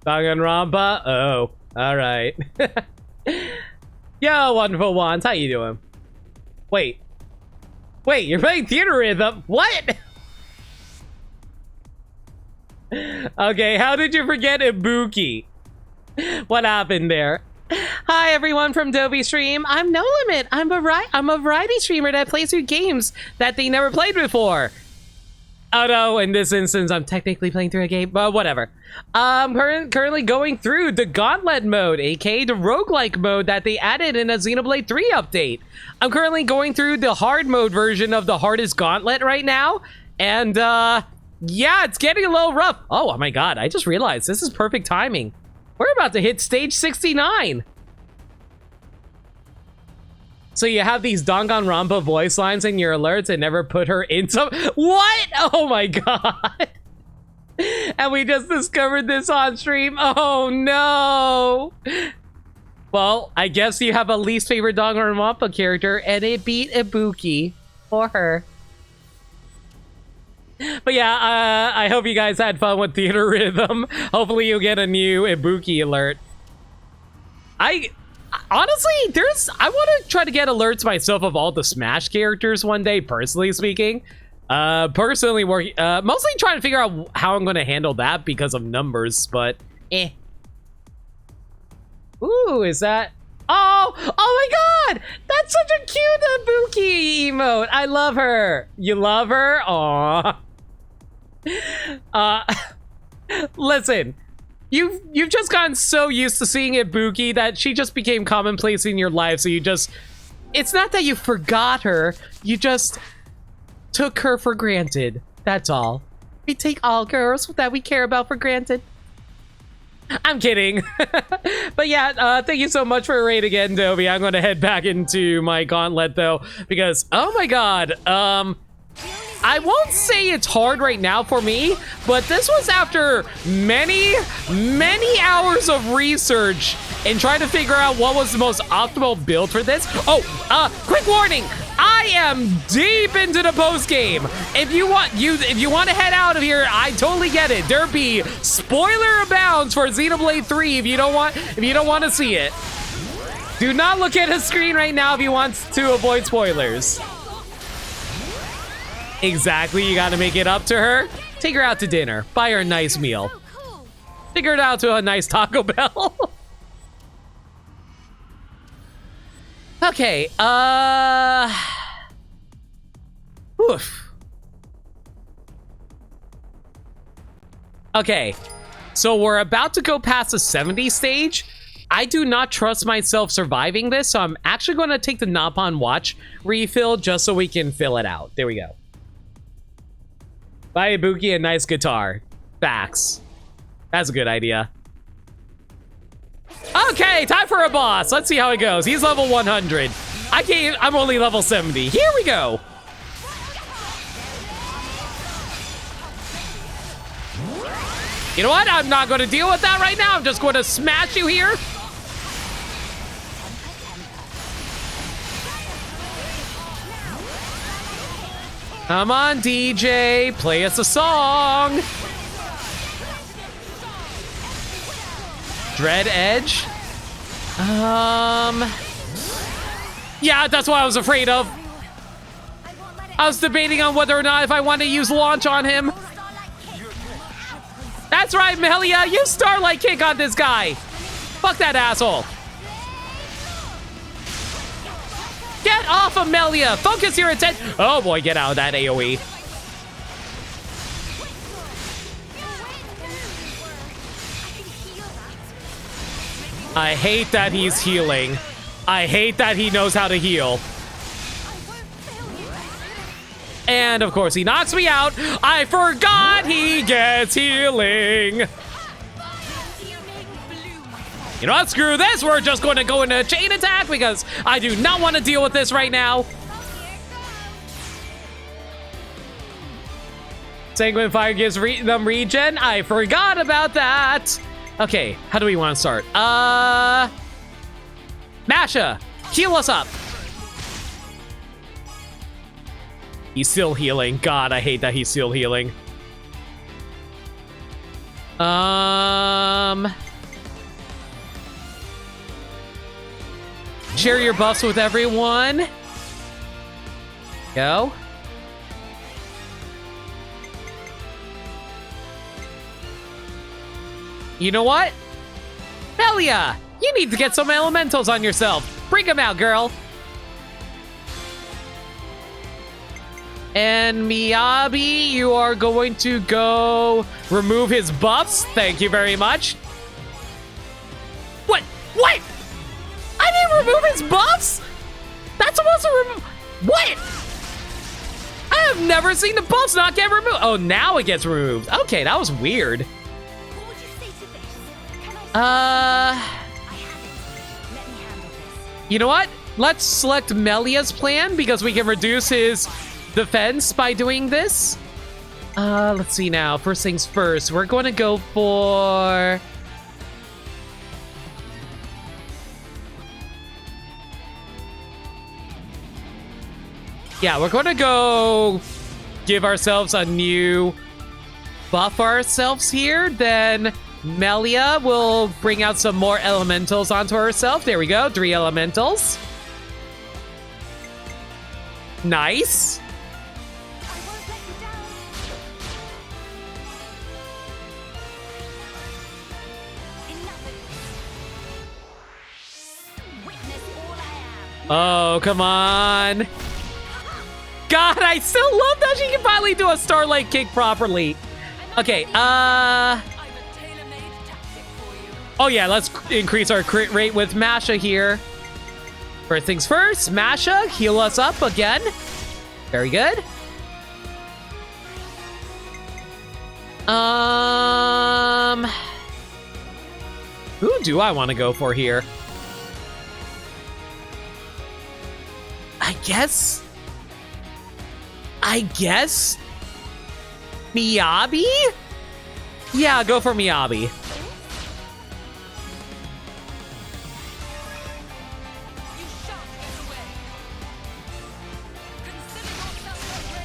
Danganronpa? Oh, all right. Yo, wonderful ones, how you doing? Wait, you're playing Theater Rhythm? What? Okay, how did you forget Ibuki? What happened there? Hi everyone from Dobie Stream. I'm No Limit. I'm a variety streamer that plays through games that they never played before. Oh no, in this instance, I'm technically playing through a game, but whatever. I'm currently going through the Gauntlet mode, aka the roguelike mode that they added in a Xenoblade 3 update. I'm currently going through the hard mode version of the hardest Gauntlet right now, and yeah, it's getting a little rough. Oh my god, I just realized this is perfect timing. We're about to hit stage 69. So you have these Danganronpa voice lines in your alerts and never put her in some... What? Oh my god. And we just discovered this on stream. Oh no. Well, I guess you have a least favorite Danganronpa character and it beat Ibuki. for her. But yeah, I hope you guys had fun with Theater Rhythm. Hopefully you'll get a new Ibuki alert. Honestly, I want to try to get alerts myself of all the Smash characters one day, personally speaking. Mostly trying to figure out how I'm going to handle that because of numbers, but eh. Ooh, is that... Oh my god! That's such a cute Ibuki emote! I love her! You love her? Aww. Listen, you've just gotten so used to seeing Ibuki that she just became commonplace in your life, so it's not that you forgot her, you just took her for granted. That's all. We take all girls that we care about for granted. I'm kidding. But yeah, thank you so much for a raid again, Dobie. I'm gonna head back into my Gauntlet though, because oh my god, I won't say it's hard right now for me, but this was after many hours of research and trying to figure out what was the most optimal build for this. Oh, quick warning! I am deep into the post game. If you want to head out of here, I totally get it. There be spoiler abounds for Xenoblade 3 if you don't want to see it. Do not look at a screen right now if you want to avoid spoilers. Exactly, you gotta make it up to her. Take her out to dinner. Buy her a nice meal. Take her out to a nice Taco Bell. Okay, oof. Okay, so we're about to go past the 70 stage. I do not trust myself surviving this, so I'm actually going to take the Napon Watch refill just so we can fill it out. There we go. Buy Ibuki a nice guitar. Facts. That's a good idea. Okay, time for a boss. Let's see how it goes. He's level 100. I'm only level 70. Here we go. You know what? I'm not going to deal with that right now. I'm just going to smash you here. Come on, DJ. Play us a song. Dread Edge. Yeah, that's what I was afraid of. I was debating on whether or not if I want to use launch on him. That's right, Melia. Use Starlight Kick on this guy. Fuck that asshole. Get off of Melia. Focus your attention. Oh boy, get out of that AoE. I hate that he's healing. I hate that he knows how to heal. And of course he knocks me out. I forgot he gets healing. You know what? Screw this. We're just going to go into a chain attack because I do not want to deal with this right now. Sanguine Fire gives them regen. I forgot about that. Okay, how do we want to start? Masha, heal us up. He's still healing. God, I hate that he's still healing. Share your buffs with everyone. Go. You know what? Melia, you need to get some elementals on yourself. Bring them out, girl. And Miyabi, you are going to go remove his buffs. Thank you very much. What? What? I didn't remove his buffs? That's supposed to remove... What? I have never seen the buffs not get removed. Oh, now it gets removed. Okay, that was weird. What would you say to this? Can I have it. Let me handle this. You know what? Let's select Melia's plan because we can reduce his defense by doing this. Let's see now. First things first. We're going to go for... Yeah, we're going to go give ourselves a new buff ourselves here. Then Melia will bring out some more elementals onto herself. There we go. 3 elementals. Nice. I won't let you down. Enough of this. Witness all I am. Oh, come on. God, I still love that she can finally do a Starlight kick properly. Okay, I've a tailor-made tactic for you. oh yeah, let's increase our crit rate with Masha here. First things first, Masha, heal us up again. Very good. Who do I want to go for here? I guess Miyabi? Yeah, go for Miyabi. You shan't get away. Consider yourself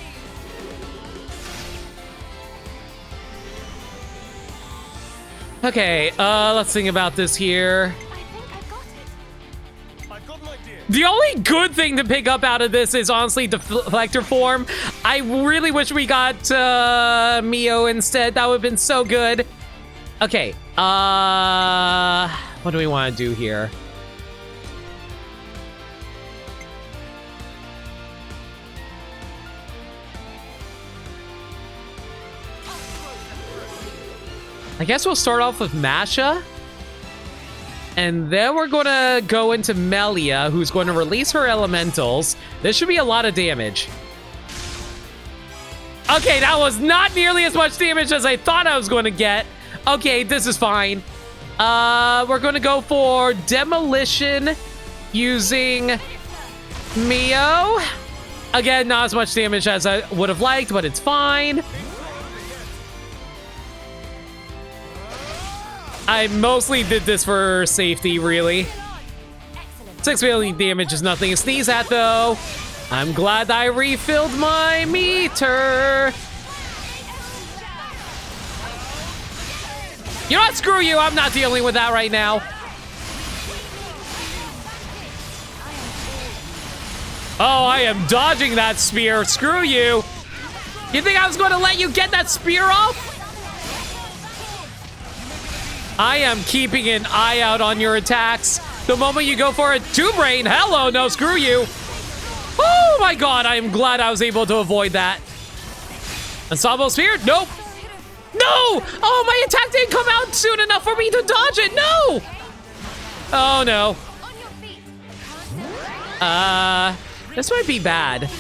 raised. Okay, let's think about this here. I think I got it. I've got an idea. The only good thing to pick up out of this is honestly Deflector form. I really wish we got Mio instead. That would have been so good. Okay, what do we want to do here? I guess we'll start off with Masha. And then we're going to go into Melia, who's going to release her elementals. This should be a lot of damage. Okay, that was not nearly as much damage as I thought I was going to get. Okay, this is fine. We're going to go for Demolition using Mio. Again, not as much damage as I would have liked, but it's fine. I mostly did this for safety, really. 6 million damage is nothing to sneeze at, though. I'm glad I refilled my meter. You know what? Screw you. I'm not dealing with that right now. Oh, I am dodging that spear. Screw you. You think I was going to let you get that spear off? I am keeping an eye out on your attacks. The moment you go for a two-brain, hello, no, screw you. Oh my god, I am glad I was able to avoid that. Ensemble Sphere? Nope. No! Oh, my attack didn't come out soon enough for me to dodge it. No! Oh no. On your feet. This might be bad.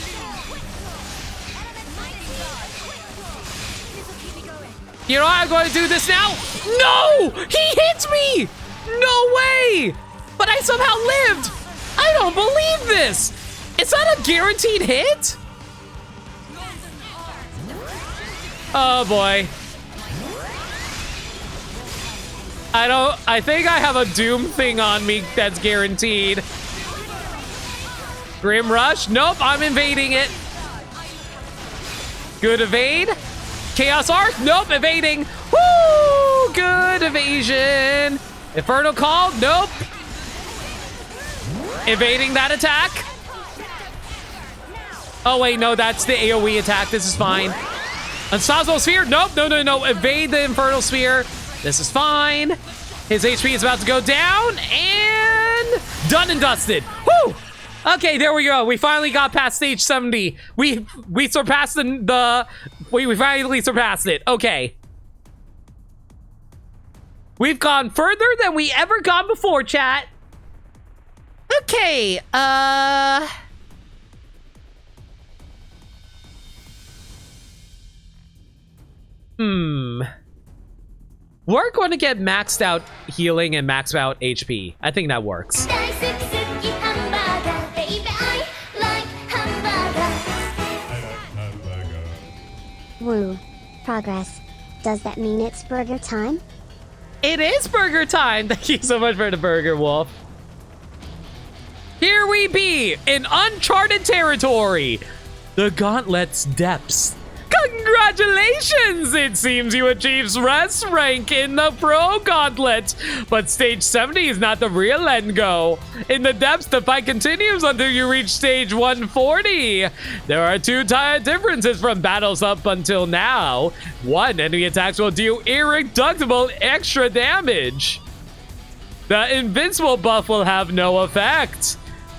You know how I'm going to do this now? No! He hit me! No way! But I somehow lived! I don't believe this! Is that a guaranteed hit? Oh boy. I think I have a Doom thing on me that's guaranteed. Grim Rush? Nope, I'm invading it. Good evade. Chaos Arc? Nope, evading. Woo! Good evasion. Infernal Call? Nope. Evading that attack. Oh wait, no, that's the AoE attack. This is fine. Unstoppable Sphere? Nope, no. Evade the Infernal Sphere. This is fine. His HP is about to go down, and done and dusted. Woo! Okay, there we go. We finally got past stage 70. We surpassed we finally surpassed it. Okay. We've gone further than we ever gone before, chat. Okay, we're going to get maxed out healing and maxed out HP. I think that works. Woo. Progress. Does that mean it's burger time? It is burger time. Thank you so much for the burger, Wolf. Here we be in uncharted territory. the Gauntlet's depths. Congratulations! It seems you achieved S rank in the Pro Gauntlet, but stage 70 is not the real end goal. In the depths, the fight continues until you reach stage 140. There are two differences from battles up until now. One, enemy attacks will deal irreducible extra damage. The invincible buff will have no effect.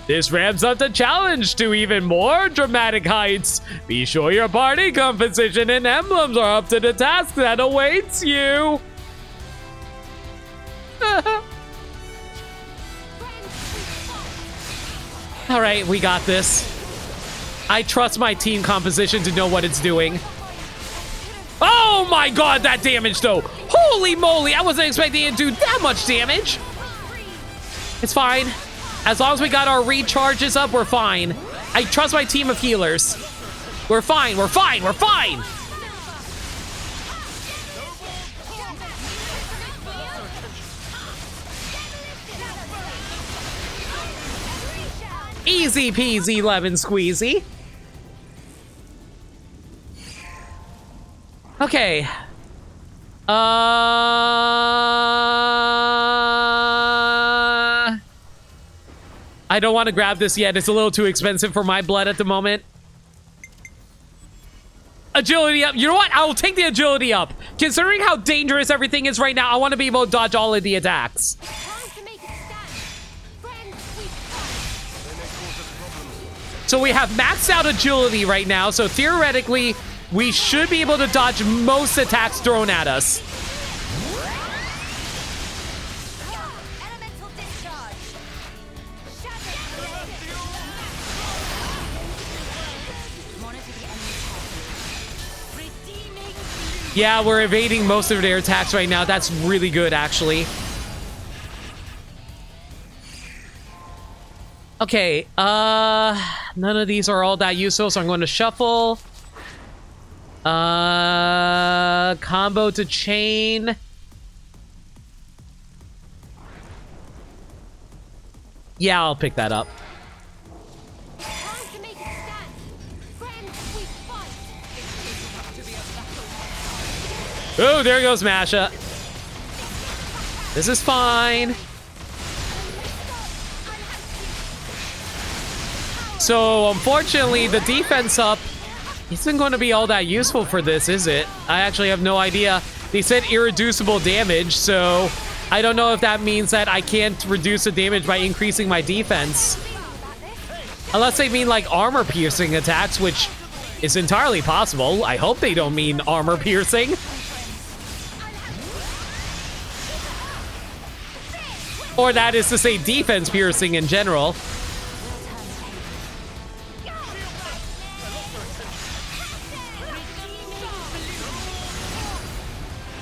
This ramps up the challenge to even more dramatic heights. Be sure your party composition and emblems are up to the task that awaits you. All right, we got this. I trust my team composition to know what it's doing. Oh my god, that damage though. Holy moly, I wasn't expecting it to do that much damage. It's fine. As long as we got our recharges up, we're fine. I trust my team of healers. We're fine, we're fine, we're fine! Easy peasy lemon squeezy. Okay. I don't want to grab this yet. It's a little too expensive for my blood at the moment. Agility up. You know what? I will take the agility up. Considering how dangerous everything is right now, I want to be able to dodge all of the attacks. So we have maxed out agility right now. So theoretically, we should be able to dodge most attacks thrown at us. Yeah, we're evading most of their attacks right now. That's really good, actually. Okay, none of these are all that useful, so I'm going to shuffle. Combo to chain. Yeah, I'll pick that up. Oh, there goes Masha. This is fine. So, unfortunately, the defense up isn't going to be all that useful for this, is it? I actually have no idea. They said irreducible damage, so I don't know if that means that I can't reduce the damage by increasing my defense. Unless they mean, like, armor-piercing attacks, which is entirely possible. I hope they don't mean armor-piercing. Or that is to say defense piercing in general.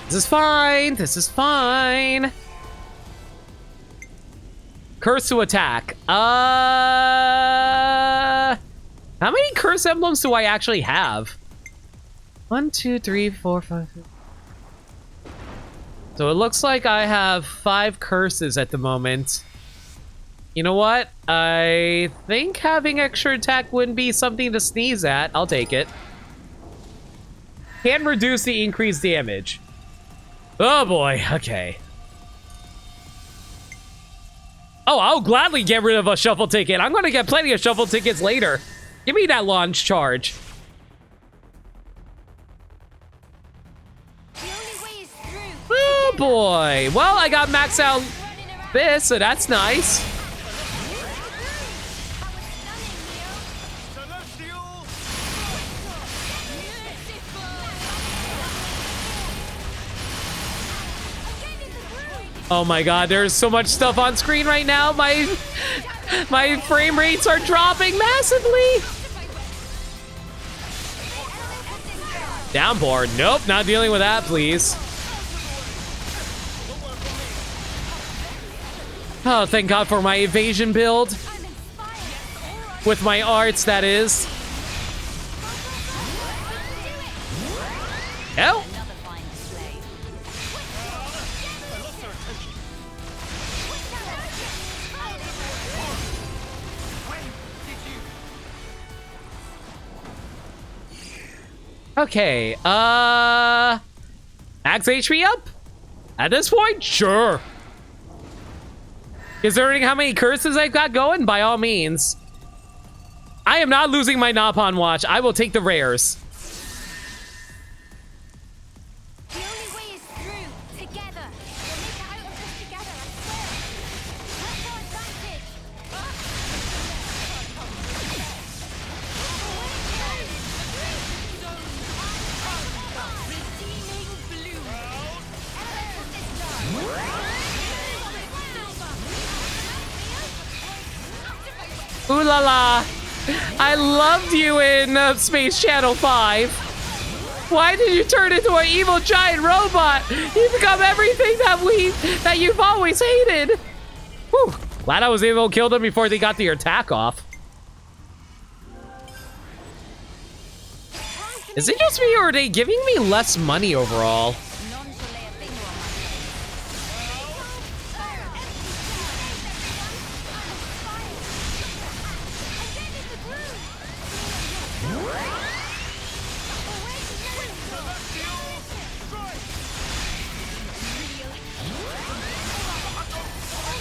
This is fine. This is fine. Curse to attack. How many curse emblems do I actually have? 1, 2, 3, 4, 5, 6. So it looks like I have 5 curses at the moment. You know what? I think having extra attack wouldn't be something to sneeze at. I'll take it. Can reduce the increased damage. Oh boy, okay. Oh, I'll gladly get rid of a shuffle ticket. I'm gonna get plenty of shuffle tickets later. Give me that launch charge. Oh boy. Well, I got maxed out this, so that's nice. Oh my god, there's so much stuff on screen right now. My frame rates are dropping massively. Downpour. Nope, not dealing with that, please. Oh, thank God for my evasion build. With my arts, that is. Oh. Okay, max HP up? At this point, sure. Considering how many curses I've got going, by all means. I am not losing my Napon watch. I will take the rares. The only way is through, together. We'll make it out of this together, I swear. That's our advantage. Redeeming blue. Ooh la la. I loved you in Space Channel 5. Why did you turn into an evil giant robot? You become everything that you've always hated. Whew. Glad I was able to kill them before they got their attack off. Is it just me or are they giving me less money overall?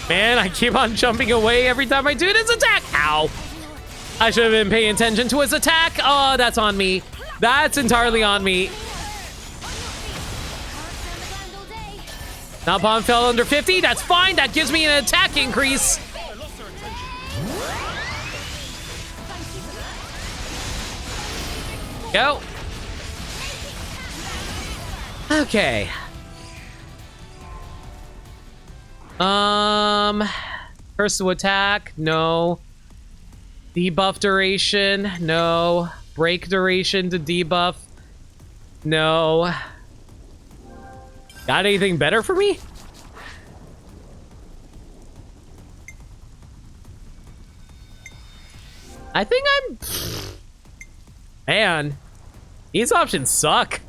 Man, I keep on jumping away every time I do this attack. Ow. I should have been paying attention to his attack. Oh, that's on me. That's entirely on me. Napon fell under 50. That's fine. That gives me an attack increase. Go. Okay. Curse to attack, no. Debuff duration, no. Break duration to debuff, no. Got anything better for me? I think I'm... Man, these options suck.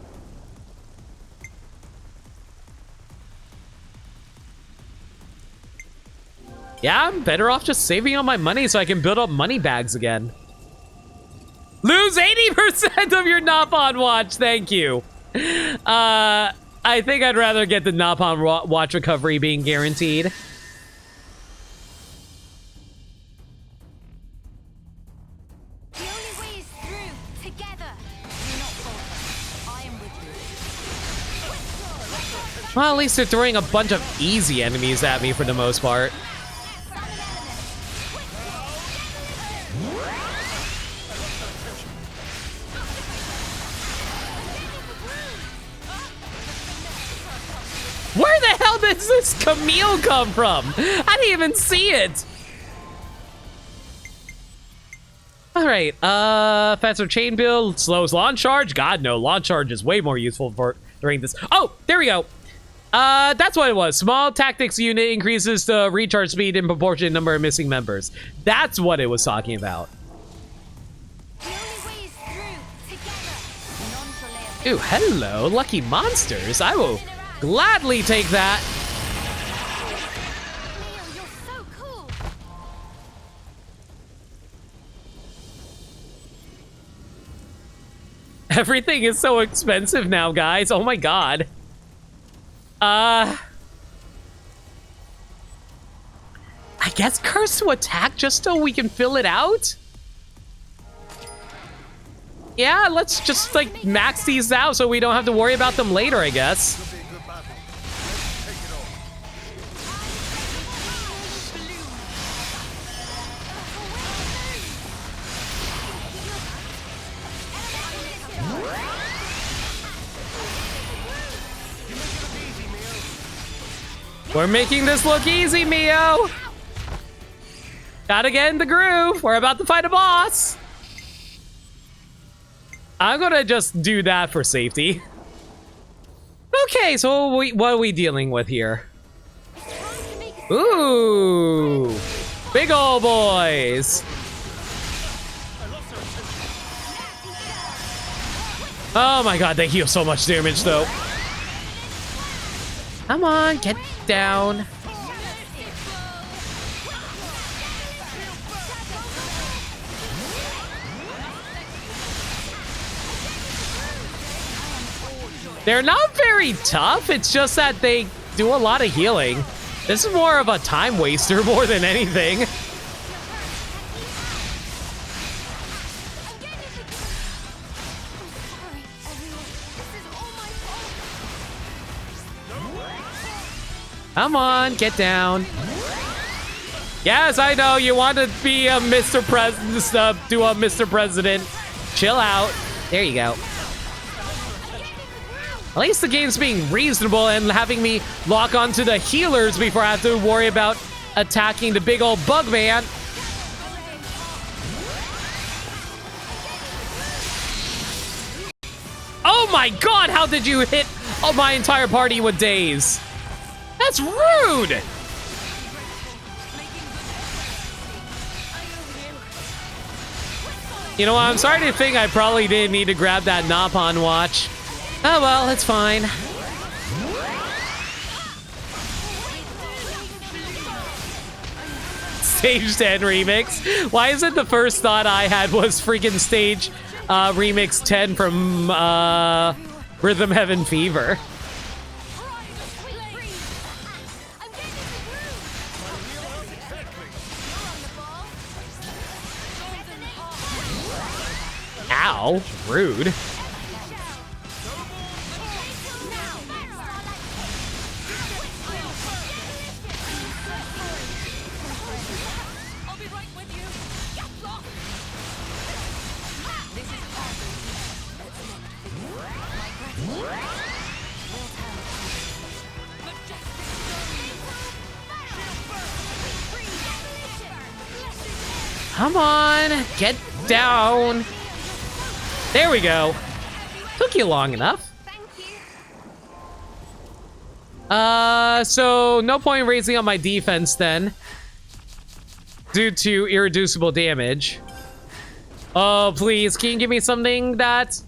Yeah, I'm better off just saving all my money so I can build up money bags again. Lose 80% of your Napon watch, thank you. I think I'd rather get the Napon watch recovery being guaranteed. The only way is through, together. Do not falter. I am with you. Well, at least they're throwing a bunch of easy enemies at me for the most part. Where the hell does this Camille come from? I didn't even see it. All right, faster chain build, slows launch charge. God, no, launch charge is way more useful for during this. Oh, there we go. That's what it was. Small tactics unit increases the recharge speed in proportion to number of missing members. That's what it was talking about. Ooh, hello, lucky monsters. I will gladly take that. You're so cool. Everything is so expensive now, guys. Oh my god. I guess curse to attack just so we can fill it out? Yeah, let's just like max these out so we don't have to worry about them later, I guess. It'll be a good battle. Let's take it all. We're making this look easy, Mio. Gotta get in the groove. We're about to fight a boss. I'm gonna just do that for safety. Okay, so what are we dealing with here? Ooh, big ol' boys. Oh my god, they heal so much damage though. Come on, get down. They're not very tough. It's just that they do a lot of healing. This is more of a time waster more than anything. Sorry, everyone. This is all my fault. Come on, get down. Yes, I know you want to be a Mr. President, do a Mr. President. Chill out. There you go. At least the game's being reasonable and having me lock onto the healers before I have to worry about attacking the big old bug man. Oh my god, how did you hit my entire party with daze? That's rude! You know what, I'm starting to think I probably didn't need to grab that Napon watch. Oh well, it's fine. Stage 10 remix. Why is it the first thought I had was freaking stage remix 10 from Rhythm Heaven Fever? Ow, rude. Come on, get down. There we go. Took you long enough. So no point raising up my defense then, due to irreducible damage. Oh, please, can you give me something that...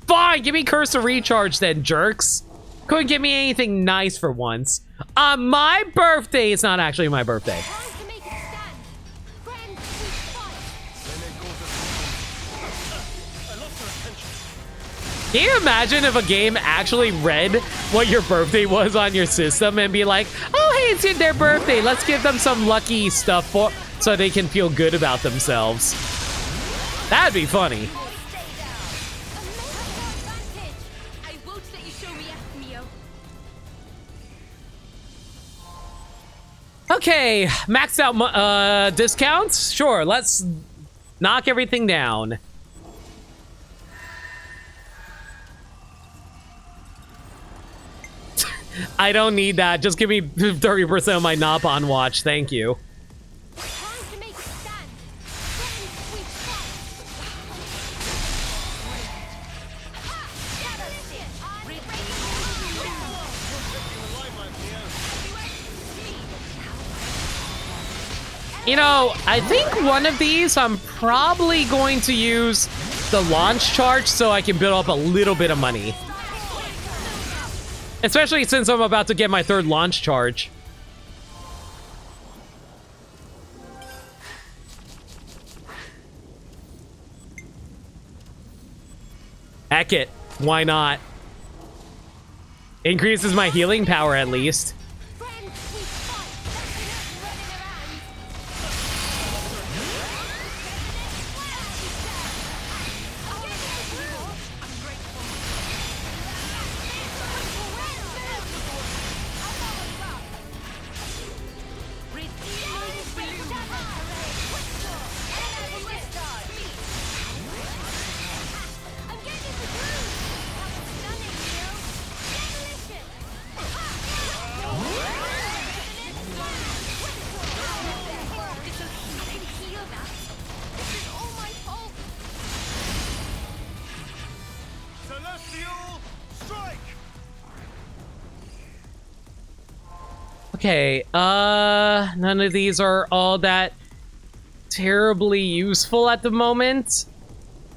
Fine, give me Curse of Recharge then, jerks. Couldn't give me anything nice for once. On my birthday, it's not actually my birthday. Can you imagine if a game actually read what your birthday was on your system and be like, oh, hey, it's their birthday. Let's give them some lucky stuff so they can feel good about themselves. That'd be funny. Okay, maxed out discounts? Sure, let's knock everything down. I don't need that. Just give me 30% of my Napon watch. Thank you. You know, I think one of these I'm probably going to use the launch charge so I can build up a little bit of money. Especially since I'm about to get my third launch charge. Heck it. Why not? Increases my healing power at least. Okay, none of these are all that terribly useful at the moment.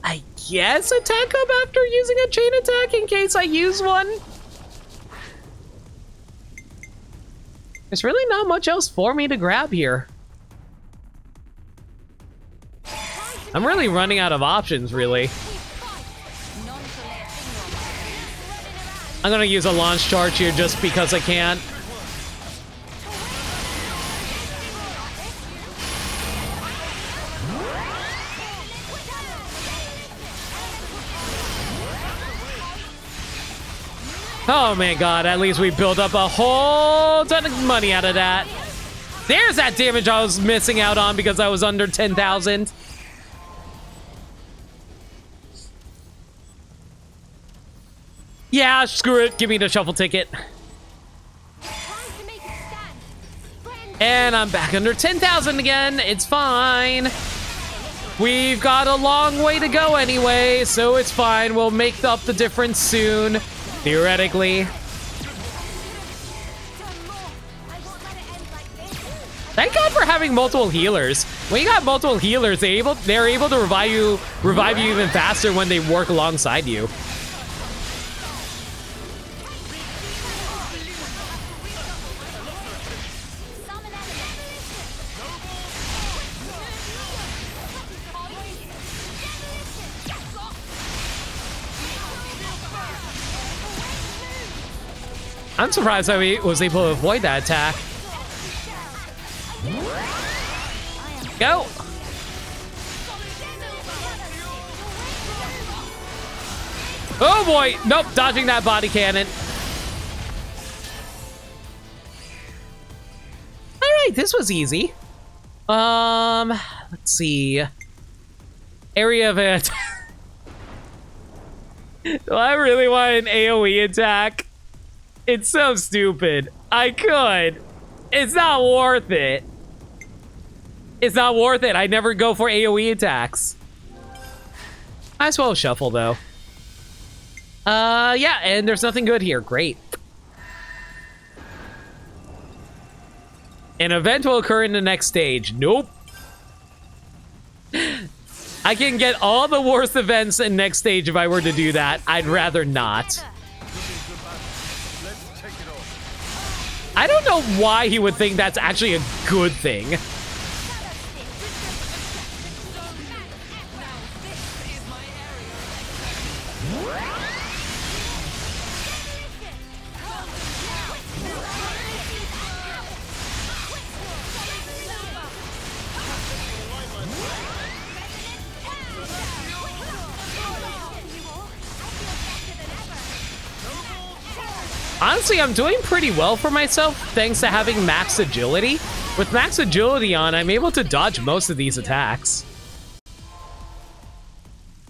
I guess attack up after using a chain attack in case I use one. There's really not much else for me to grab here. I'm really running out of options, really. I'm gonna use a launch charge here just because I can. Oh my god, at least we built up a whole ton of money out of that. There's that damage I was missing out on because I was under 10,000. Yeah, screw it. Give me the shuffle ticket. And I'm back under 10,000 again. It's fine. We've got a long way to go anyway, so it's fine. We'll make up the difference soon. Theoretically. Thank God for having multiple healers. When you got multiple healers, they're able to revive you even faster when they work alongside you. I'm surprised I was able to avoid that attack. Go! Oh boy! Nope, dodging that body cannon. Alright, this was easy. Let's see. Area of it. Do I really want an AoE attack? It's so stupid. I could. It's not worth it. It's not worth it. I never go for AoE attacks. Might as well shuffle, though. Yeah, and there's nothing good here. Great. An event will occur in the next stage. Nope. I can get all the worst events in next stage if I were to do that. I'd rather not. I don't know why he would think that's actually a good thing. Honestly, I'm doing pretty well for myself thanks to having max agility. With max agility on, I'm able to dodge most of these attacks.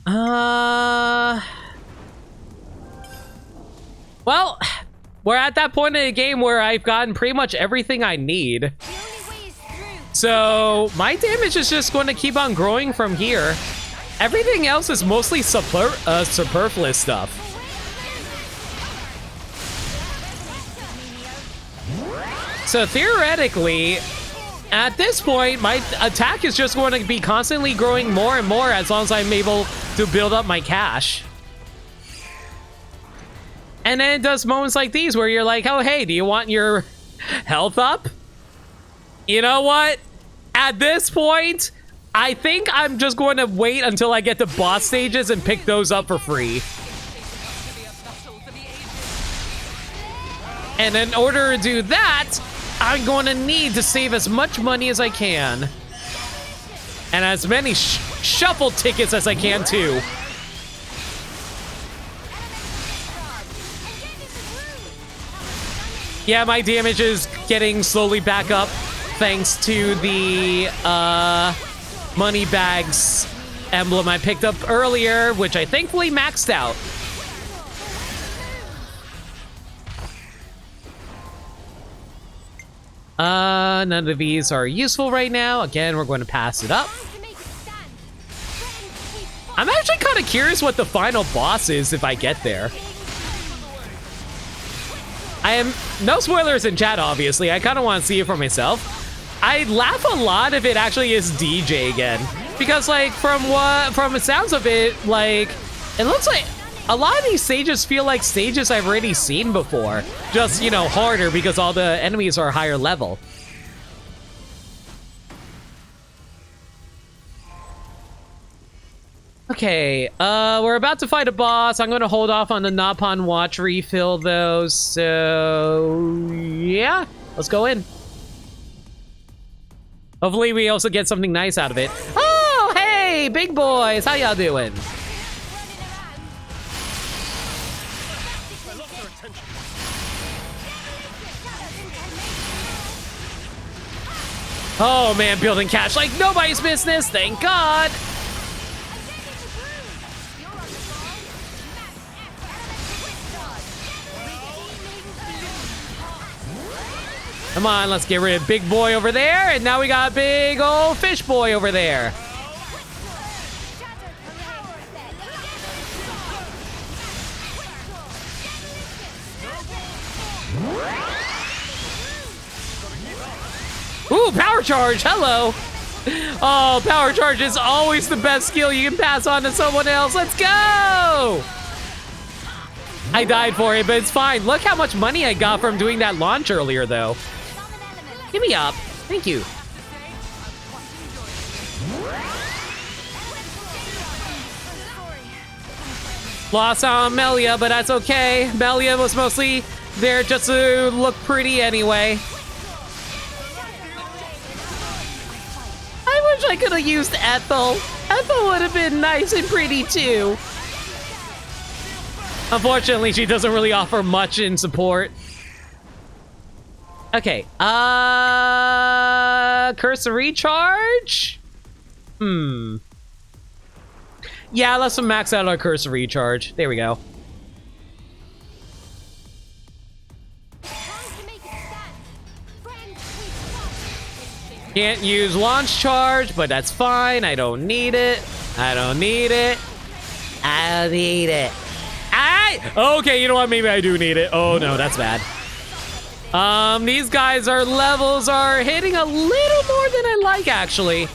Well, we're at that point in the game where I've gotten pretty much everything I need. So my damage is just going to keep on growing from here. Everything else is mostly superfluous stuff. So theoretically, at this point, my attack is just going to be constantly growing more and more as long as I'm able to build up my cash. And then it does moments like these where you're like, oh, hey, do you want your health up? You know what? At this point, I think I'm just going to wait until I get to boss stages and pick those up for free. And in order to do that, I'm going to need to save as much money as I can. And as many shuffle tickets as I can, too. Yeah, my damage is getting slowly back up thanks to the money bags emblem I picked up earlier, which I thankfully maxed out. None of these are useful right now. Again, we're going to pass it up. I'm actually kind of curious what the final boss is if I get there. I am no spoilers in chat, obviously. I kind of want to see it for myself. I'd laugh a lot if it actually is DJ again, because like from the sounds of it, like it looks like a lot of these stages feel like stages I've already seen before, just, you know, harder because all the enemies are higher level. Okay, we're about to fight a boss. I'm gonna hold off on the Napon Watch refill though, so yeah, let's go in. Hopefully we also get something nice out of it. Oh, hey, big boys, how y'all doing? I lost their attention. Oh man, building cash like nobody's business, thank God. Come on, let's get rid of big boy over there, and now we got big old fish boy over there. Ooh, power charge, hello. Oh, power charge is always the best skill you can pass on to someone else. Let's go. I died for it, but it's fine. Look how much money I got from doing that launch earlier, though. Give me up. Thank you. Lost on Melia, but that's okay. Melia was mostly there just to look pretty anyway. I wish I could have used Ethel. Ethel would have been nice and pretty too. Unfortunately, she doesn't really offer much in support. Okay, curse of recharge? Yeah, let's max out our curse of recharge. There we go. Can't use launch charge, but that's fine. I don't need it. I don't need it. I don't need it. Okay, you know what? Maybe I do need it. Oh no, that's bad. These guys, our levels are hitting a little more than I like, actually.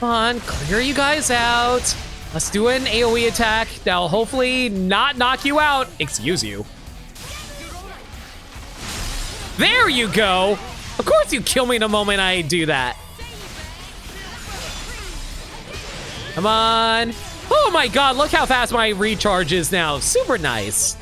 Come on, clear you guys out. Let's do an AoE attack that'll hopefully not knock you out. Excuse you. There you go. Of course you kill me the moment I do that. Come on. Oh my god, look how fast my recharge is now. Super nice.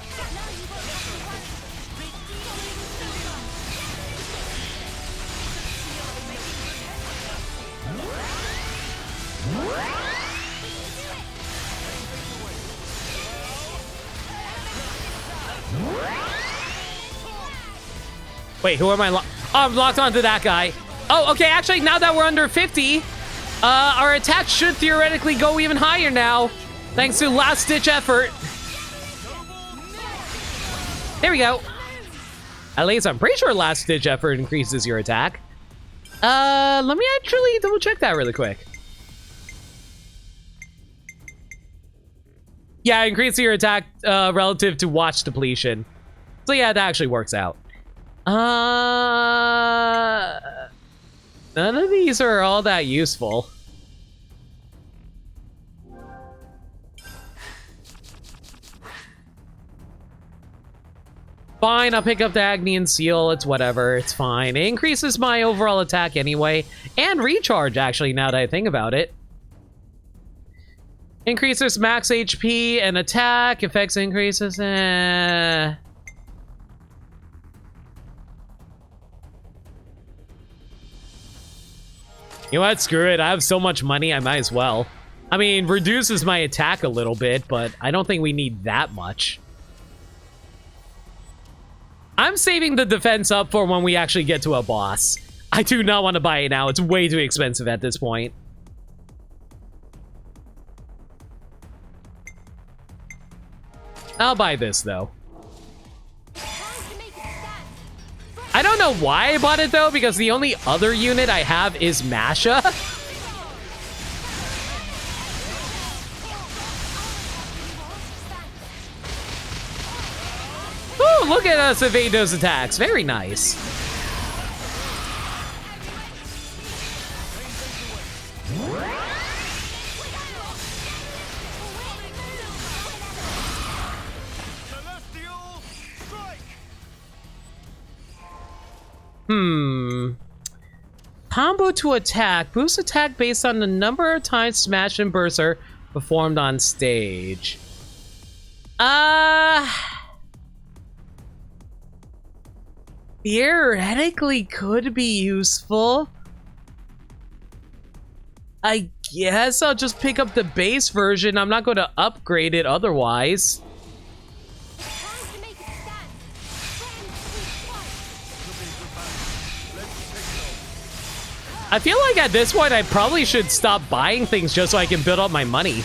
Wait, who am I oh, I'm locked onto that guy. Oh, okay, actually, now that we're under 50, our attack should theoretically go even higher now, thanks to last-ditch effort. There we go. At least I'm pretty sure last-ditch effort increases your attack. Let me actually double-check that really quick. Yeah, increase your attack relative to watch depletion. So yeah, that actually works out. None of these are all that useful. Fine, I'll pick up the Agnian Seal. It's whatever. It's fine. It increases my overall attack anyway. And recharge, actually, now that I think about it. Increases max HP and attack. Effects increases. You know what? Screw it. I have so much money, I might as well. I mean, reduces my attack a little bit, but I don't think we need that much. I'm saving the defense up for when we actually get to a boss. I do not want to buy it now. It's way too expensive at this point. I'll buy this, though. I don't know why I bought it, though, because the only other unit I have is Masha. Ooh, look at us evade those attacks. Very nice. Combo to attack. Boost attack based on the number of times smash and bursts are performed on stage. Theoretically could be useful. I guess I'll just pick up the base version. I'm not going to upgrade it otherwise. Time to make a stand. Then we fight. I feel like at this point I probably should stop buying things just so I can build up my money.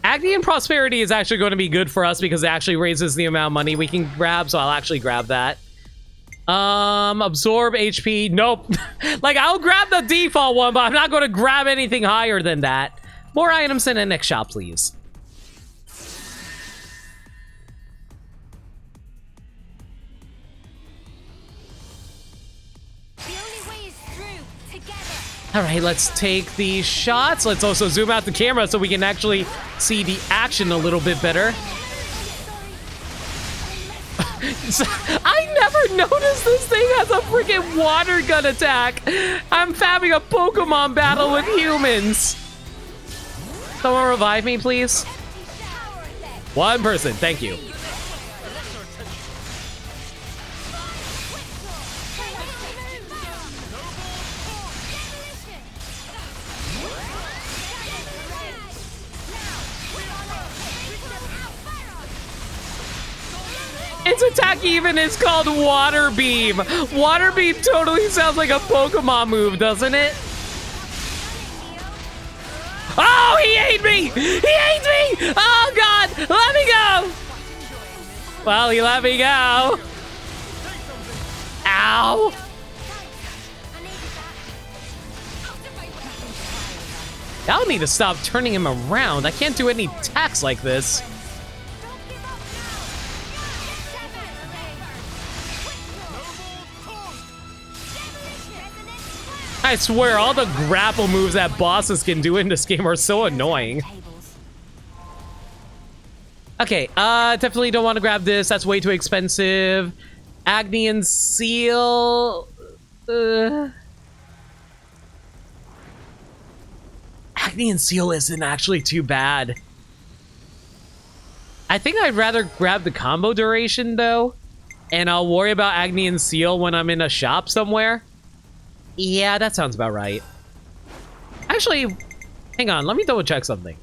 Agony and Prosperity is actually going to be good for us because it actually raises the amount of money we can grab, so I'll actually grab that. Absorb HP. Nope. Like, I'll grab the default one, but I'm not going to grab anything higher than that. More items in the next shop, please. The only way is through, together. All right, let's take these shots. Let's also zoom out the camera so we can actually see the action a little bit better. I never noticed this thing has a freaking water gun attack. I'm having a Pokemon battle with humans. Someone revive me, please. One person, thank you. Its attack even is called Water Beam. Water Beam totally sounds like a Pokemon move, doesn't it? Oh, he ate me! He ate me! Oh, God! Let me go! Well, he let me go. Ow! I'll need to stop turning him around. I can't do any attacks like this. I swear, all the grapple moves that bosses can do in this game are so annoying. Okay, definitely don't want to grab this. That's way too expensive. Agni and Seal. Agni and Seal isn't actually too bad. I think I'd rather grab the combo duration, though. And I'll worry about Agni and Seal when I'm in a shop somewhere. Yeah, that sounds about right. Actually, hang on. Let me double check something.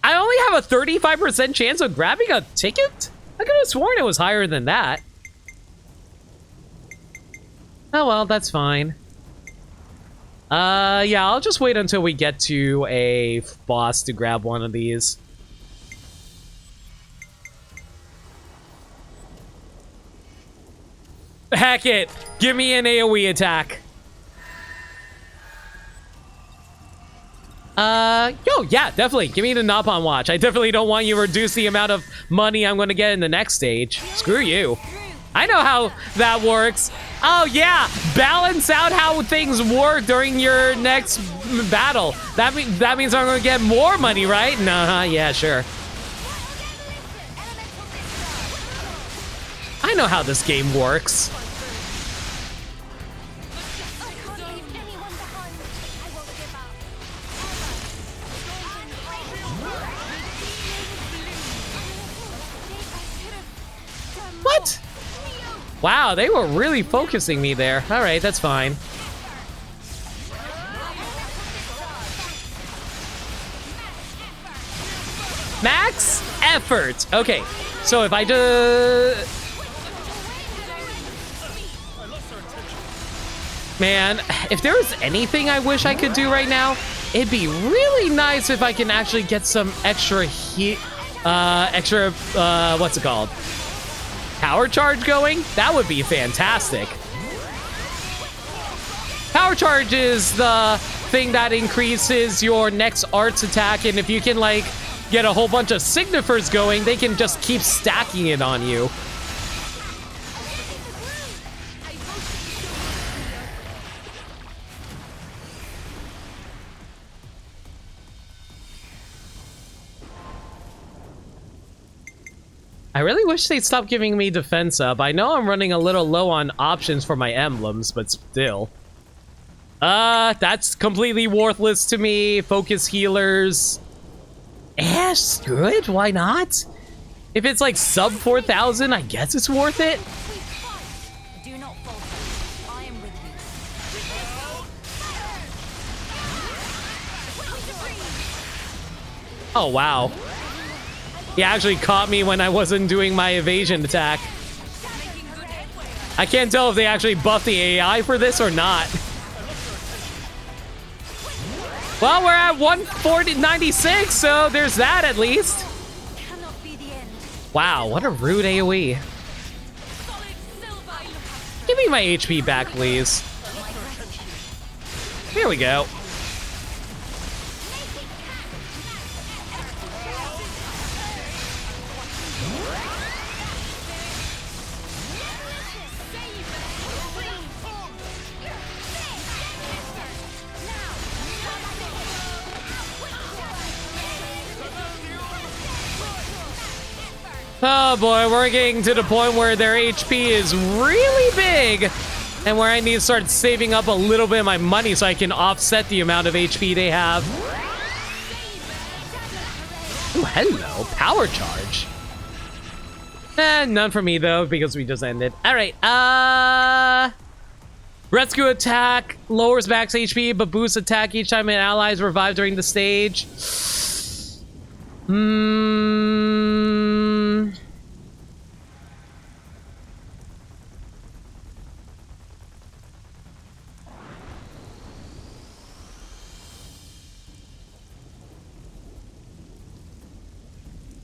I only have a 35% chance of grabbing a ticket? I could have sworn it was higher than that. Oh, well, that's fine. Yeah, I'll just wait until we get to a boss to grab one of these. Heck it! Give me an AoE attack. Yo, yeah, definitely. Give me the Napalm Watch. I definitely don't want you to reduce the amount of money I'm going to get in the next stage. Screw you. I know how that works. Oh, yeah. Balance out how things work during your next battle. That means I'm going to get more money, right? Nah, yeah, sure. I know how this game works. What? Wow, they were really focusing me there. All right, that's fine. Max effort. Okay, so if I just... Man, if there was anything I wish I could do right now, it'd be really nice if I can actually get some extra what's it called? Power charge going? That would be fantastic. Power charge is the thing that increases your next arts attack, and if you can like get a whole bunch of signifers going, they can just keep stacking it on you. I really wish they'd stop giving me defense up. I know I'm running a little low on options for my emblems, but still. That's completely worthless to me. Focus healers. Yes, good. Why not? If it's like sub 4,000, I guess it's worth it. Do not falter. I am with you. Oh, wow. He actually caught me when I wasn't doing my evasion attack. I can't tell if they actually buffed the AI for this or not. Well, we're at 140.96, so there's that at least. Cannot be the end. Wow, what a rude AoE. Give me my HP back, please. Here we go. Oh boy, we're getting to the point where their HP is really big and where I need to start saving up a little bit of my money so I can offset the amount of HP they have. Ooh, hello, power charge. None for me though, because we just ended. All right, rescue attack lowers max HP, but boosts attack each time an ally is revived during the stage.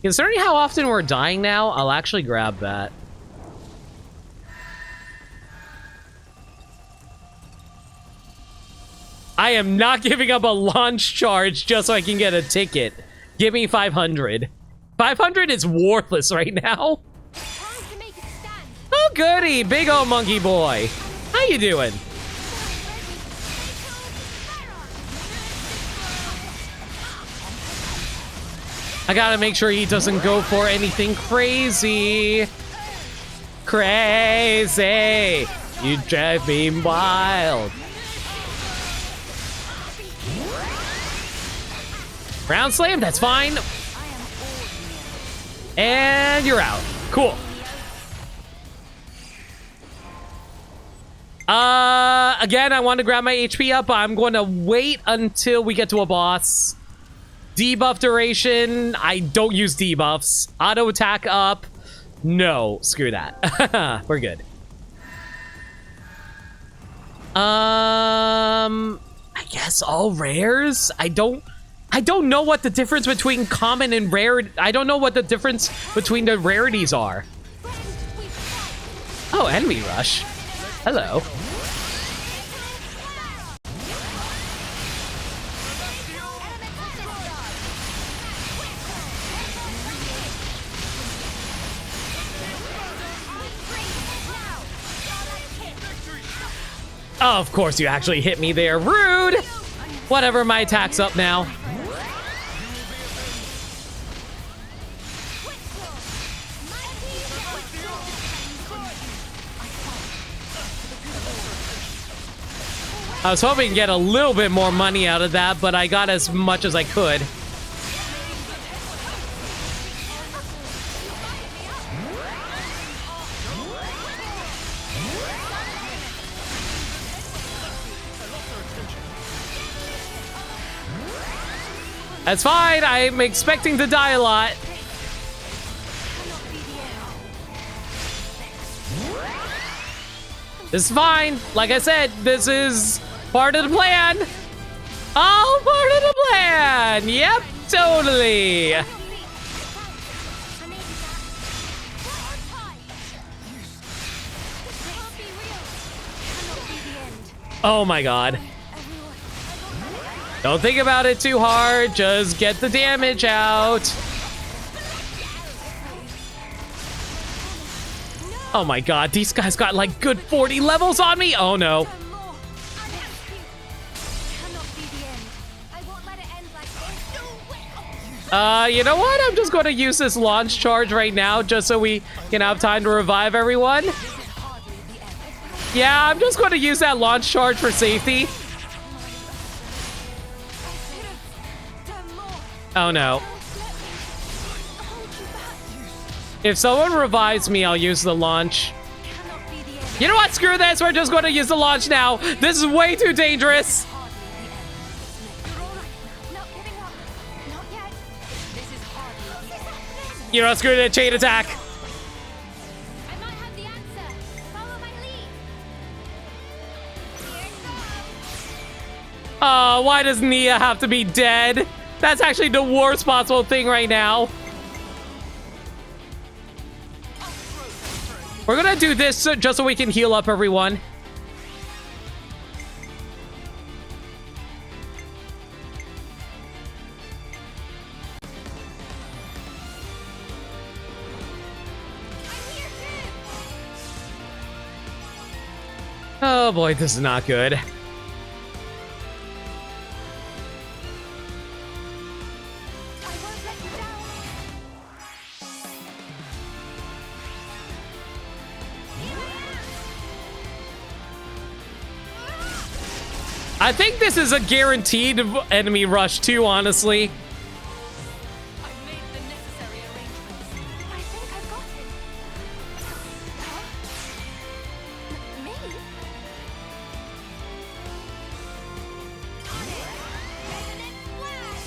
Considering how often we're dying now, I'll actually grab that. I am not giving up a launch charge just so I can get a ticket. Give me 500. 500 is worthless right now. Oh, goody, big old monkey boy. How you doing? I gotta make sure he doesn't go for anything crazy. Crazy. You drive me wild. Round slam, that's fine. And you're out. Cool. Again, I want to grab my HP up. I'm going to wait until we get to a boss. Debuff duration. I don't use debuffs. Auto attack up. No, screw that. We're good. I guess all rares. I don't know what the difference between common and rare. I don't know what the difference between the rarities are. Oh, enemy rush. Hello. Oh, of course you actually hit me there. Rude! Whatever, my attack's up now. I was hoping to get a little bit more money out of that, but I got as much as I could. That's fine. I'm expecting to die a lot. This is fine. Like I said, this is part of the plan. All part of the plan. Yep, totally. Oh my god. Don't think about it too hard. Just get the damage out. Oh my god, these guys got like good 40 levels on me. Oh no. You know what? I'm just going to use this launch charge right now just so we can have time to revive everyone. Yeah, I'm just going to use that launch charge for safety. Oh no. If someone revives me, I'll use the launch. You know what? Screw this. We're just going to use the launch now. This is way too dangerous. You know what? Screw the chain attack. I might have the answer. Follow my lead. Here it comes. Oh, why does Nia have to be dead? That's actually the worst possible thing right now. We're gonna do this just so we can heal up everyone. Oh boy, this is not good. I won't let you down. I think this is a guaranteed enemy rush too, honestly. I've made the necessary arrangements. I think I've got it. Huh? Me? On it! Resonant flash!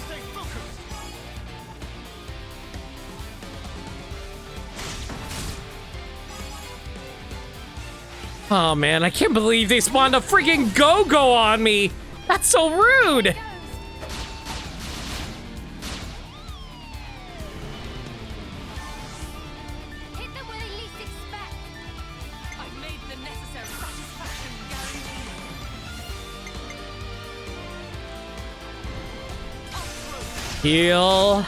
Stay focused. Oh man, I can't believe they spawned a freaking go-go on me. That's so rude. Hit them where they least expect. I've made the necessary satisfaction guaranteed. Heal.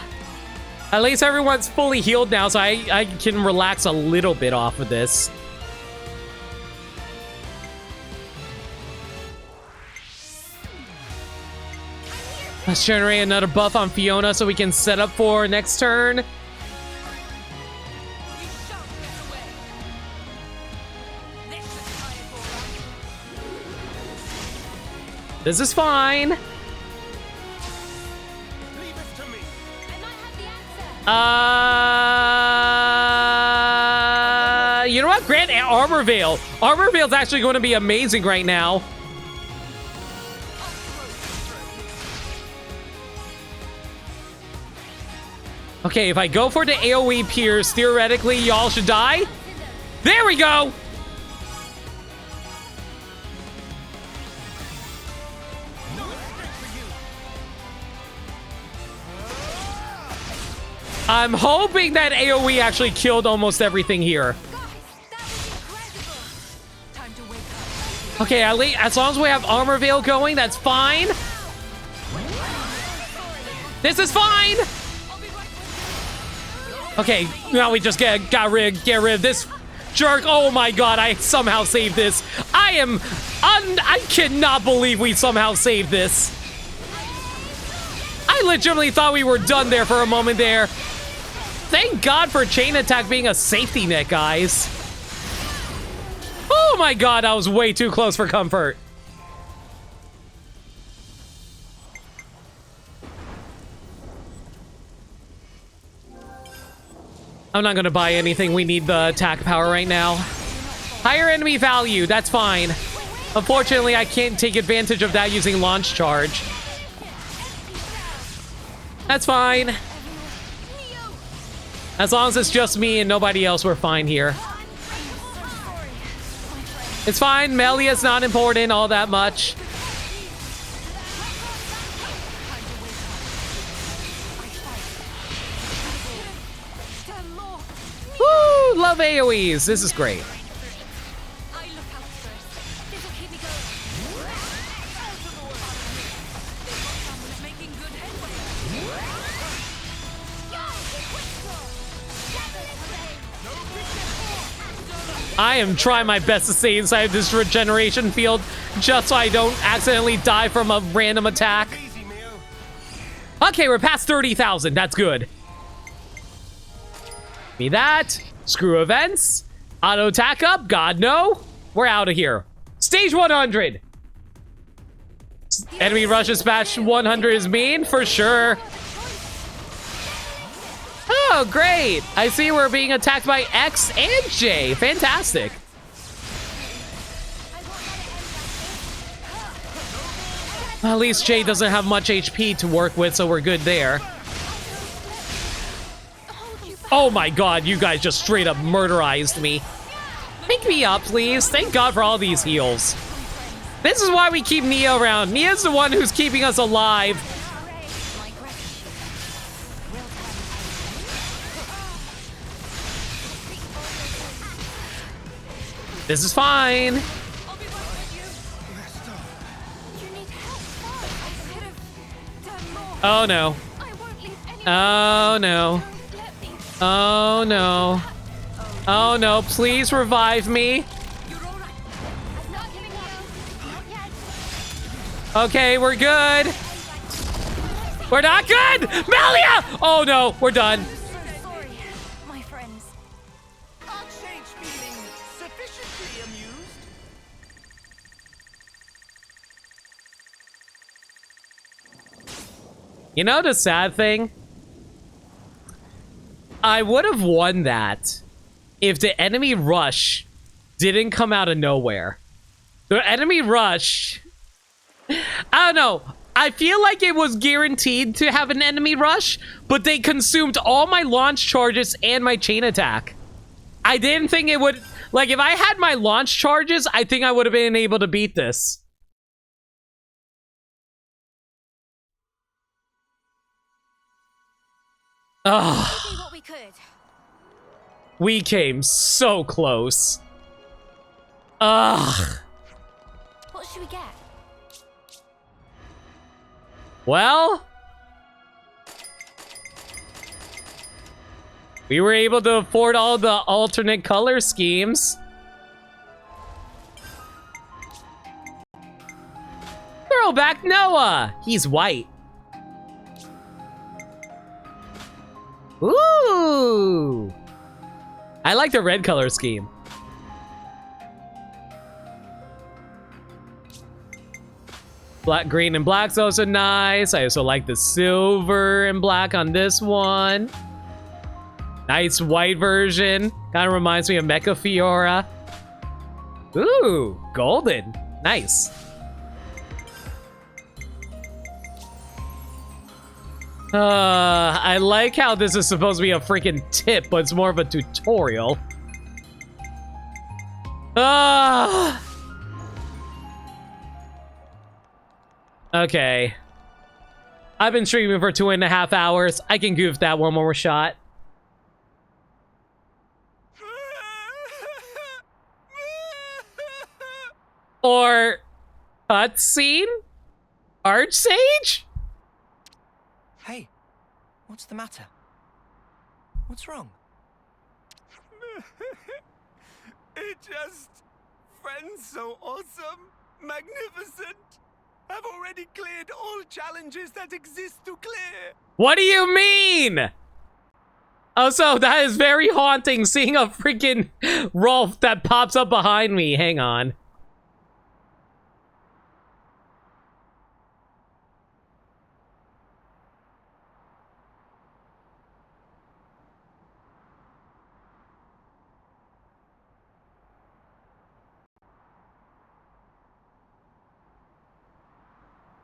At least everyone's fully healed now, so I can relax a little bit off of this. Let's generate another buff on Fiona so we can set up for next turn. We shan't get away. This is time for us. This is fine. Leave it to me. I might have the answer. You know what? Grant Armor Veil. Armor Veil's actually going to be amazing right now. Okay, if I go for the AoE Pierce, theoretically, y'all should die. There we go! I'm hoping that AoE actually killed almost everything here. Guys, that was incredible. Time to wake up. Okay, at least, as long as we have Armor Veil going, that's fine. This is fine! I'll be right with Okay, now we just get rid of this jerk. Oh my god, I somehow saved this. I cannot believe we somehow saved this. I legitimately thought we were done there for a moment there. Thank God for chain attack being a safety net, guys. Oh my god, that was way too close for comfort. I'm not gonna buy anything. We need the attack power right now. Higher enemy value, that's fine. Unfortunately, I can't take advantage of that using launch charge. That's fine. As long as it's just me and nobody else, we're fine here. It's fine. Melia's not important all that much. Woo! love AoEs. This is great. I look out first. This'll keep me going. Someone's making good headway. I am trying my best to stay inside this regeneration field just so I don't accidentally die from a random attack. Easy, Mio. Okay, we're past 30,000. That's good. Me that. Screw events. Auto attack up. God, no. We're out of here. Stage 100. Enemy rush dispatch 100 is mean for sure. Oh, great. I see we're being attacked by X and J. Fantastic. At least J doesn't have much HP to work with, so we're good there. Oh my god, you guys just straight up murderized me. Pick me up, please. Thank God for all these heals. This is why we keep Nia around. Nia's the one who's keeping us alive. This is fine. I'll be right with you. You need help. I could have done more. Oh no. I won't leave anyone. Oh no. Let me. Oh no. Oh no, please revive me. You're all right. I'm not giving up. Not yet. Okay, we're good. We're not good! Melia! Oh no, we're done. Sorry, my friends. Aren't Sage feeling sufficiently amused? You know the sad thing? I would have won that if the enemy rush didn't come out of nowhere. The enemy rush... I don't know. I feel like it was guaranteed to have an enemy rush, but they consumed all my launch charges and my chain attack. I didn't think it would... Like, if I had my launch charges, I think I would have been able to beat this. Ugh. We did what we could. We came so close. Ugh. What should we get? Well, we were able to afford all the alternate color schemes. Throwback Noah. He's white. Ooh. I like the red color scheme. Black, green, and black's also nice. I also like the silver and black on this one. Nice white version. Kind of reminds me of Mecha Fiora. Ooh, golden. Nice. I like how this is supposed to be a freaking tip, but it's more of a tutorial. Okay. I've been streaming for 2.5 hours. I can give that one more shot. Or cutscene? Archsage? Hey, what's the matter? What's wrong? It just... Friends so awesome, magnificent. I've already cleared all challenges that exist to clear. What do you mean? Also, that is very haunting, seeing a freaking Rolf that pops up behind me. Hang on.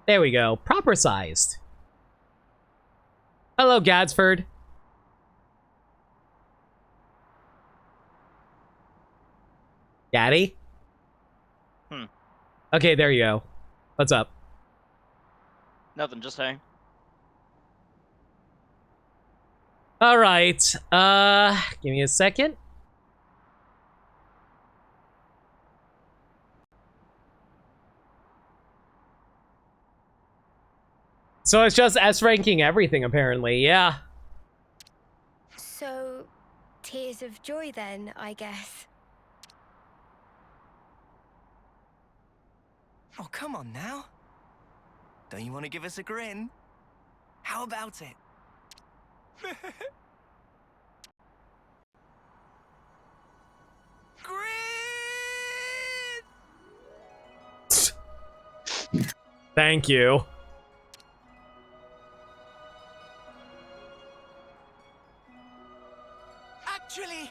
There we go. Proper sized. Hello, Gadsford. Daddy? Okay, there you go. What's up? Nothing, just saying. All right. Give me a second. So it's just S ranking everything, apparently. Yeah. So, tears of joy then, I guess. Oh, come on now. Don't you want to give us a grin? How about it? Grin! Thank you. Actually,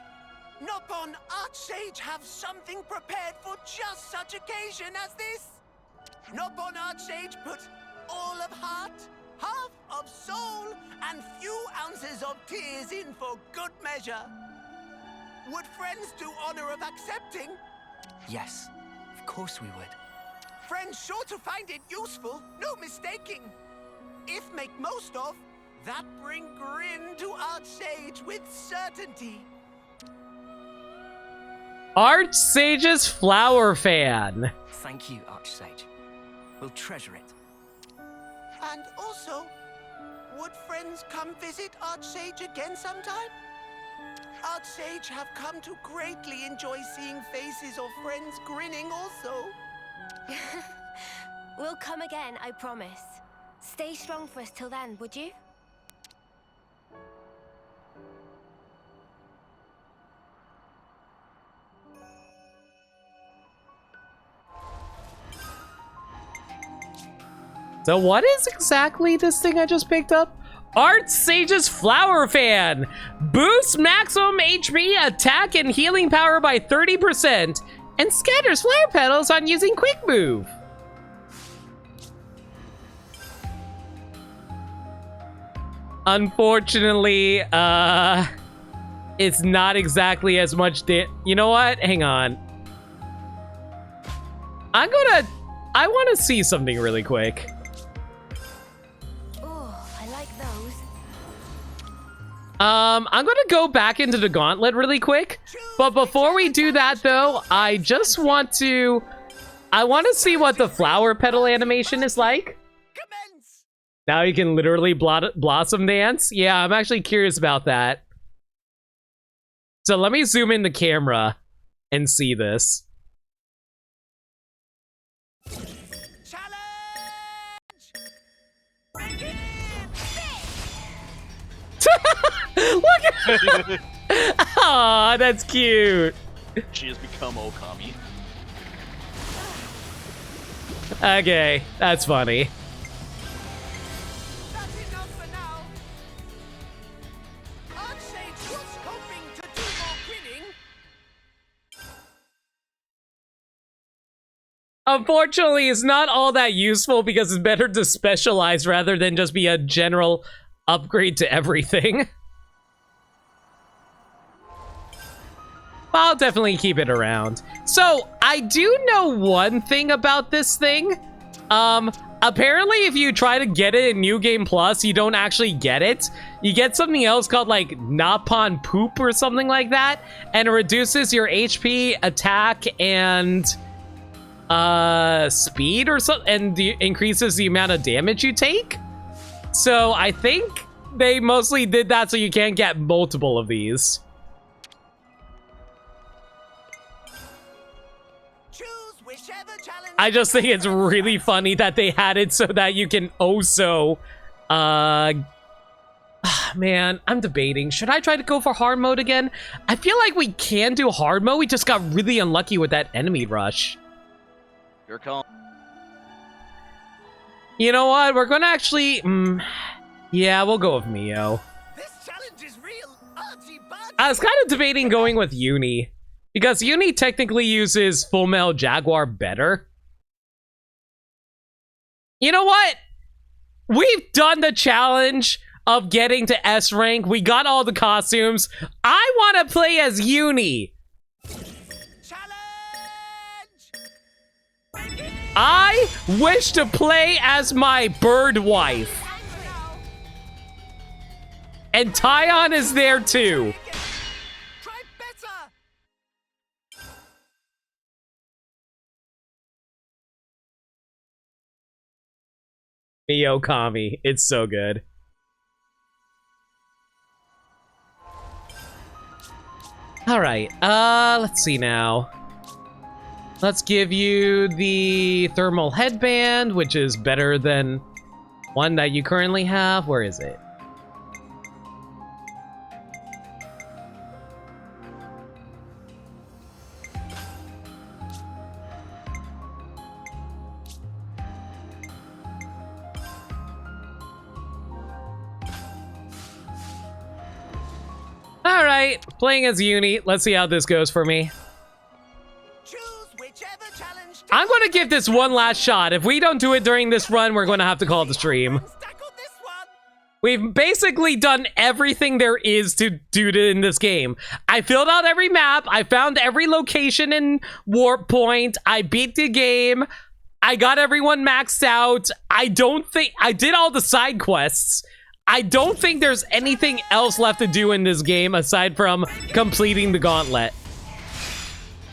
Nopon Archsage have something prepared for just such occasion as this. Nopon Archsage put all of heart, half of soul, and few ounces of tears in for good measure. Would friends do honor of accepting? Yes, of course we would. Friends sure to find it useful, no mistaking. If make most of, that bring grin to Archsage with certainty. Archsage's flower fan. Thank you, Archsage. We'll treasure it. And also, would friends come visit Archsage again sometime? Archsage have come to greatly enjoy seeing faces of friends grinning also. We'll come again, I promise. Stay strong for us till then, would you? So what is exactly this thing I just picked up? Archsage's flower fan. Boosts maximum HP, attack, and healing power by 30%. And scatters flare petals on using quick move. Unfortunately, it's not exactly as much you know what? Hang on. I want to see something really quick. Oh, I like those. I'm gonna go back into the Gauntlet really quick. But before we do that, though, I just want to... I want to see what the flower petal animation is like. Commence! Now you can literally blossom dance. Yeah, I'm actually curious about that. So let me zoom in the camera and see this. Challenge! Begin! Look at Aw, that's cute. She has become Okami. Okay, that's funny. That's enough for now. Archsage was hoping to do more grinning. Unfortunately, it's not all that useful because it's better to specialize rather than just be a general upgrade to everything. I'll definitely keep it around. So, I do know one thing about this thing. Apparently if you try to get it in New Game Plus, you don't actually get it. You get something else called like Napon Poop or something like that, and it reduces your HP, attack, and speed or something, and increases the amount of damage you take. So I think they mostly did that so you can't get multiple of these. I just think it's really funny that they had it so that you can also, man, I'm debating. Should I try to go for hard mode again? I feel like we can do hard mode. We just got really unlucky with that enemy rush. Your call. You know what? We're gonna actually, yeah, we'll go with Mio. This challenge is real arty-barty. I was kind of debating going with Uni, because Uni technically uses Full Metal Jaguar better. You know what? We've done the challenge of getting to S rank. We got all the costumes. I want to play as Uni. I wish to play as my bird wife. And Tyon is there too. Yo, Kami. It's so good. Alright, let's see now. Let's give you the thermal headband, which is better than one that you currently have. Where is it? Alright, playing as Uni. Let's see how this goes for me. Choose whichever challenge. I'm gonna give this one last shot. If we don't do it during this run, we're gonna have to call the stream. Tackle this one. We've basically done everything there is to do in this game. I filled out every map. I found every location and warp point. I beat the game. I got everyone maxed out. I did all the side quests. I don't think there's anything else left to do in this game aside from completing the Gauntlet.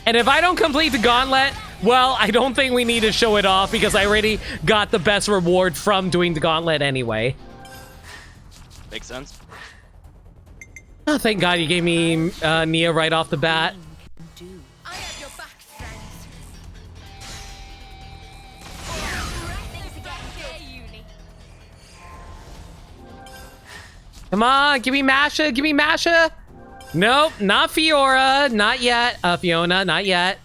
And if I don't complete the Gauntlet, well, I don't think we need to show it off because I already got the best reward from doing the Gauntlet anyway. Makes sense. Oh, thank God you gave me Nia right off the bat. I have your back, friends. Things are getting good, Uni. Come on, give me Masha, give me Masha. Nope, not Fiora, not yet. Fiona, not yet.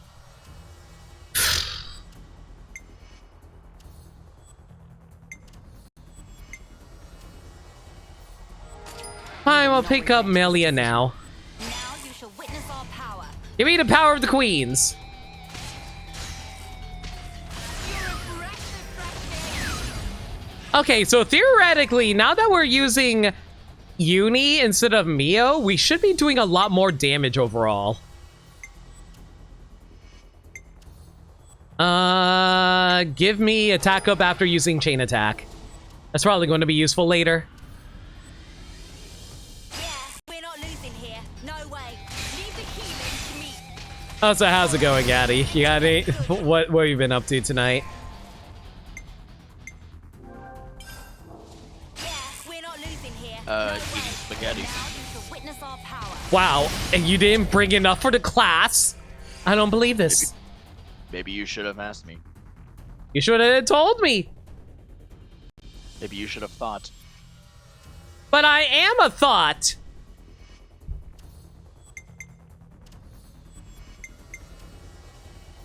Fine, we'll pick up Melia now. Now you shall witness our power. Give me the power of the queens. Okay, so theoretically, now that we're using Uni instead of Mio, we should be doing a lot more damage overall. Give me attack up after using chain attack. That's probably going to be useful later. Yeah, we're not losing here. No way. Leave the healing to me. Oh, so how's it going, Gaddy? You got any? What have you been up to tonight? Yeah, we're not losing here. Eating spaghetti. Now you shall witness our power. Wow, and you didn't bring enough for the class? I don't believe this. Maybe you should have asked me. You should have told me. Maybe you should have thought. But I am a thought.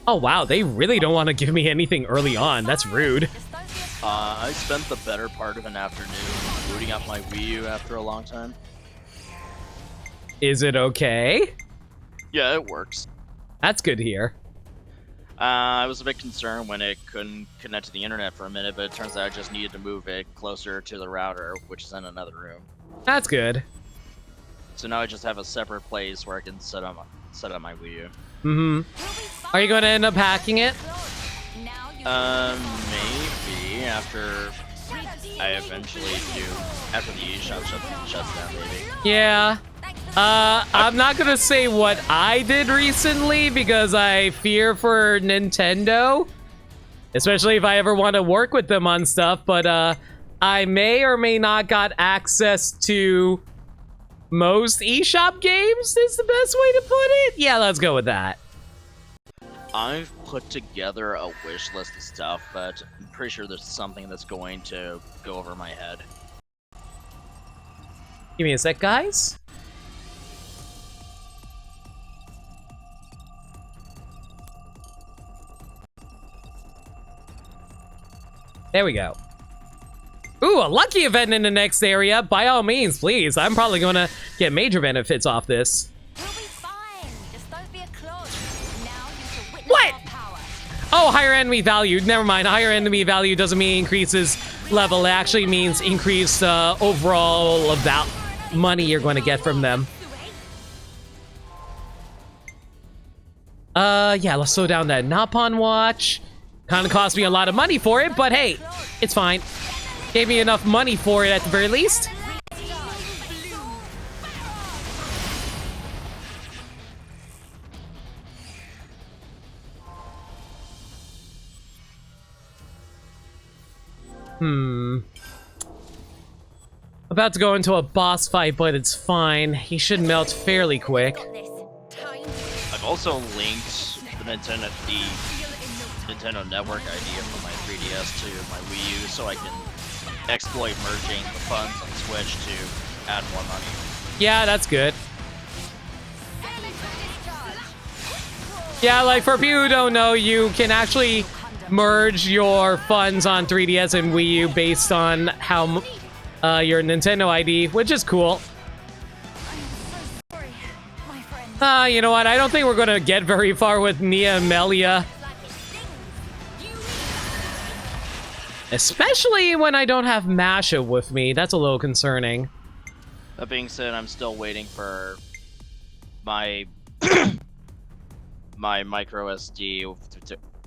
Oh wow, they really don't want to give me anything early on. That's rude. Just don't be a I spent the better part of an afternoon booting up my Wii U after a long time. Is it okay? Yeah, it works. That's good to hear. I was a bit concerned when it couldn't connect to the internet for a minute, but it turns out I just needed to move it closer to the router, which is in another room. That's good. So now I just have a separate place where I can set up my Wii U. Mm-hmm. Are you going to end up hacking it? Now you Maybe after I eventually do, after the eShop shuts down, maybe. Yeah. I'm not gonna say what I did recently because I fear for Nintendo. Especially if I ever want to work with them on stuff, but I may or may not got access to most eShop games is the best way to put it. Yeah, let's go with that. I've put together a wish list of stuff, but I'm pretty sure there's something that's going to go over my head. Give me a sec, guys. There we go. Ooh, a lucky event in the next area. By all means, please. I'm probably gonna get major benefits off this. We'll be fine. Just don't be a clone. Now you shall witness What? our power. Oh, higher enemy value. Never mind. Higher enemy value doesn't mean increases level. It actually means increase overall of that money you're going to get from them. Yeah, let's slow down that Napon watch. Kind of cost me a lot of money for it, but hey, it's fine. Gave me enough money for it at the very least. About to go into a boss fight, but it's fine. He should melt fairly quick. Got this. Time. I've also linked the Nintendo Network idea from my 3DS to my Wii U, so I can exploit merging the funds on Switch to add more money. Yeah, that's good. Yeah, like for people who don't know, you can actually merge your funds on 3DS and Wii U based on how your Nintendo ID, which is cool. You know what? I don't think we're gonna get very far with Nia and Melia. Especially when I don't have Masha with me. That's a little concerning. That being said, I'm still waiting for my my micro SD,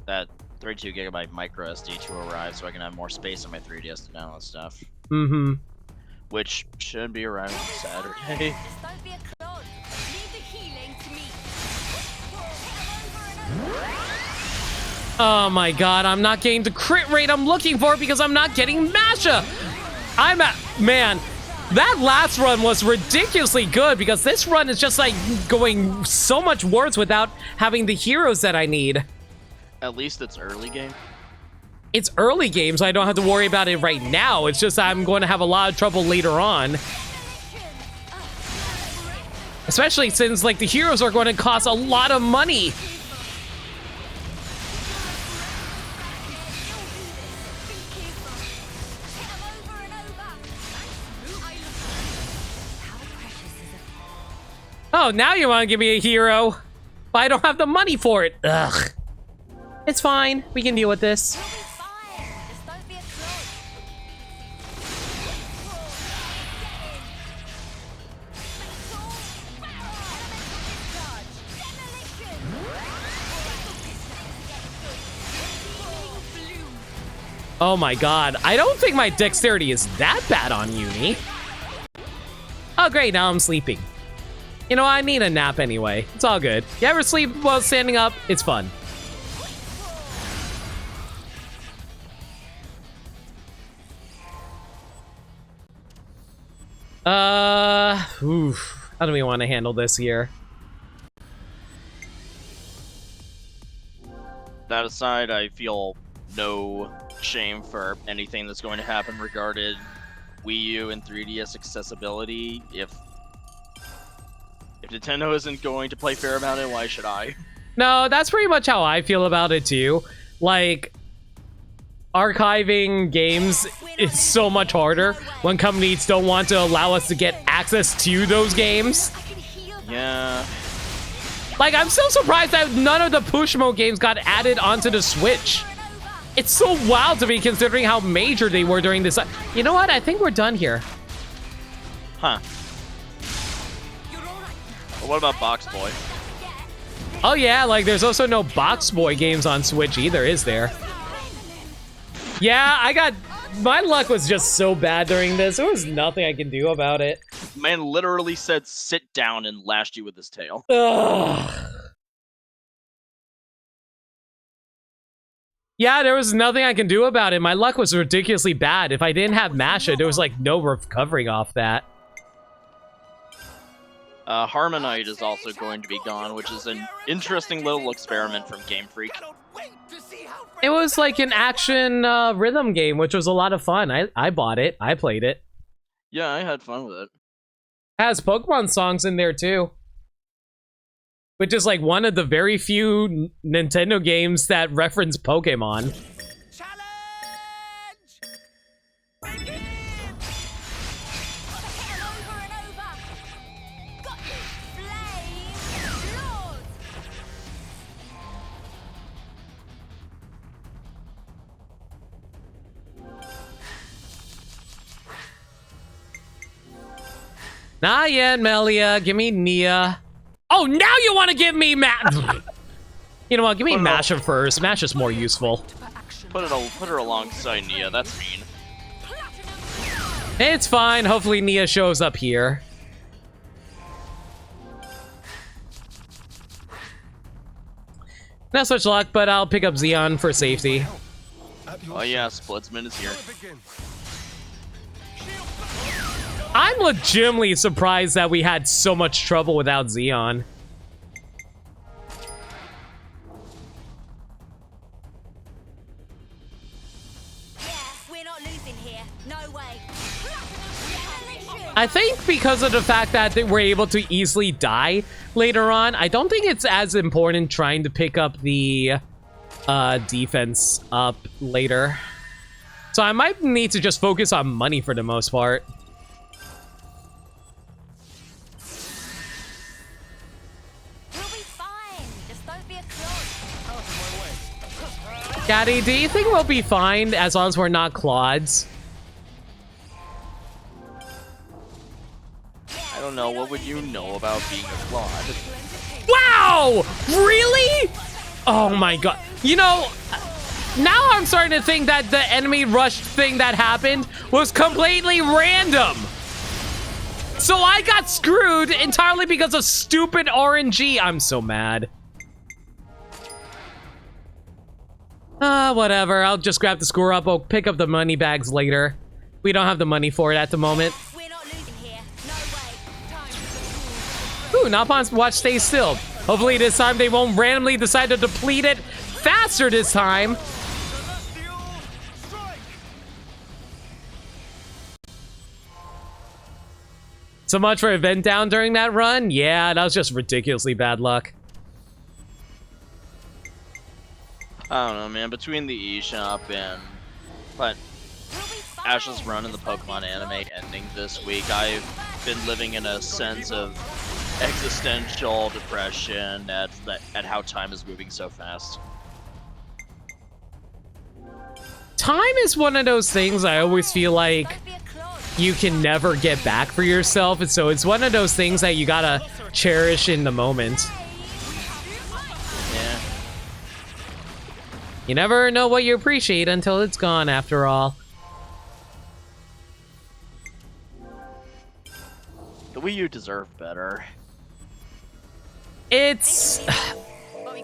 that 32 gigabyte micro SD to arrive, so I can have more space on my 3DS to download stuff. Mm-hmm. Which should be arriving Saturday. Just don't be a clod. Leave the healing to me. Oh my god, I'm not getting the crit rate I'm looking for because I'm not getting Masha! Man, that last run was ridiculously good because this run is just like going so much worse without having the heroes that I need. At least it's early game. It's early game, so I don't have to worry about it right now. It's just I'm going to have a lot of trouble later on. Especially since, like, the heroes are going to cost a lot of money. Oh, now you want to give me a hero, but I don't have the money for it. Ugh. It's fine. We can deal with this. Oh my god. I don't think my dexterity is that bad on Uni. Oh great, now I'm sleeping. You know, I need a nap anyway. It's all good. You ever sleep while standing up? It's fun. How do we want to handle this here? That aside, I feel no shame for anything that's going to happen regarding Wii U and 3DS accessibility. If Nintendo isn't going to play fair about it, why should I? No, that's pretty much how I feel about it too. Like, archiving games is so much harder when companies don't want to allow us to get access to those games. Yeah. Like, I'm still surprised that none of the push mode games got added onto the Switch. It's so wild to me considering how major they were during this. You know what? I think we're done here. Huh. Well, what about Box Boy? Oh yeah, like there's also no Box Boy games on Switch either, is there? Yeah, my luck was just so bad during this. There was nothing I can do about it. Man literally said sit down and lashed you with his tail. Ugh. Yeah, there was nothing I can do about it. My luck was ridiculously bad. If I didn't have Masha, there was like no recovering off that. Harmonite is also going to be gone, which is an interesting little experiment from Game Freak. It was like an action rhythm game, which was a lot of fun. I bought it. I played it. Yeah, I had fun with it. It has Pokemon songs in there too. Which is like one of the very few Nintendo games that reference Pokemon. Not yet, Melia. Give me Nia. Oh, now you want to give me You know what? Give me Masha first. Masha's more useful. Put her alongside Nia. That's mean. It's fine. Hopefully Nia shows up here. Not such luck, but I'll pick up Xeon for safety. Oh yeah, Splitsman is here. I'm legitimately surprised that we had so much trouble without Xeon. We're not losing here. No way. I think because of the fact that we're able to easily die later on, I don't think it's as important trying to pick up the defense up later. So I might need to just focus on money for the most part. We'll be fine. Just don't be a clod. Gaddy, do you think we'll be fine as long as we're not clods? I don't know. What would you know about being a Claude? Wow! Really? Oh my god. You know, now I'm starting to think that the enemy rush thing that happened was completely random. So I got screwed entirely because of stupid RNG. I'm so mad. Whatever. I'll just grab the score up. I'll pick up the money bags later. We don't have the money for it at the moment. We're not losing here. No way. Time. Ooh, Napon's watch stays still. Hopefully this time they won't randomly decide to deplete it faster this time. So much for event down during that run? Yeah, that was just ridiculously bad luck. I don't know, man. Between the eShop and Ash's run in the Pokemon anime ending this week, I've been living in a sense of existential depression at how time is moving so fast. Time is one of those things I always feel like Don't be a clod. you can never get back for yourself, and so it's one of those things that you gotta cherish in the moment. Yeah. You never know what you appreciate until it's gone, after all. The Wii U deserved better. It's...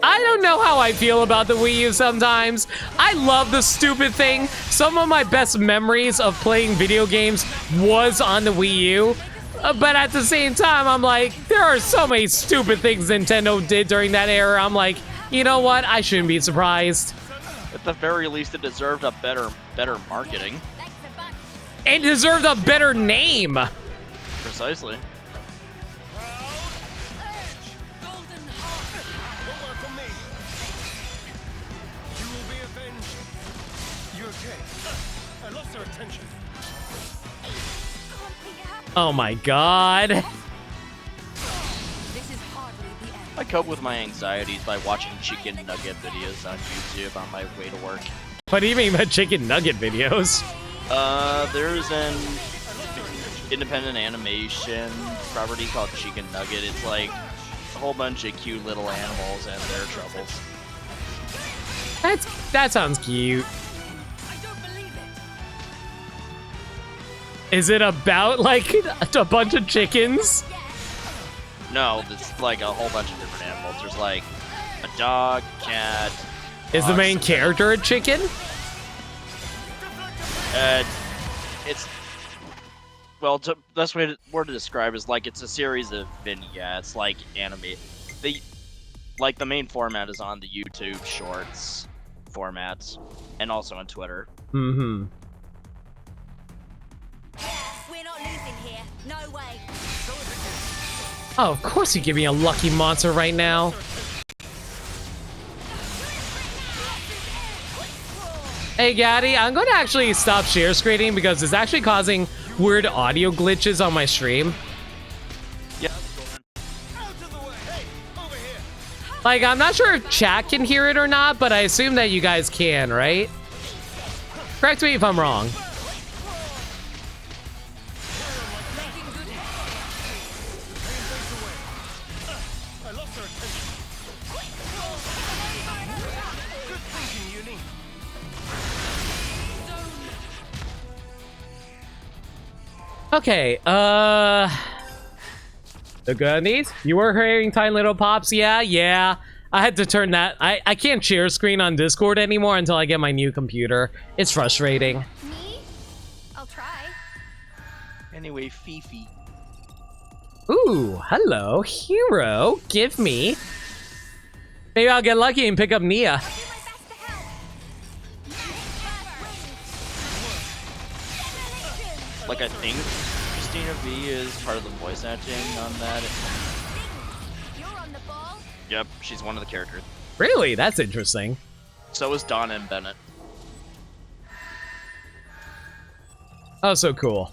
I don't know how I feel about the Wii U sometimes. I love the stupid thing. Some of my best memories of playing video games was on the Wii U. But at the same time, I'm like, there are so many stupid things Nintendo did during that era. I'm like, you know what? I shouldn't be surprised. At the very least, it deserved a better marketing. It deserved a better name. Precisely. Oh my god. This is hardly the end. I cope with my anxieties by watching chicken nugget videos on YouTube on my way to work. What do you mean by chicken nugget videos? There's an independent animation property called Chicken Nugget. It's like a whole bunch of cute little animals and their troubles. That sounds cute. I don't believe it. Is it about like a bunch of chickens? No, it's like a whole bunch of different animals. There's like a dog, cat. Is the fox, main character a chicken? It's well, the best word to describe is like it's a series of vignettes, like anime. Like the main format is on the YouTube Shorts formats, and also on Twitter. Mm-hmm. We're not losing here. No way. Oh, of course you give me a lucky monster right now. Hey, Gaddy, I'm going to actually stop share screening because it's actually causing weird audio glitches on my stream. Yeah. Like, I'm not sure if chat can hear it or not, but I assume that you guys can, right? Correct me if I'm wrong. Okay, the goodies. You were hearing Tiny Little Pops, yeah. I had to turn that. I can't share screen on Discord anymore until I get my new computer. It's frustrating. Me? I'll try. Anyway, Fifi. Ooh, hello, hero. Give me. Maybe I'll get lucky and pick up Nia. I'll do my best to help. Demolition! Like, I think Christina V is part of the voice acting on that. You're on the ball. Yep, she's one of the characters. Really? That's interesting. So is Donna and Bennett. Oh, so cool.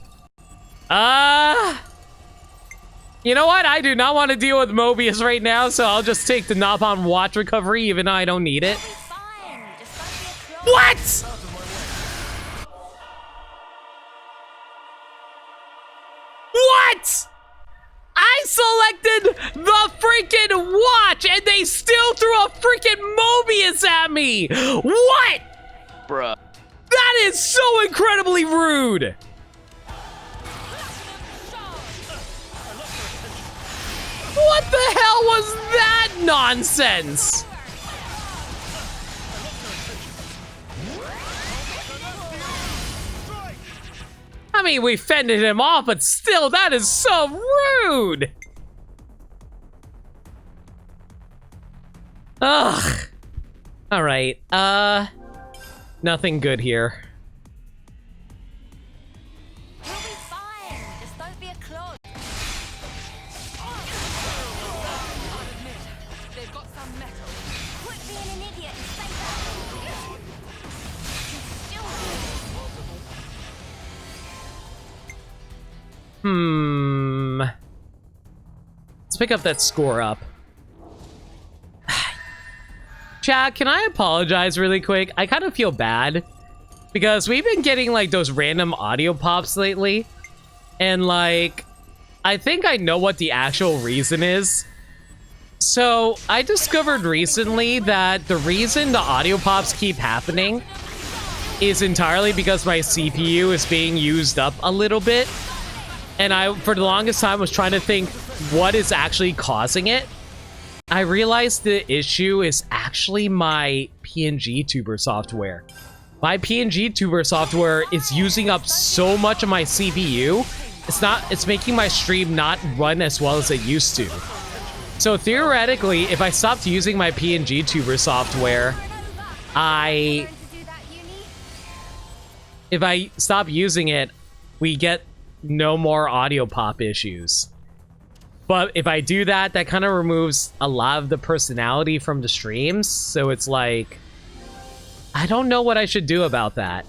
You know what? I do not want to deal with Mobius right now, so I'll just take the Nopon watch recovery, even though I don't need it. It'll be fine. Just don't be a clone. What? What? I selected the freaking watch, and they still threw a freaking Mobius at me. What? Bruh. That is so incredibly rude. What the hell was that nonsense? I mean, we fended him off, but still, that is so rude. Ugh. All right. Nothing good here. You'll be fine. Just don't be a clone. They've got some metal. Quit being an idiot and say that. Still Let's pick up that score up. Chat, can I apologize really quick? I kind of feel bad because we've been getting like those random audio pops lately, and like I think I know what the actual reason is. So I discovered recently that the reason the audio pops keep happening is entirely because my CPU is being used up a little bit, and I for the longest time was trying to think what is actually causing it. I realized the issue is actually my PNG tuber software. My PNG tuber software is using up so much of my CPU. It's making my stream not run as well as it used to. So theoretically, if I stopped using my PNG tuber software, if I stop using it, we get no more audio pop issues. But if I do that, that kind of removes a lot of the personality from the streams. So it's like, I don't know what I should do about that.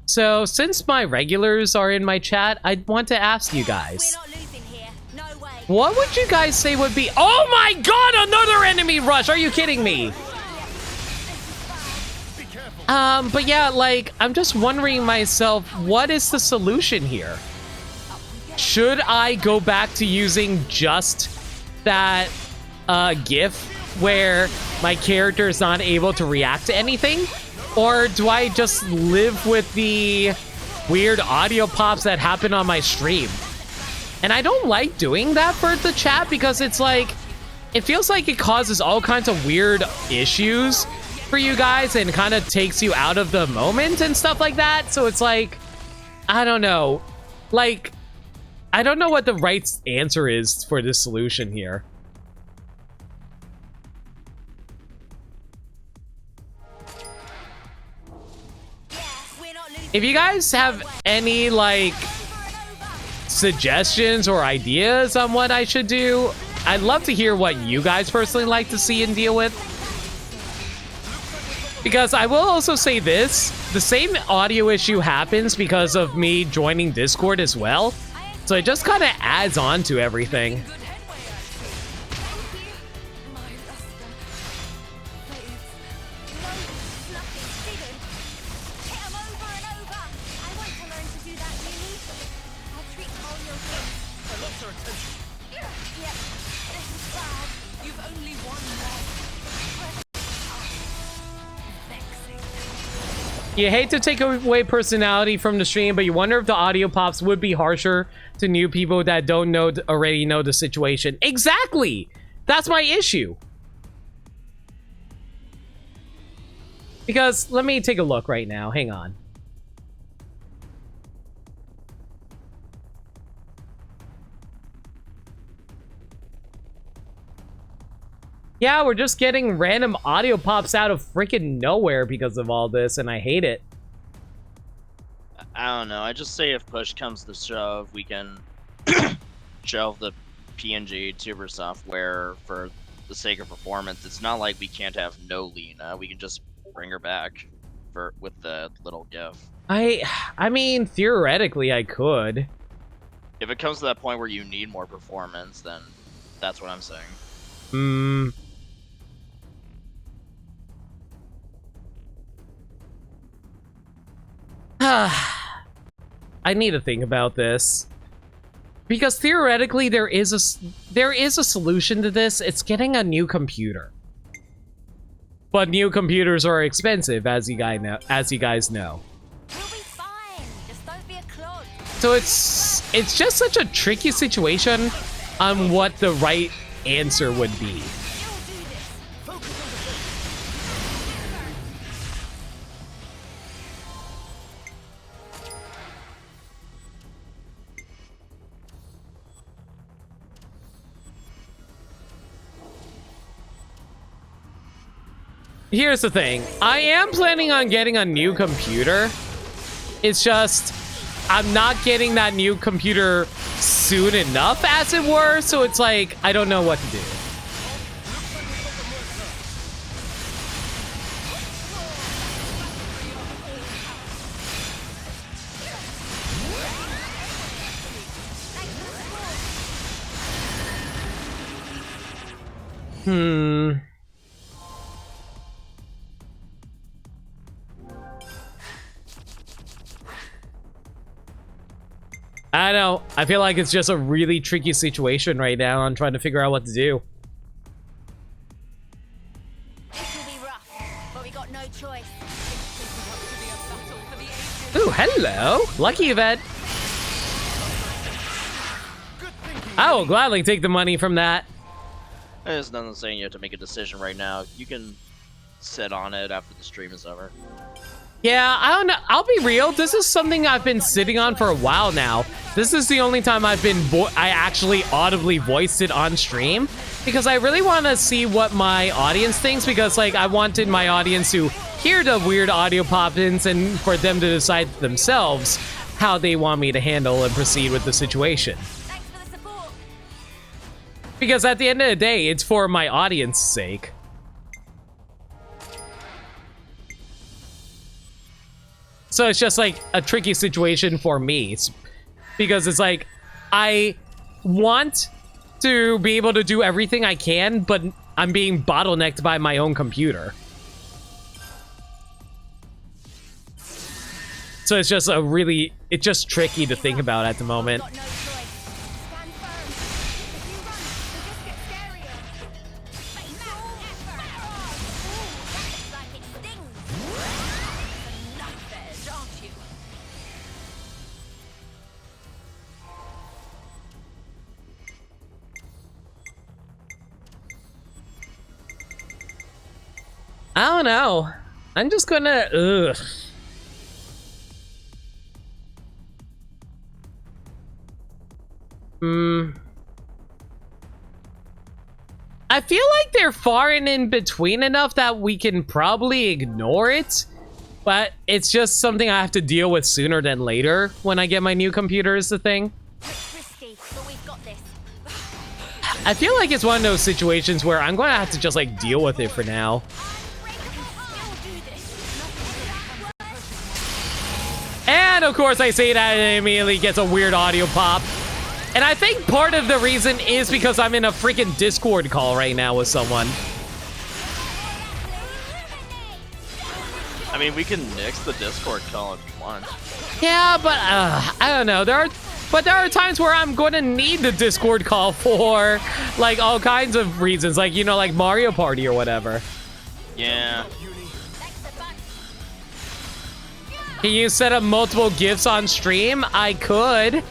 So since my regulars are in my chat, I want to ask you guys, We're not losing here. No way. what would you guys say would be... Oh my god, another enemy rush! Are you kidding me? But yeah, like, I'm just wondering myself, what is the solution here? Should I go back to using just that GIF where my character is not able to react to anything? Or do I just live with the weird audio pops that happen on my stream? And I don't like doing that for the chat because it's like, it feels like it causes all kinds of weird issues for you guys and kind of takes you out of the moment and stuff like that. So it's like, I don't know. Like, I don't know what the right answer is for this solution here. If you guys have any, like, suggestions or ideas on what I should do, I'd love to hear what you guys personally like to see and deal with. Because I will also say this, the same audio issue happens because of me joining Discord as well. So it just kind of adds on to everything. You hate to take away personality from the stream, but you wonder if the audio pops would be harsher to new people that don't already know the situation. Exactly! That's my issue. Because let me take a look right now. Hang on. Yeah, we're just getting random audio pops out of freaking nowhere because of all this, and I hate it. I don't know. I just say if push comes to shove, we can shelve the PNG tuber software for the sake of performance. It's not like we can't have no Lena. We can just bring her back with the little GIF. I mean, theoretically, I could. If it comes to that point where you need more performance, then that's what I'm saying. Hmm. I need to think about this. Because theoretically, there is a solution to this. It's getting a new computer. But new computers are expensive, as you guys know. We'll be fine. Just don't be a clod. So it's just such a tricky situation on what the right answer would be. You'll do this. Here's the thing. I am planning on getting a new computer. It's just, I'm not getting that new computer soon enough, as it were. So it's like, I don't know what to do. I know. I feel like it's just a really tricky situation right now. I'm trying to figure out what to do. This will be rough, but we got no choice. Ooh, hello. Lucky event. I will gladly take the money from that. There's nothing saying you have to make a decision right now. You can sit on it after the stream is over. Yeah, I don't know. I'll be real. This is something I've been sitting on for a while now. This is the only time I've been I actually audibly voiced it on stream because I really want to see what my audience thinks because like I wanted my audience to hear the weird audio pop-ins and for them to decide themselves how they want me to handle and proceed with the situation. Thanks for the support. Because at the end of the day, it's for my audience's sake. So it's just like a tricky situation for me because it's like I want to be able to do everything I can, but I'm being bottlenecked by my own computer. So it's just it's just tricky to think about at the moment. Got no choice. Stand firm. If you run, the just get scarier. Face all effort. Ooh, like it stings. A knife edge, aren't you? I don't know. I'm just gonna ugh. I feel like they're far and in between enough that we can probably ignore it, but it's just something I have to deal with sooner than later when I get my new computer is the thing. It's risky, but we've got this. I feel like it's one of those situations where I'm gonna have to just like deal with it for now. You'll do this. And of course I say that and it immediately gets a weird audio pop. And I think part of the reason is because I'm in a freaking Discord call right now with someone. I mean, we can nix the Discord call if you want. Yeah, but I don't know. There are times where I'm going to need the Discord call for like all kinds of reasons, like you know, like Mario Party or whatever. Yeah. Can you set up multiple GIFs on stream? I could.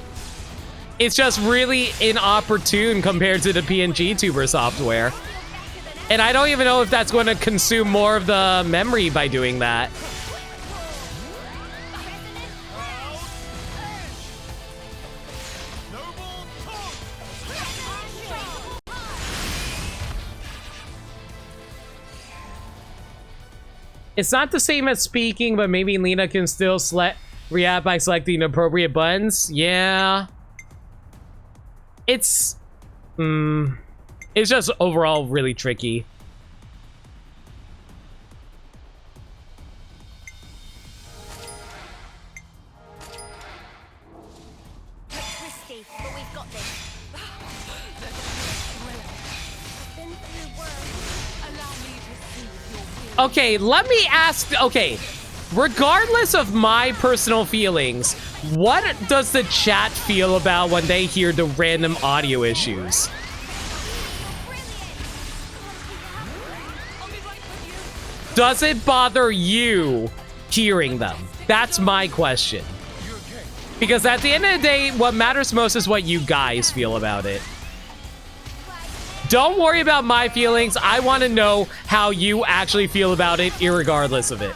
It's just really inopportune compared to the PNG tuber software. And I don't even know if that's going to consume more of the memory by doing that. It's not the same as speaking, but maybe Lena can still react by selecting appropriate buttons. Yeah. It's just overall really tricky. Risky, but we've got this. Been through worse. Allow me to see your will. Okay, let me ask. Okay, regardless of my personal feelings, what does the chat feel about when they hear the random audio issues? Does it bother you hearing them? That's my question. Because at the end of the day, what matters most is what you guys feel about it. Don't worry about my feelings. I want to know how you actually feel about it, irregardless of it.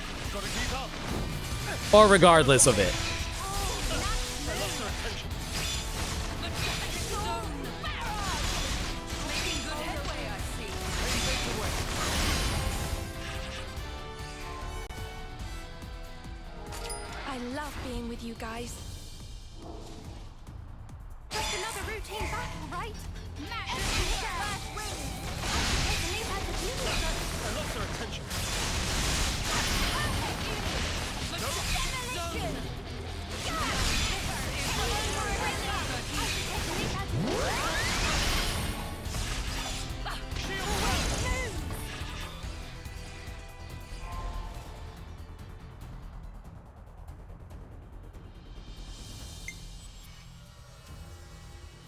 Or regardless of it. I love being with you guys. Just another routine battle, right? Match first win. Leave her to do it. I lost their attention. Demolition.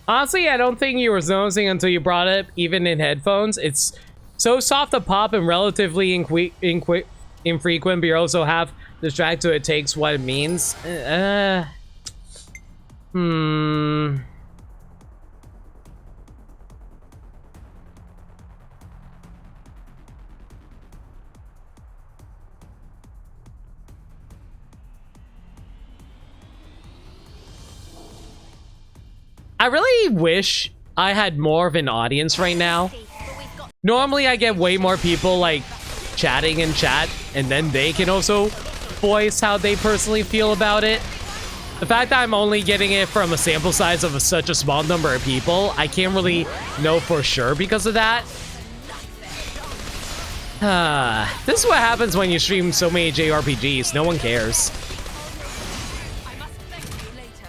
Honestly, I don't think you were noticing until you brought it up, even in headphones. It's so soft to pop and relatively infrequent, but you also have distract so it takes what it means. I really wish I had more of an audience right now. Normally I get way more people like chatting in chat, and then they can also voice how they personally feel about it. The fact that I'm only getting it from a sample size of such a small number of people, I can't really know for sure because of that. This is what happens when you stream so many JRPGs. No one cares. I must thank you later.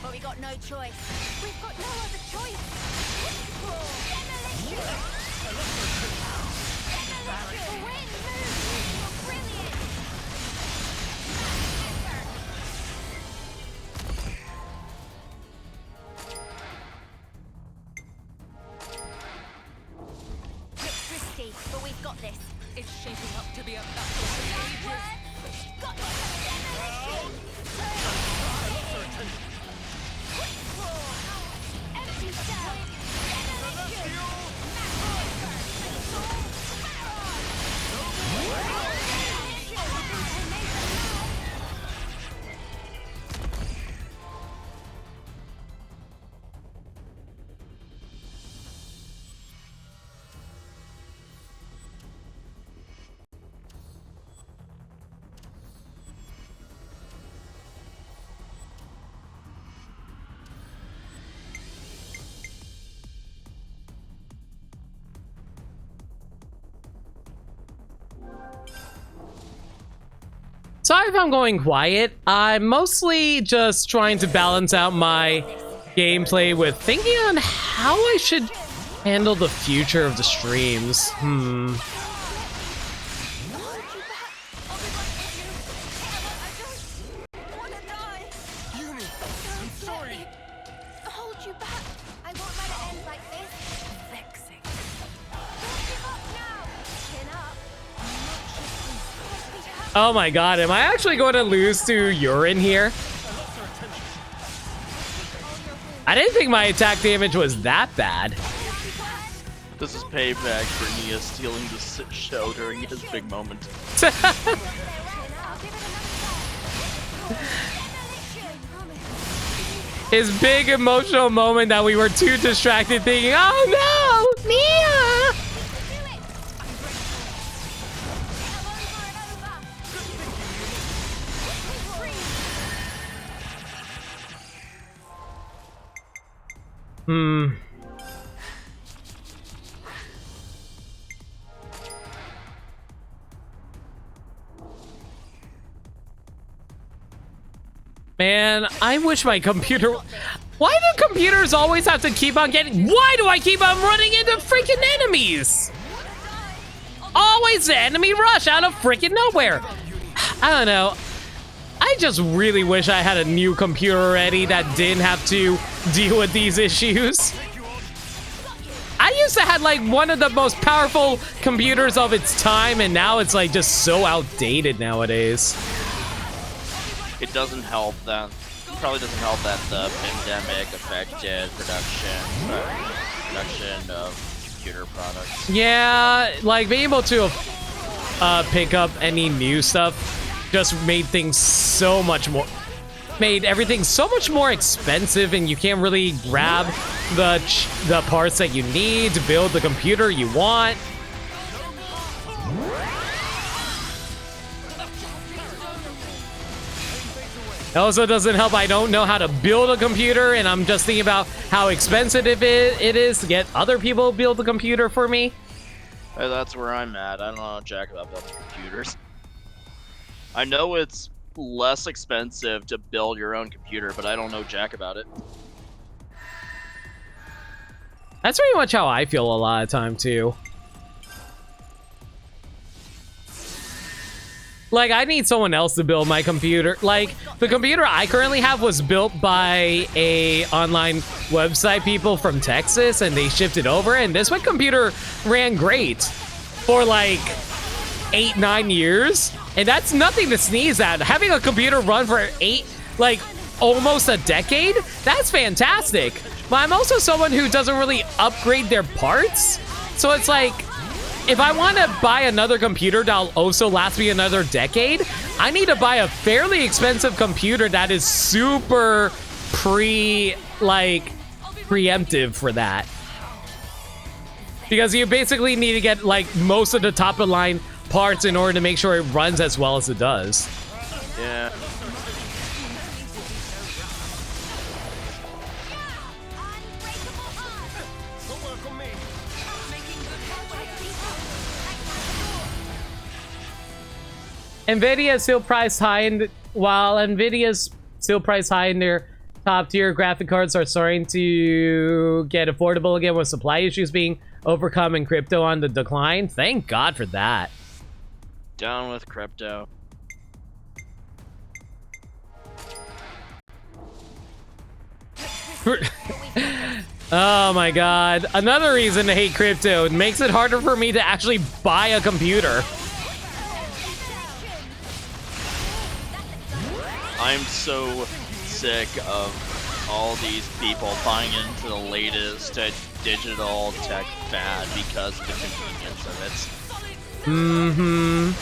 But we got no choice. We've got no other choice. Demolition. Demolition. Win, move. You're brilliant. It's risky, but we've got this. It's shaping up to be a battle for the ages. Got demolition. Empty cell. Demolition. Sorry if I'm going quiet. I'm mostly just trying to balance out my gameplay with thinking on how I should handle the future of the streams. Yumi, I'm sorry. Hold you back. I won't let it end like this. Vexing. Oh my god, am I actually going to lose to urine here? I didn't think my attack damage was that bad. This is payback for Nia stealing the show during his big moment. His big emotional moment that we were too distracted thinking, oh no, Mia! Man, I wish my computer... Why do computers always have to keep on getting... Why do I keep on running into freaking enemies? Always the enemy rush out of freaking nowhere. I don't know. I just really wish I had a new computer already that didn't have to deal with these issues. I used to have like one of the most powerful computers of its time, and now it's like just so outdated nowadays. It doesn't help that. Probably doesn't help that the pandemic affected production of computer products. Yeah, like being able to pick up any new stuff just made things so much more... Made everything so much more expensive, and you can't really grab the parts that you need to build the computer you want. It also doesn't help I don't know how to build a computer, and I'm just thinking about how expensive it is to get other people to build the computer for me. Hey, that's where I'm at. I don't know jack about building computers. I know it's less expensive to build your own computer, but I don't know jack about it. That's pretty much how I feel a lot of time too. Like, I need someone else to build my computer. Like, the computer I currently have was built by a online website people from Texas, and they shipped it over, and this one computer ran great for like 8-9 years, and that's nothing to sneeze at. Having a computer run for almost a decade, that's fantastic. But I'm also someone who doesn't really upgrade their parts, so it's like, if I want to buy another computer that'll also last me another decade, I need to buy a fairly expensive computer that is super preemptive for that. Because you basically need to get like most of the top of the line parts in order to make sure it runs as well as it does. Yeah. Nvidia is still priced high, while Nvidia's still priced high in their top tier, graphic cards are starting to get affordable again with supply issues being overcome and crypto on the decline. Thank God for that. Down with crypto. Oh my God. Another reason to hate crypto. It makes it harder for me to actually buy a computer. I'm so sick of all these people buying into the latest digital tech fad because of the convenience of it. Mm-hmm.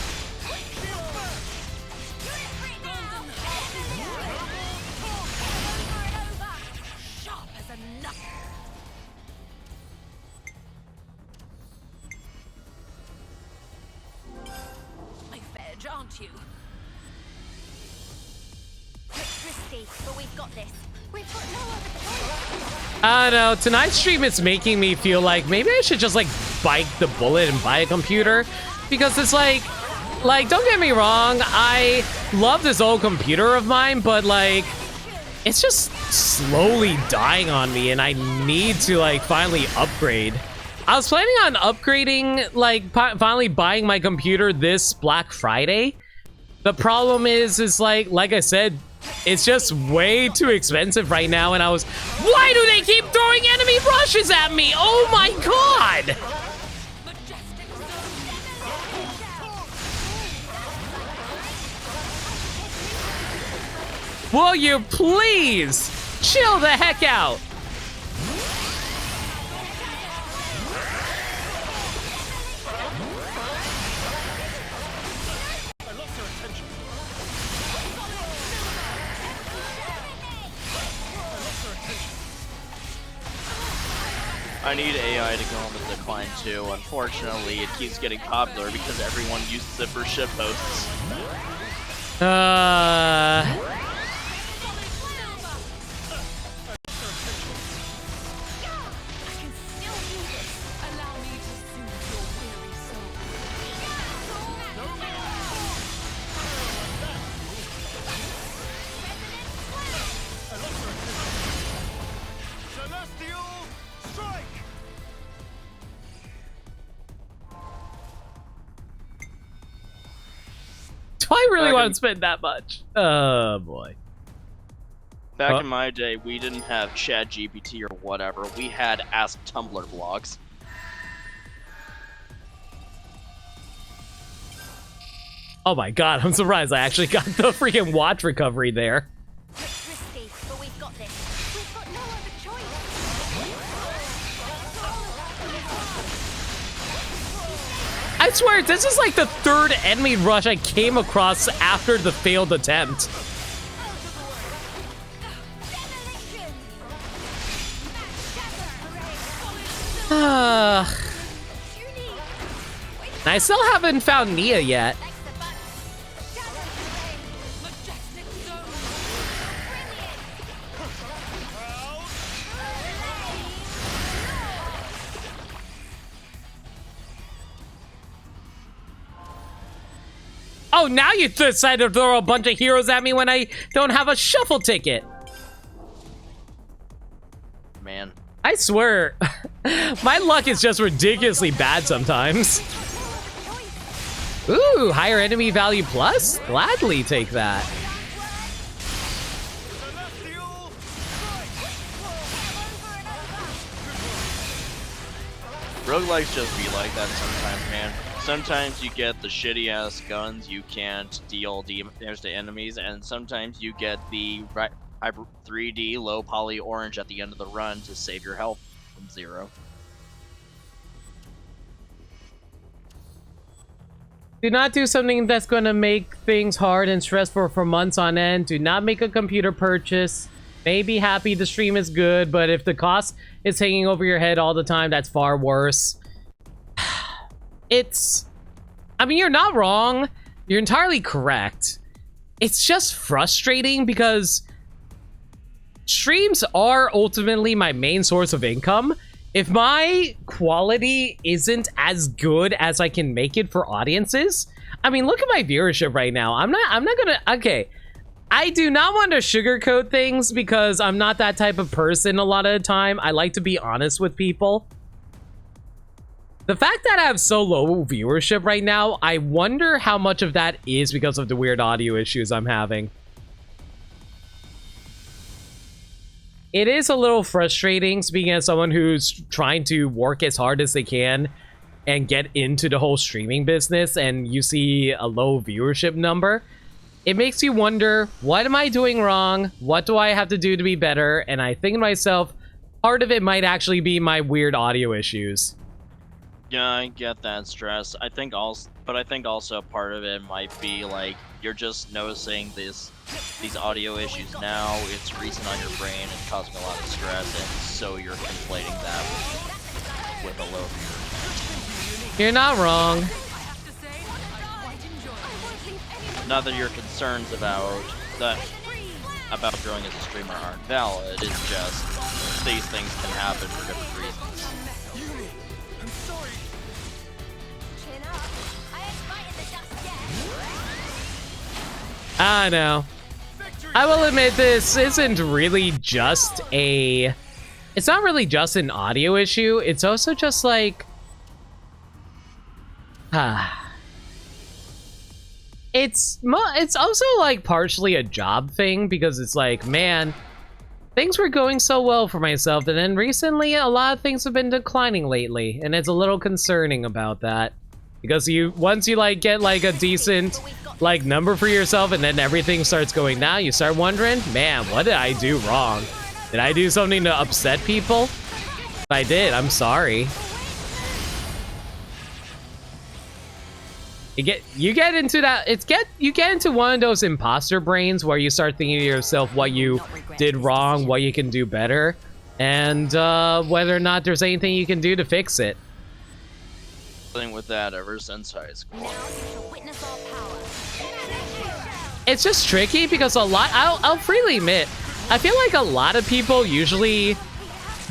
Aren't you? Risky, but we've got this. We've got no other choice. I don't know. Tonight's stream is making me feel like maybe I should just like bite the bullet and buy a computer, because it's like don't get me wrong, I love this old computer of mine, but like it's just slowly dying on me, and I need to like finally upgrade. I was planning on upgrading, like finally buying my computer this Black Friday. The problem is like I said, it's just way too expensive right now, and why do they keep throwing enemy rushes at me? Oh my God! Will you please chill the heck out? I need AI to go on the decline too. Unfortunately, it keeps getting popular because everyone uses it for shitposts. Do I really want to spend that much? Oh boy. Back in my day, we didn't have ChatGPT or whatever. We had Ask Tumblr blogs. Oh my god, I'm surprised I actually got the freaking watch recovery there. It's risky, but we've got this. We've got no other choice. I swear, this is like the third enemy rush I came across after the failed attempt. I still haven't found Nia yet. Oh, now you decide to throw a bunch of heroes at me when I don't have a shuffle ticket. Man. I swear, my luck is just ridiculously bad sometimes. Ooh, higher enemy value plus? Gladly take that. Roguelikes just be like that sometimes, man. Sometimes you get the shitty ass guns you can't deal damage to enemies, and sometimes you get the 3D low poly orange at the end of the run to save your health from 0. Do not do something that's going to make things hard and stressful for months on end. Do not make a computer purchase. May be happy the stream is good, but if the cost is hanging over your head all the time, that's far worse. I mean, you're not wrong. You're entirely correct. It's just frustrating because streams are ultimately my main source of income. If my quality isn't as good as I can make it for audiences, I mean, look at my viewership right now. I'm not gonna, okay. I do not want to sugarcoat things because I'm not that type of person a lot of the time. I like to be honest with people. The fact that I have so low viewership right now, I wonder how much of that is because of the weird audio issues I'm having. It is a little frustrating, speaking as someone who's trying to work as hard as they can and get into the whole streaming business, and you see a low viewership number. It makes you wonder, what am I doing wrong? What do I have to do to be better? And I think to myself, part of it might actually be my weird audio issues. Yeah, I get that stress. I think also part of it might be like you're just noticing these audio issues now. It's recent on your brain and causing a lot of stress, and so you're conflating that with a low viewership. You're not wrong. Not that your concerns about growing as a streamer aren't valid. It's just these things can happen for different reasons. I know. I will admit this isn't really just a... It's not really just an audio issue. It's also just like... It's also like partially a job thing because it's like, man, things were going so well for myself, and then recently a lot of things have been declining lately, and it's a little concerning about that. Because once you like get like a decent like number for yourself and then everything starts going down, you start wondering, man, what did I do wrong? Did I do something to upset people? If I did, I'm sorry. You get into that, you get into one of those imposter brains where you start thinking to yourself what you did wrong, what you can do better, and whether or not there's anything you can do to fix it. With that ever since high school. It's just tricky because I'll freely admit, I feel like a lot of people usually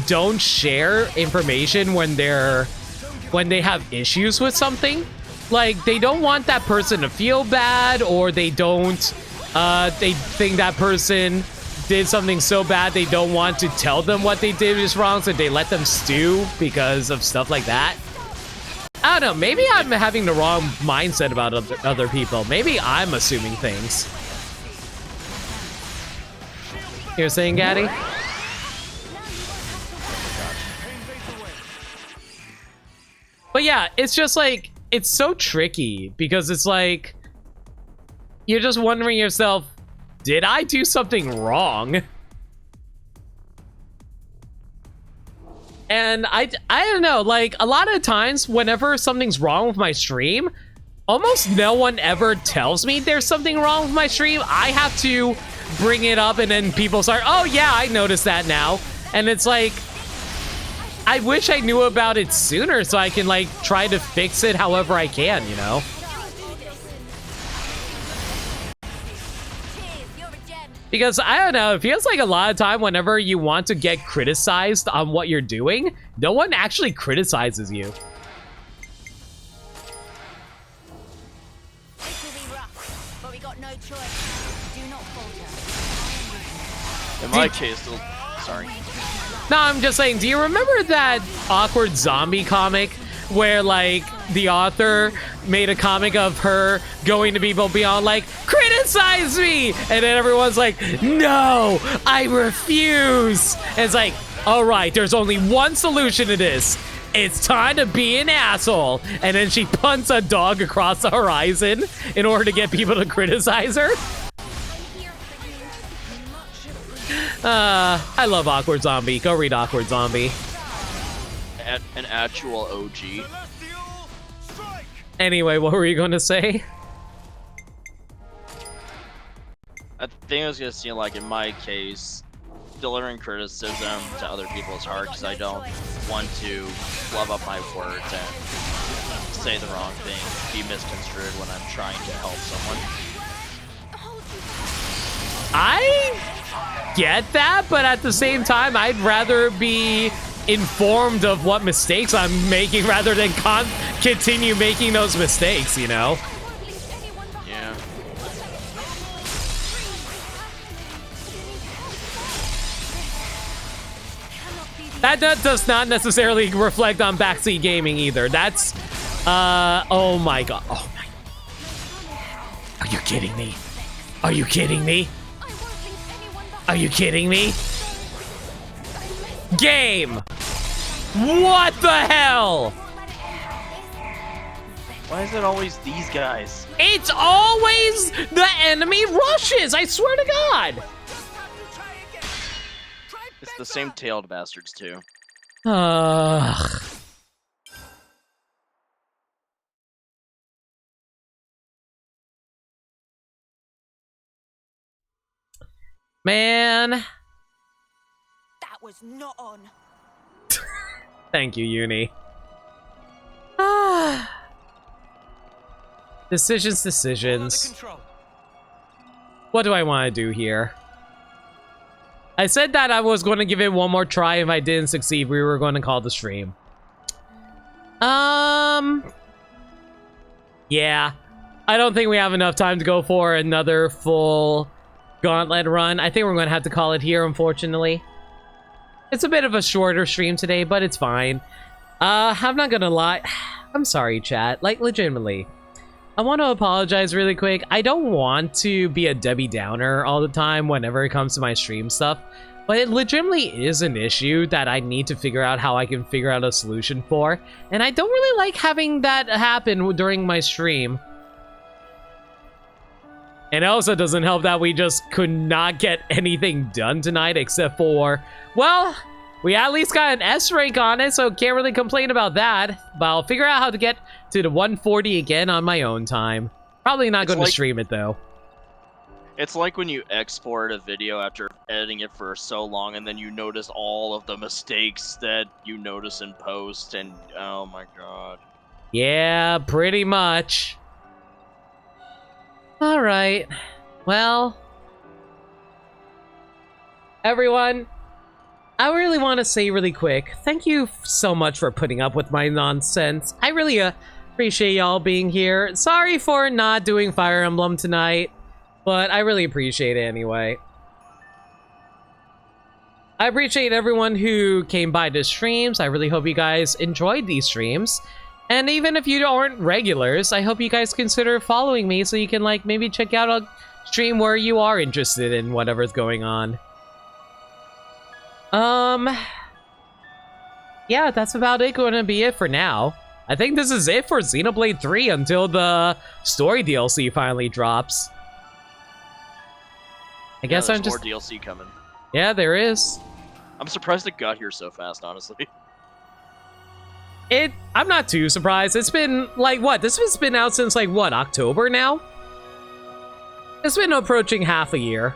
don't share information when they have issues with something. Like, they don't want that person to feel bad, or they don't, they think that person did something so bad they don't want to tell them what they did is wrong, so they let them stew because of stuff like that. I don't know, maybe I'm having the wrong mindset about other people. Maybe I'm assuming things. You're saying, Gaddy? But yeah, it's just like, it's so tricky because it's like, you're just wondering yourself, did I do something wrong? And I don't know, like, a lot of times whenever something's wrong with my stream, almost no one ever tells me there's something wrong with my stream. I have to bring it up, and then people start, oh yeah, I noticed that now. And it's like, I wish I knew about it sooner so I can like try to fix it however I can, you know? Because I don't know, it feels like a lot of time whenever you want to get criticized on what you're doing, no one actually criticizes you. This will be rough, but we got no choice. Do not falter. In my case, sorry. No, I'm just saying, do you remember that awkward zombie comic where, like, the author made a comic of her going to people beyond, like, criticize me! And then everyone's like, no, I refuse! And it's like, all right, there's only one solution to this. It's time to be an asshole. And then she punts a dog across the horizon in order to get people to criticize her. I love Awkward Zombie. Go read Awkward Zombie. An actual OG. Anyway, what were you going to say? I think I was gonna say, like, in my case, delivering criticism to other people is hard because I don't want to love up my words and say the wrong thing, be misconstrued when I'm trying to help someone. I get that, but at the same time, I'd rather be informed of what mistakes I'm making rather than continue making those mistakes, you know? Yeah. That does not necessarily reflect on backseat gaming either. That's, oh my god. Oh my. Are you kidding me? Are you kidding me? Are you kidding me? Game! What the hell? Why is it always these guys? It's always the enemy rushes, I swear to God! It's the same tailed bastards, too. Ugh. Man. That was not on. Thank you, Uni. Decisions. What do I want to do here? I said that I was going to give it one more try. If I didn't succeed, we were going to call the stream. Yeah. I don't think we have enough time to go for another full Gauntlet run. I think we're going to have to call it here, unfortunately. It's a bit of a shorter stream today, but it's fine. I'm not gonna lie. I'm sorry, chat. Like, legitimately. I want to apologize really quick. I don't want to be a Debbie Downer all the time whenever it comes to my stream stuff. but it legitimately is an issue that I need to figure out how I can figure out a solution for, and I don't really like having that happen during my stream. And it also doesn't help that we just could not get anything done tonight except for, well, we at least got an S rank on it, so can't really complain about that. But I'll figure out how to get to the 140 again on my own time. Probably not going to stream it, though. It's like when you export a video after editing it for so long, and then you notice all of the mistakes that you notice in post, and oh my god. Yeah, pretty much. Alright. Well, everyone, I really want to say really quick, thank you so much for putting up with my nonsense. I really appreciate y'all being here. Sorry for not doing Fire Emblem tonight, but I really appreciate it anyway. I appreciate everyone who came by to streams. I really hope you guys enjoyed these streams. And even if you aren't regulars, I hope you guys consider following me so you can, like, maybe check out a stream where you are interested in whatever's going on. Yeah, that's about it. Going to be it for now. I think this is it for Xenoblade 3 until the story DLC finally drops. I guess I'm just... more DLC coming. Yeah, there is. I'm surprised it got here so fast, honestly. I'm not too surprised. It's been, like, what? This has been out since, like, what, October now? It's been approaching half a year.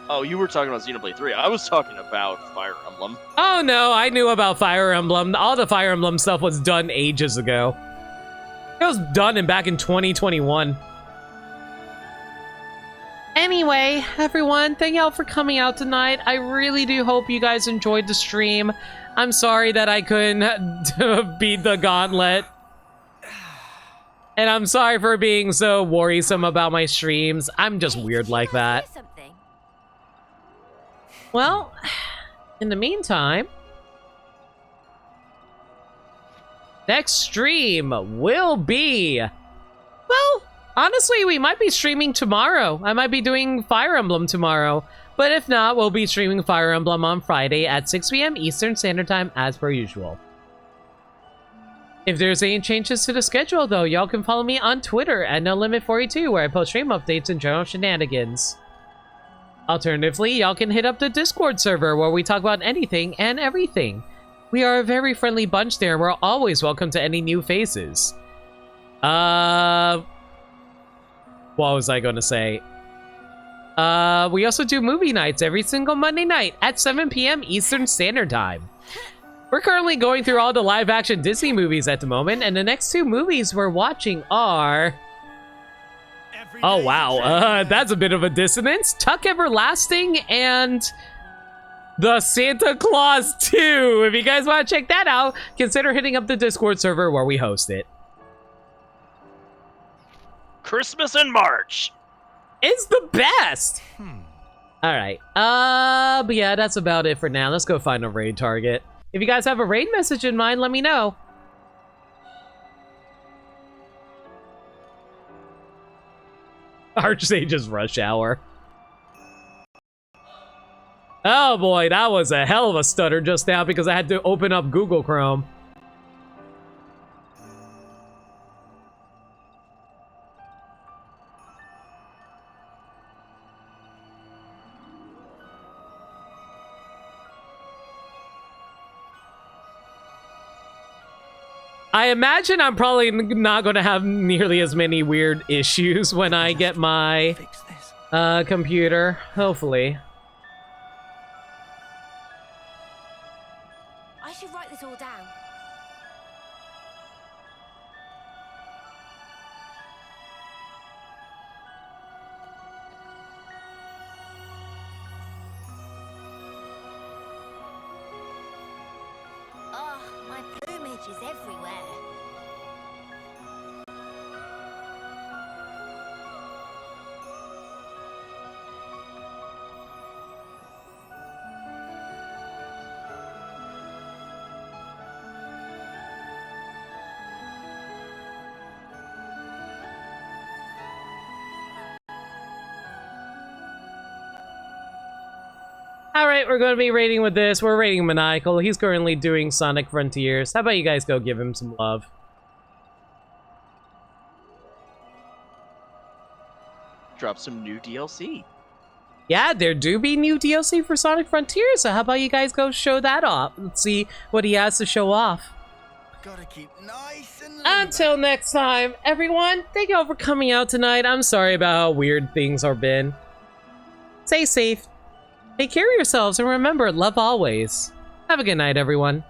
Oh, you were talking about Xenoblade 3. I was talking about Fire Emblem. Oh, no, I knew about Fire Emblem. All the Fire Emblem stuff was done ages ago. It was done back in 2021. Anyway, everyone, thank y'all for coming out tonight. I really do hope you guys enjoyed the stream. I'm sorry that I couldn't beat the Gauntlet. And I'm sorry for being so worrisome about my streams. I'm just weird like that. Well, in the meantime, next stream will be, well, honestly, we might be streaming tomorrow. I might be doing Fire Emblem tomorrow. But if not, we'll be streaming Fire Emblem on Friday at 6 p.m. Eastern Standard Time as per usual. If there's any changes to the schedule, though, y'all can follow me on Twitter at NoLimit42, where I post stream updates and general shenanigans. Alternatively, y'all can hit up the Discord server, where we talk about anything and everything. We are a very friendly bunch there, and we're always welcome to any new faces. What was I gonna say? We also do movie nights every single Monday night at 7 p.m. Eastern Standard Time. We're currently going through all the live-action Disney movies at the moment, and the next two movies we're watching are... Oh, wow. That's a bit of a dissonance. Tuck Everlasting and The Santa Claus 2. If you guys want to check that out, consider hitting up the Discord server where we host it. Christmas in March. It's the best! Alright, but yeah, that's about it for now. Let's go find a raid target. If you guys have a raid message in mind, let me know. Archsage's Rush Hour. Oh boy, that was a hell of a stutter just now because I had to open up Google Chrome. I imagine I'm probably not going to have nearly as many weird issues when I get my computer, hopefully. I should write this all down. Oh, my plumage is everywhere. Alright, we're going to be rating with this. We're rating Maniacal. He's currently doing Sonic Frontiers. How about you guys go give him some love? Drop some new DLC. Yeah, there do be new DLC for Sonic Frontiers, so how about you guys go show that off? Let's see what he has to show off. Gotta keep nice and Until next time, everyone, thank you all for coming out tonight. I'm sorry about how weird things have been. Stay safe, take care of yourselves, and remember, love always. Have a good night, everyone.